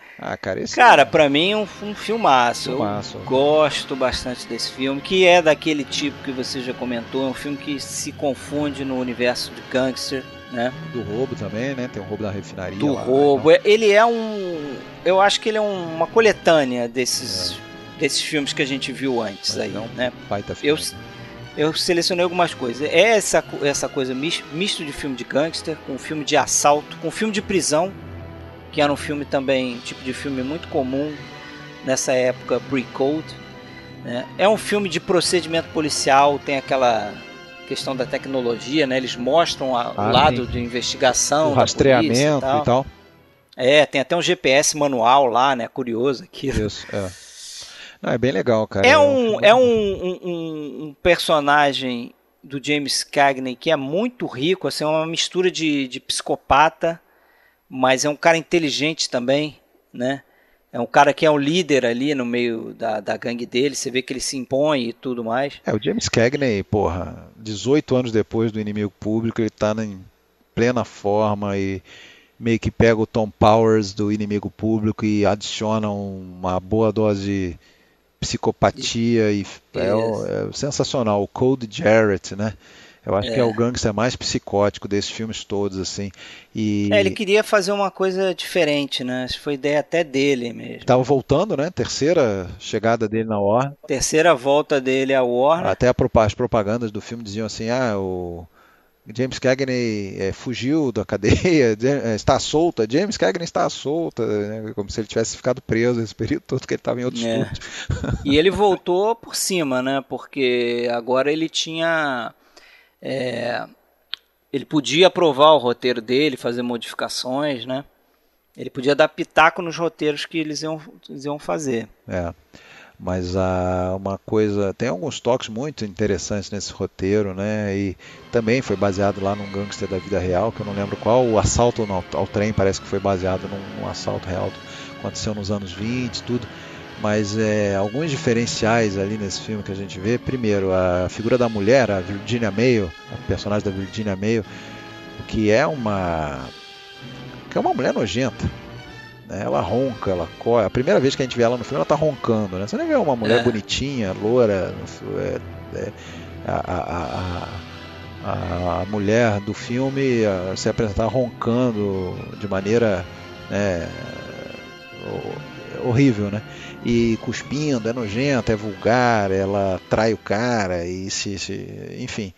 [SPEAKER 5] Cara,
[SPEAKER 3] pra mim é um filmaço. Eu gosto bastante desse filme, que é daquele tipo que você já comentou, é um filme que se confunde no universo de gangster, né?
[SPEAKER 5] Do roubo também, né? Tem o roubo da refinaria.
[SPEAKER 3] Do roubo. Então. Ele é eu acho que ele é uma coletânea desses filmes que a gente viu antes. Aí, né? Eu selecionei algumas coisas. É essa coisa misto de filme de gangster, com filme de assalto, com filme de prisão, que era um filme também, tipo de filme muito comum nessa época pre-code, né? É um filme de procedimento policial, tem aquela questão da tecnologia, né? Eles mostram o lado de investigação,
[SPEAKER 5] o rastreamento e tal.
[SPEAKER 3] Tem até um GPS manual lá, né? Curioso aquilo. Isso,
[SPEAKER 5] Não, é bem legal, cara.
[SPEAKER 3] É um personagem do James Cagney que é muito rico, assim, é uma mistura de psicopata, mas é um cara inteligente também, né? É um cara que é um líder ali no meio da gangue dele, você vê que ele se impõe e tudo mais.
[SPEAKER 5] O James Cagney, 18 anos depois do Inimigo Público, ele tá em plena forma e meio que pega o Tom Powers do Inimigo Público e adiciona uma boa dose de psicopatia e é sensacional. O Cold Jarrett, né? Eu acho que é o gangster mais psicótico desses filmes todos, assim.
[SPEAKER 3] Ele queria fazer uma coisa diferente, né? Acho que foi ideia até dele mesmo.
[SPEAKER 5] Tava voltando, né? Terceira chegada dele na Warner.
[SPEAKER 3] Terceira volta dele à Warner.
[SPEAKER 5] Até as propagandas do filme diziam assim, o James Cagney fugiu da cadeia, está solta, James Cagney está solta, né? Como se ele tivesse ficado preso esse período todo que ele estava em outro estúdio.
[SPEAKER 3] E ele voltou por cima, né? Porque agora ele tinha... ele podia aprovar o roteiro dele, fazer modificações, né? Ele podia dar pitaco nos roteiros que eles iam fazer.
[SPEAKER 5] Mas uma coisa, tem alguns toques muito interessantes nesse roteiro, né? E também foi baseado lá num gangster da vida real, que eu não lembro qual, o assalto ao trem parece que foi baseado num assalto real, aconteceu nos anos 20, tudo. Mas alguns diferenciais ali nesse filme que a gente vê. Primeiro, a figura da mulher, a Virginia Mayo, a personagem da Virginia Mayo, que é uma mulher nojenta. Ela ronca, ela corre. A primeira vez que a gente vê ela no filme, ela tá roncando, né? Você nem vê uma mulher bonitinha, loura. A mulher do filme se apresentar roncando de maneira horrível, né? E cuspindo, é nojenta, é vulgar, ela trai o cara e enfim,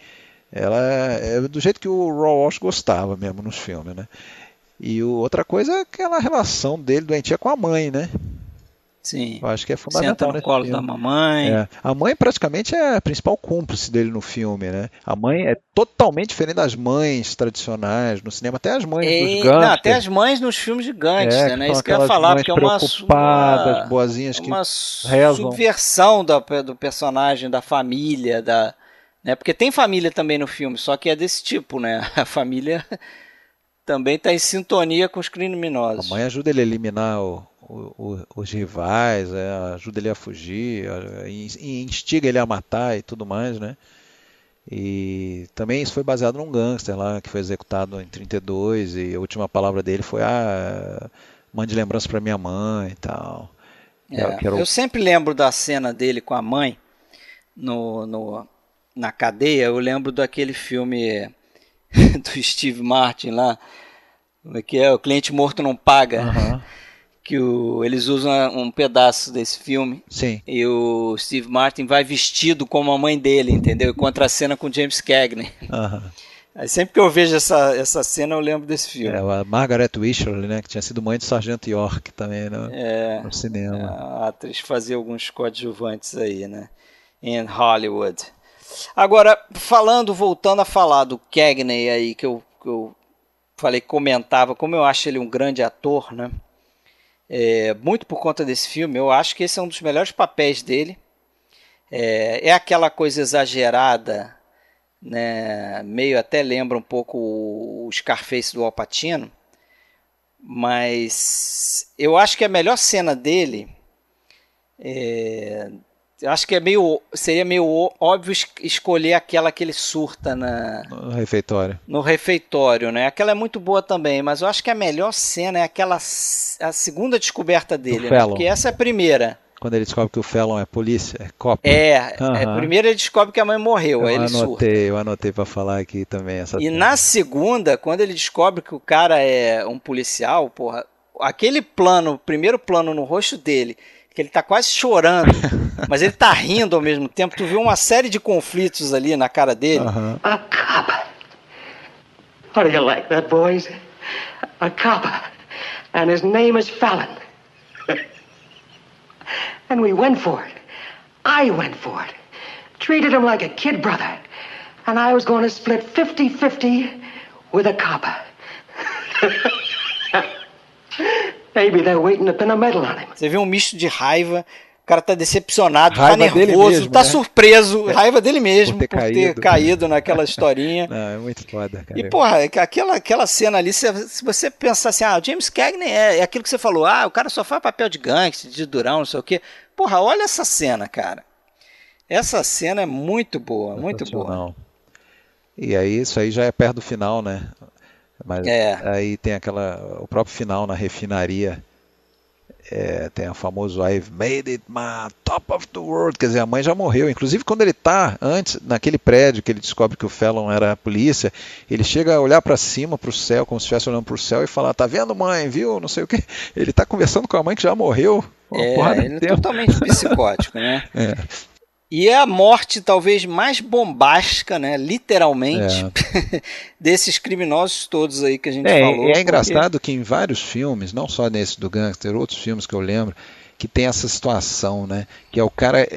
[SPEAKER 5] ela é do jeito que o Raw Walsh gostava mesmo nos filmes, né? E outra coisa é aquela relação dele doentia com a mãe, né?
[SPEAKER 3] Sim.
[SPEAKER 5] Eu acho que é fundamental.
[SPEAKER 3] Senta no colo da mamãe.
[SPEAKER 5] A mãe praticamente é a principal cúmplice dele no filme, né? A mãe é totalmente diferente das mães tradicionais no cinema, até as mães dos gangsters. Não,
[SPEAKER 3] até as mães nos filmes de gangster, né? Isso que eu ia falar, porque é
[SPEAKER 5] preocupadas, boazinhas que rezam.
[SPEAKER 3] Subversão do personagem, da família, né? Porque tem família também no filme, só que é desse tipo, né? A família também está em sintonia com os criminosos.
[SPEAKER 5] A mãe ajuda ele a eliminar os rivais, ajuda ele a fugir, e instiga ele a matar e tudo mais, né? E também isso foi baseado num gangster lá que foi executado em 32 e a última palavra dele foi mande lembrança para minha mãe e tal.
[SPEAKER 3] Eu sempre lembro da cena dele com a mãe na cadeia. Eu lembro daquele filme do Steve Martin lá, que é O Cliente Morto Não Paga.
[SPEAKER 5] Uhum.
[SPEAKER 3] Que eles usam um pedaço desse filme.
[SPEAKER 5] Sim.
[SPEAKER 3] E o Steve Martin vai vestido como a mãe dele, entendeu? E contra a cena com James Cagney.
[SPEAKER 5] Uhum.
[SPEAKER 3] Aí sempre que eu vejo essa cena, eu lembro desse filme.
[SPEAKER 5] A Margaret Wycherley, né, que tinha sido mãe de Sargento York também no cinema.
[SPEAKER 3] A atriz fazia alguns coadjuvantes aí, né? Em Hollywood. Agora, voltando a falar do Cagney aí, que eu falei, comentava, como eu acho ele um grande ator, né? Muito por conta desse filme, eu acho que esse é um dos melhores papéis dele. É aquela coisa exagerada, né? Meio até lembra um pouco o Scarface do Al Pacino, mas eu acho que a melhor cena dele, eu acho que seria meio óbvio escolher aquela que ele surta
[SPEAKER 5] no refeitório.
[SPEAKER 3] No refeitório, né? Aquela é muito boa também, mas eu acho que a melhor cena é a segunda descoberta dele, né? Porque essa é a primeira.
[SPEAKER 5] Quando ele descobre que o Fallon é polícia, é cop.
[SPEAKER 3] Primeiro ele descobre que a mãe morreu, aí ele surta.
[SPEAKER 5] Eu anotei pra falar aqui também essa.
[SPEAKER 3] E na segunda, quando ele descobre que o cara é um policial, porra, aquele primeiro plano no rosto dele, que ele tá quase chorando, mas ele tá rindo ao mesmo tempo. Tu viu uma série de conflitos ali na cara dele.
[SPEAKER 5] Uhum.
[SPEAKER 4] A cop. How do you like that, boys? A cop. And his name is Fallon. And we went for it. I went for it. Treated him like a kid brother. And I was going to split 50-50 with a cop. Maybe they're waiting to pin a medal on him.
[SPEAKER 3] Você vê um misto de raiva, o cara tá decepcionado,
[SPEAKER 5] raiva
[SPEAKER 3] tá nervoso,
[SPEAKER 5] mesmo,
[SPEAKER 3] tá
[SPEAKER 5] né?
[SPEAKER 3] surpreso, raiva dele mesmo
[SPEAKER 5] por ter
[SPEAKER 3] caído naquela historinha.
[SPEAKER 5] Não, é muito foda, cara.
[SPEAKER 3] E porra, aquela cena ali, se você pensar assim, o James Cagney é aquilo que você falou, o cara só faz papel de gangster, de durão, não sei o quê. Porra, olha essa cena, cara. Essa cena é muito boa, muito boa.
[SPEAKER 5] E aí, isso aí já é perto do final, né? Mas aí tem o próprio final na refinaria. Tem o famoso I've made it my top of the world. Quer dizer, a mãe já morreu. Inclusive, quando ele tá antes, naquele prédio que ele descobre que o Fallon era a polícia, ele chega a olhar para cima, pro céu, como se estivesse olhando pro céu e falar, tá vendo, mãe, viu? Não sei o quê. Ele tá conversando com a mãe que já morreu.
[SPEAKER 3] Ele é totalmente psicótico, né? E é a morte talvez mais bombástica, né, literalmente, desses criminosos todos aí que a gente falou.
[SPEAKER 5] É engraçado que em vários filmes, não só nesse do Gangster, outros filmes que eu lembro, que tem essa situação, né, que é o cara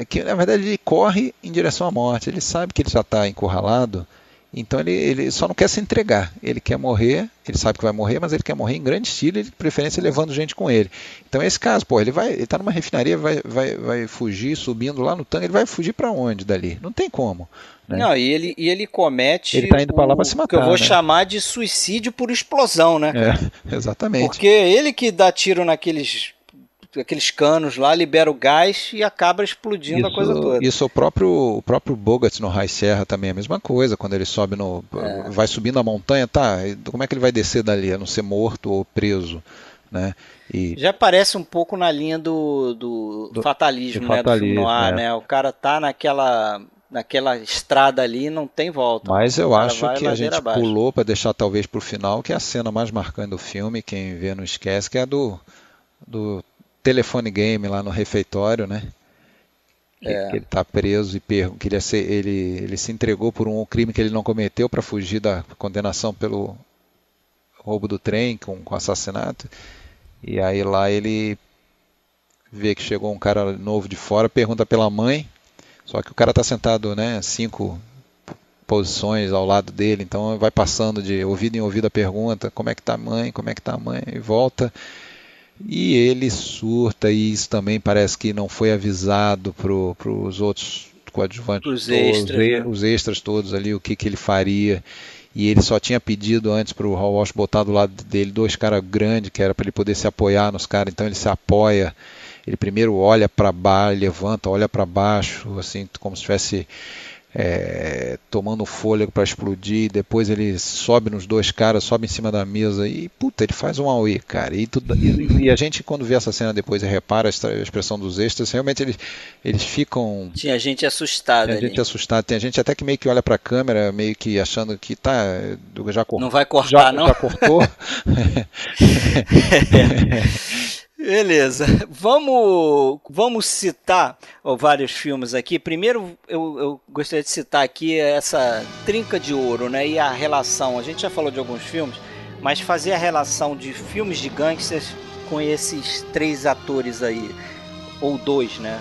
[SPEAKER 5] que na verdade ele corre em direção à morte, ele sabe que ele já está encurralado, então ele só não quer se entregar, ele quer morrer, ele sabe que vai morrer, mas ele quer morrer em grande estilo e de preferência levando gente com ele. Então é esse caso, ele está numa refinaria, vai fugir, subindo lá no tanque, ele vai fugir para onde dali? Não tem como. Né?
[SPEAKER 3] Não, e ele comete
[SPEAKER 5] ele tá indo para lá para se matar,
[SPEAKER 3] que eu vou chamar de suicídio por explosão, né?
[SPEAKER 5] Exatamente.
[SPEAKER 3] Porque ele que dá tiro naqueles canos lá, libera o gás e acaba explodindo a coisa toda.
[SPEAKER 5] Isso o próprio Bogart no High Sierra também é a mesma coisa, quando ele sobe vai subindo a montanha, como é que ele vai descer dali, a não ser morto ou preso, né?
[SPEAKER 3] Já parece um pouco na linha do fatalismo, né, do filme noir, né? O cara tá naquela estrada ali e não tem volta.
[SPEAKER 5] Mas eu acho que a gente pulou para deixar talvez pro final, que é a cena mais marcante do filme, quem vê não esquece, que é do telefone game lá no refeitório, né? Que ele tá preso e ele se entregou por um crime que ele não cometeu para fugir da condenação pelo roubo do trem com assassinato. E aí lá ele vê que chegou um cara novo de fora, pergunta pela mãe, só que o cara tá sentado, né, 5 posições ao lado dele, então vai passando de ouvido em ouvido a pergunta, como é que tá a mãe, e volta. E ele surta, e isso também parece que não foi avisado para os outros coadjuvantes,
[SPEAKER 3] os extras,
[SPEAKER 5] os extras todos ali, o que ele faria. e ele só tinha pedido antes para o Hal Walsh botar do lado dele 2 caras grandes, que era para ele poder se apoiar nos caras, então ele se apoia, ele primeiro olha para baixo, levanta, olha para baixo, assim, como se estivesse tomando fôlego para explodir, depois ele sobe nos 2 caras, sobe em cima da mesa e puta, ele faz um auê, cara, e a gente quando vê essa cena depois e repara a expressão dos extras, realmente eles ficam...
[SPEAKER 3] Tinha gente assustada ali.
[SPEAKER 5] Tinha gente assustada, tem gente até que meio que olha pra câmera, meio que achando que já cortou.
[SPEAKER 3] Não vai cortar, não?
[SPEAKER 5] Já cortou.
[SPEAKER 3] Beleza, vamos citar vários filmes aqui. Primeiro eu gostaria de citar aqui essa trinca de ouro, né? E a relação, a gente já falou de alguns filmes, mas fazer a relação de filmes de gangsters com esses 3 atores aí, ou 2, né?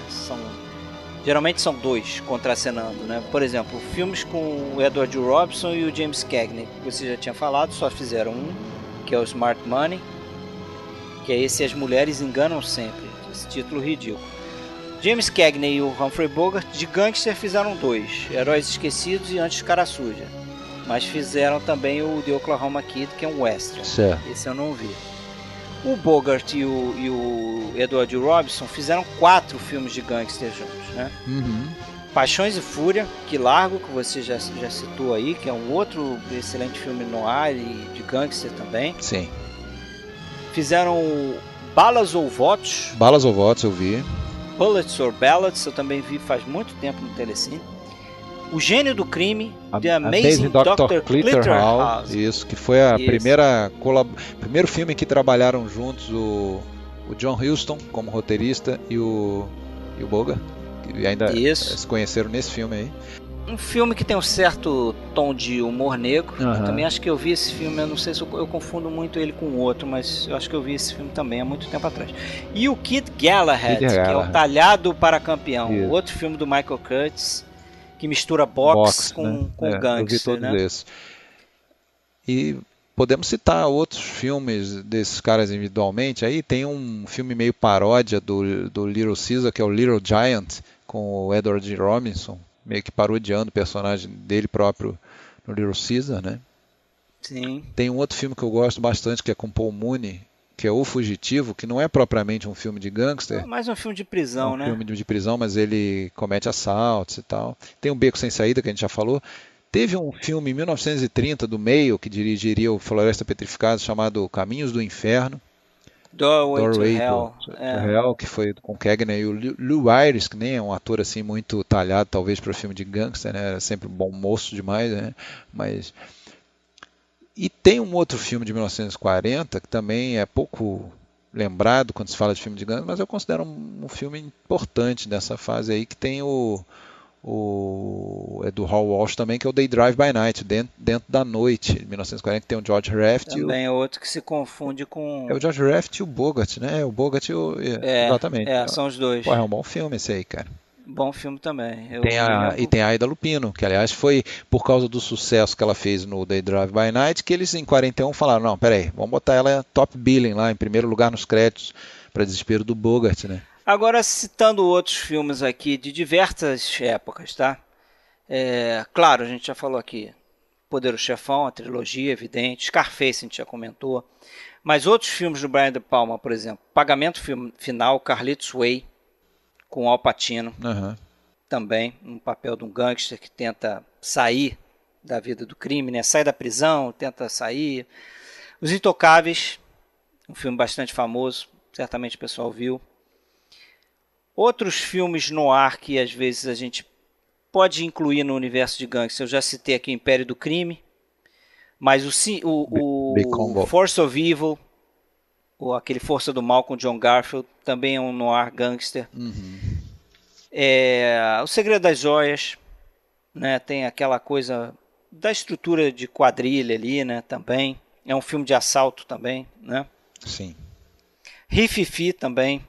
[SPEAKER 3] Geralmente são 2 contracenando, né? Por exemplo, filmes com o Edward Robinson e o James Cagney, que você já tinha falado, só fizeram um, que é o Smart Money, que é esse As Mulheres Enganam Sempre, esse título ridículo. James Cagney e o Humphrey Bogart de gangster fizeram 2, Heróis Esquecidos e Antes Cara Suja, mas fizeram também o The Oklahoma Kid, que é um western.
[SPEAKER 5] Certo.
[SPEAKER 3] Esse eu não vi. O Bogart e o Edward Robinson fizeram 4 filmes de gangster juntos, né?
[SPEAKER 5] Uhum.
[SPEAKER 3] Paixões e Fúria, Que Largo, que você já citou aí, que é um outro excelente filme noir e de gangster também.
[SPEAKER 5] Sim.
[SPEAKER 3] Fizeram Balas ou Votos.
[SPEAKER 5] Balas ou Votos eu vi.
[SPEAKER 3] Bullets or Ballads, eu também vi faz muito tempo no Telecine. O Gênio do Crime, The Amazing Dr. Clitterhouse.
[SPEAKER 5] Isso, que foi a primeiro filme que trabalharam juntos o John Huston como roteirista e o Bogart. E ainda se conheceram nesse filme aí.
[SPEAKER 3] Um filme que tem um certo tom de humor negro. Eu também acho que eu vi esse filme, eu não sei se eu confundo muito ele com outro, mas eu acho que eu vi esse filme também há muito tempo atrás. E o Kid Galahad, que é o Talhado para Campeão, outro filme do Michael Curtiz, que mistura boxe com gangster. Eu vi todos esses.
[SPEAKER 5] E podemos citar outros filmes desses caras individualmente. Aí tem um filme meio paródia do Little Caesar, que é o Little Giant, com o Edward Robinson, meio que parodiando o personagem dele próprio no Little Caesar, né?
[SPEAKER 3] Sim.
[SPEAKER 5] Tem um outro filme que eu gosto bastante, que é com Paul Mooney, que é O Fugitivo, que não é propriamente um filme de gangster.
[SPEAKER 3] É mais um filme de prisão, né?
[SPEAKER 5] Um filme de prisão, mas ele comete assaltos e tal. Tem o Beco Sem Saída, que a gente já falou. Teve um filme em 1930 do Mayo, que dirigiria o Floresta Petrificada, chamado Caminhos do Inferno.
[SPEAKER 3] Doorway to
[SPEAKER 5] Hell, que foi com Cagney e o Lou Ayres, que nem é um ator assim muito talhado, talvez para filme de gangster, né? Era sempre um bom moço demais, né? Mas... E tem um outro filme de 1940 que também é pouco lembrado quando se fala de filme de gangster, mas eu considero um filme importante nessa fase aí, que tem é do Hal Walsh também, que é o They Drive by Night, Dentro da Noite, de 1940, que tem o George Raft.
[SPEAKER 3] Também é outro que se confunde com...
[SPEAKER 5] É o George Raft e o Bogart, né? O Bogart e o... Exatamente.
[SPEAKER 3] São os dois.
[SPEAKER 5] Pô, é um bom filme esse aí, cara.
[SPEAKER 3] Bom filme também.
[SPEAKER 5] E tem a Aida Lupino, que aliás foi por causa do sucesso que ela fez no They Drive by Night, que eles em 41 falaram, não, peraí, vamos botar ela top billing lá, em primeiro lugar nos créditos, para desespero do Bogart, né?
[SPEAKER 3] Agora, citando outros filmes aqui de diversas épocas, tá? Claro, a gente já falou aqui, Poderoso Chefão, a trilogia, evidente, Scarface, a gente já comentou, mas outros filmes do Brian De Palma, por exemplo, Pagamento Final, Carlitos Way, com Al Pacino, também, um papel de um gangster que tenta sair da vida do crime, né? Sai da prisão, tenta sair. Os Intocáveis, um filme bastante famoso, certamente o pessoal viu. Outros filmes noir que às vezes a gente pode incluir no universo de gangster, eu já citei aqui o Império do Crime, mas o Force of Evil, ou aquele Força do Mal com John Garfield, também é um noir gangster. O Segredo das Joias, né? Tem aquela coisa da estrutura de quadrilha ali, né? Também é um filme de assalto também, né?
[SPEAKER 5] Sim.
[SPEAKER 3] Rififi também.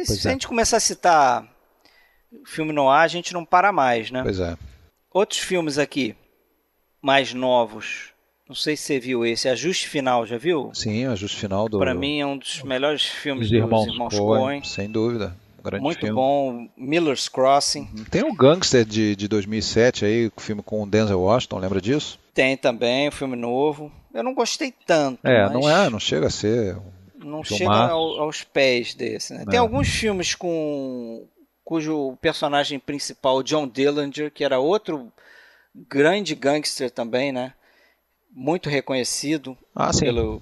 [SPEAKER 3] Se a gente começar a citar filme noir, a gente não para mais, né?
[SPEAKER 5] Pois é.
[SPEAKER 3] Outros filmes aqui mais novos. Não sei se você viu esse, Ajuste Final, já viu?
[SPEAKER 5] Sim, Ajuste Final
[SPEAKER 3] Para mim é um dos melhores filmes dos irmãos Coen.
[SPEAKER 5] Sem dúvida.
[SPEAKER 3] Muito
[SPEAKER 5] filme.
[SPEAKER 3] Bom. Miller's Crossing.
[SPEAKER 5] Tem o Gangster de 2007 aí, o filme com o Denzel Washington, lembra disso?
[SPEAKER 3] Tem também o filme novo. Eu não gostei tanto. Mas
[SPEAKER 5] não chega a ser.
[SPEAKER 3] não
[SPEAKER 5] filmaço.
[SPEAKER 3] chega aos pés desse, né? Tem alguns filmes cujo personagem principal, John Dillinger, que era outro grande gangster também, né? Muito reconhecido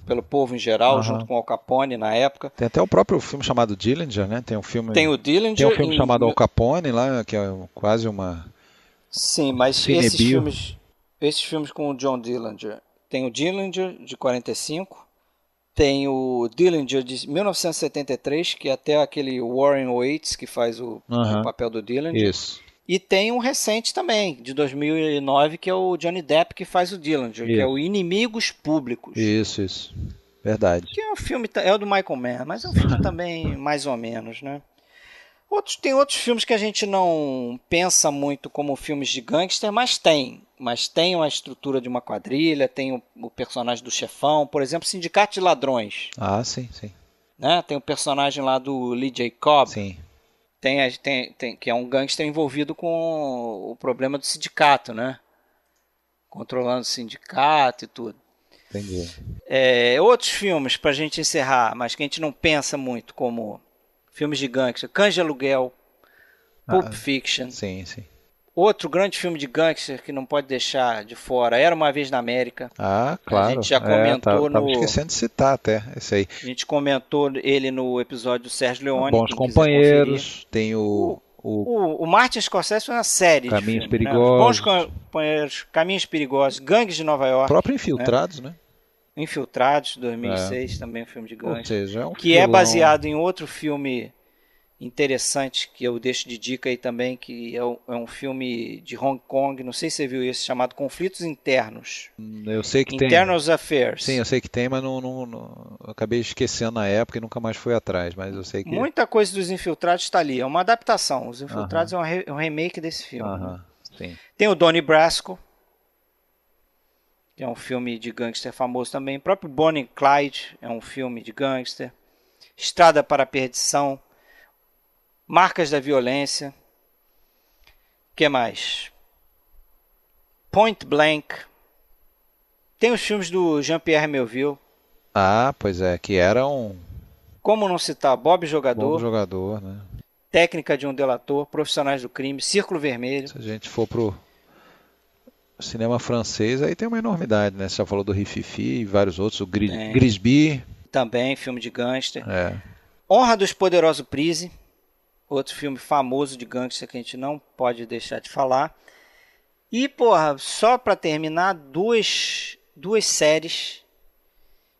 [SPEAKER 3] pelo povo em geral, junto com Al Capone na época.
[SPEAKER 5] Tem até o próprio filme chamado Dillinger, né? Tem
[SPEAKER 3] o Dillinger.
[SPEAKER 5] Tem um filme chamado Al Capone lá, que é quase uma...
[SPEAKER 3] Sim, mas esses filmes com o John Dillinger. Tem o Dillinger, de 45. Tem o Dillinger, de 1973, que é até aquele Warren Oates, que faz o papel do Dillinger.
[SPEAKER 5] Isso.
[SPEAKER 3] E tem um recente também, de 2009, que é o Johnny Depp, que faz o Dillinger, que é o Inimigos Públicos.
[SPEAKER 5] Isso. Verdade.
[SPEAKER 3] Que é um filme, é o do Michael Mann, mas é um filme também mais ou menos, né? Tem outros filmes que a gente não pensa muito como filmes de gangster, mas tem uma estrutura de uma quadrilha, tem o personagem do chefão, por exemplo, Sindicato de Ladrões.
[SPEAKER 5] Ah, sim.
[SPEAKER 3] Né? Tem o personagem lá do Lee J. Cobb.
[SPEAKER 5] Sim.
[SPEAKER 3] Que é um gangster envolvido com o problema do sindicato, né? Controlando o sindicato e tudo.
[SPEAKER 5] Entendi.
[SPEAKER 3] Outros filmes, pra gente encerrar, mas que a gente não pensa muito, como filmes de gangster, Cães de Aluguel, Pulp Fiction.
[SPEAKER 5] Sim.
[SPEAKER 3] Outro grande filme de gangster que não pode deixar de fora, Era Uma Vez na América.
[SPEAKER 5] Ah, claro.
[SPEAKER 3] A gente já comentou
[SPEAKER 5] tava esquecendo de citar até esse aí.
[SPEAKER 3] A gente comentou ele no episódio do Sérgio Leone.
[SPEAKER 5] Bons Companheiros, tem o
[SPEAKER 3] Martin Scorsese foi uma série
[SPEAKER 5] Caminhos
[SPEAKER 3] de filmes,
[SPEAKER 5] Perigosos.
[SPEAKER 3] Né? Bons Companheiros, Caminhos Perigosos, Gangues de Nova York.
[SPEAKER 5] O próprio Infiltrados, né?
[SPEAKER 3] Infiltrados, 2006, também um filme de gangster.
[SPEAKER 5] Ou seja, é um
[SPEAKER 3] que é baseado em outro filme interessante, que eu deixo de dica aí também, que é um filme de Hong Kong, não sei se você viu esse, chamado Conflitos Internos.
[SPEAKER 5] Eu sei que
[SPEAKER 3] Internal Affairs.
[SPEAKER 5] Sim, eu sei que tem, mas não, eu acabei esquecendo na época e nunca mais fui atrás, mas eu sei que...
[SPEAKER 3] Muita coisa dos Infiltrados está ali, é uma adaptação. Os Infiltrados é um remake desse filme.
[SPEAKER 5] Sim.
[SPEAKER 3] Tem o Donnie Brasco, que é um filme de gangster famoso também. O próprio Bonnie and Clyde é um filme de gangster. Estrada para a Perdição, Marcas da Violência. O que mais? Point Blank. Tem os filmes do Jean-Pierre Melville.
[SPEAKER 5] Ah, pois é, que era um...
[SPEAKER 3] Como não citar? Bob Jogador.
[SPEAKER 5] Bom jogador, né?
[SPEAKER 3] Técnica de um Delator, Profissionais do Crime, Círculo Vermelho.
[SPEAKER 5] Se a gente for pro cinema francês, aí tem uma enormidade, né? Você já falou do Rififi e vários outros, o Grisby.
[SPEAKER 3] Também, filme de gangster.
[SPEAKER 5] É.
[SPEAKER 3] Honra dos Poderosos Prise. Outro filme famoso de gangster que a gente não pode deixar de falar. E, porra, só pra terminar, duas séries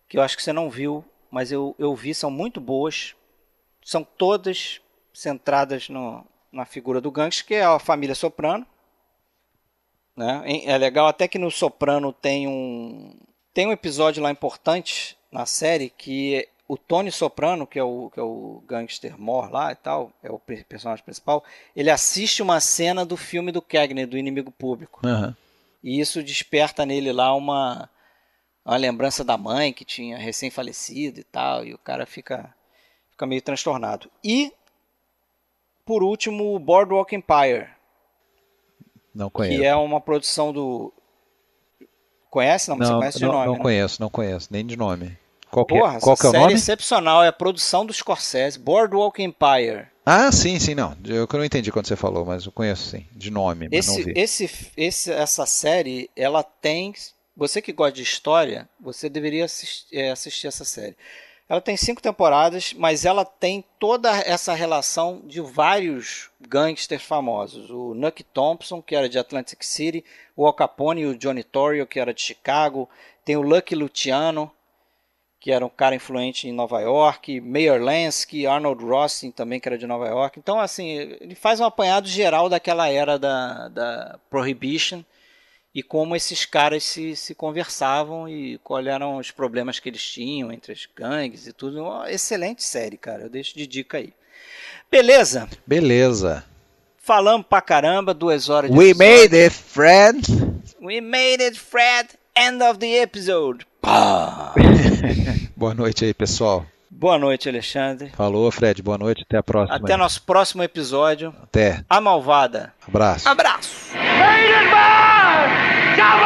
[SPEAKER 3] que eu acho que você não viu, mas eu vi, são muito boas. São todas centradas na figura do gangster, que é a família Soprano. Né? É legal até que no Soprano tem um episódio lá importante na série, que o Tony Soprano, que é o gangster mor lá e tal, é o personagem principal, ele assiste uma cena do filme do Cagney, do Inimigo Público. E isso desperta nele lá uma lembrança da mãe que tinha recém-falecido e tal, e o cara fica meio transtornado. E, por último, o Boardwalk Empire.
[SPEAKER 5] Não conheço.
[SPEAKER 3] Que é uma produção do... Conhece? Não, você conhece de nome,
[SPEAKER 5] não
[SPEAKER 3] né?
[SPEAKER 5] Não conheço, nem de nome. Qual que é o nome?
[SPEAKER 3] Excepcional, é a produção do Scorsese, Boardwalk Empire.
[SPEAKER 5] Ah, sim, não. Eu não entendi quando você falou, mas eu conheço sim, de nome, mas não vi.
[SPEAKER 3] Essa série, ela tem... Você que gosta de história, você deveria assistir essa série. Ela tem 5 temporadas, mas ela tem toda essa relação de vários gangsters famosos. O Nucky Thompson, que era de Atlantic City, o Al Capone e o Johnny Torrio, que era de Chicago. Tem o Lucky Luciano, que era um cara influente em Nova York. Meyer Lansky, Arnold Rossin, também, que era de Nova York. Então, assim, ele faz um apanhado geral daquela era da Prohibition, e como esses caras se conversavam e quais eram os problemas que eles tinham entre as gangues e tudo. Uma excelente série, cara. Eu deixo de dica aí. Beleza?
[SPEAKER 5] Beleza.
[SPEAKER 3] Falamos pra caramba, 2 horas de
[SPEAKER 5] We
[SPEAKER 3] episódio.
[SPEAKER 5] made it, Fred.
[SPEAKER 3] We made it, Fred. End of the episode.
[SPEAKER 5] Boa noite aí, pessoal.
[SPEAKER 3] Boa noite, Alexandre.
[SPEAKER 5] Falou, Fred. Boa noite. Até a próxima.
[SPEAKER 3] Até nosso próximo episódio.
[SPEAKER 5] Até.
[SPEAKER 3] A Malvada.
[SPEAKER 5] Abraço.
[SPEAKER 3] Abraço.
[SPEAKER 4] Rated by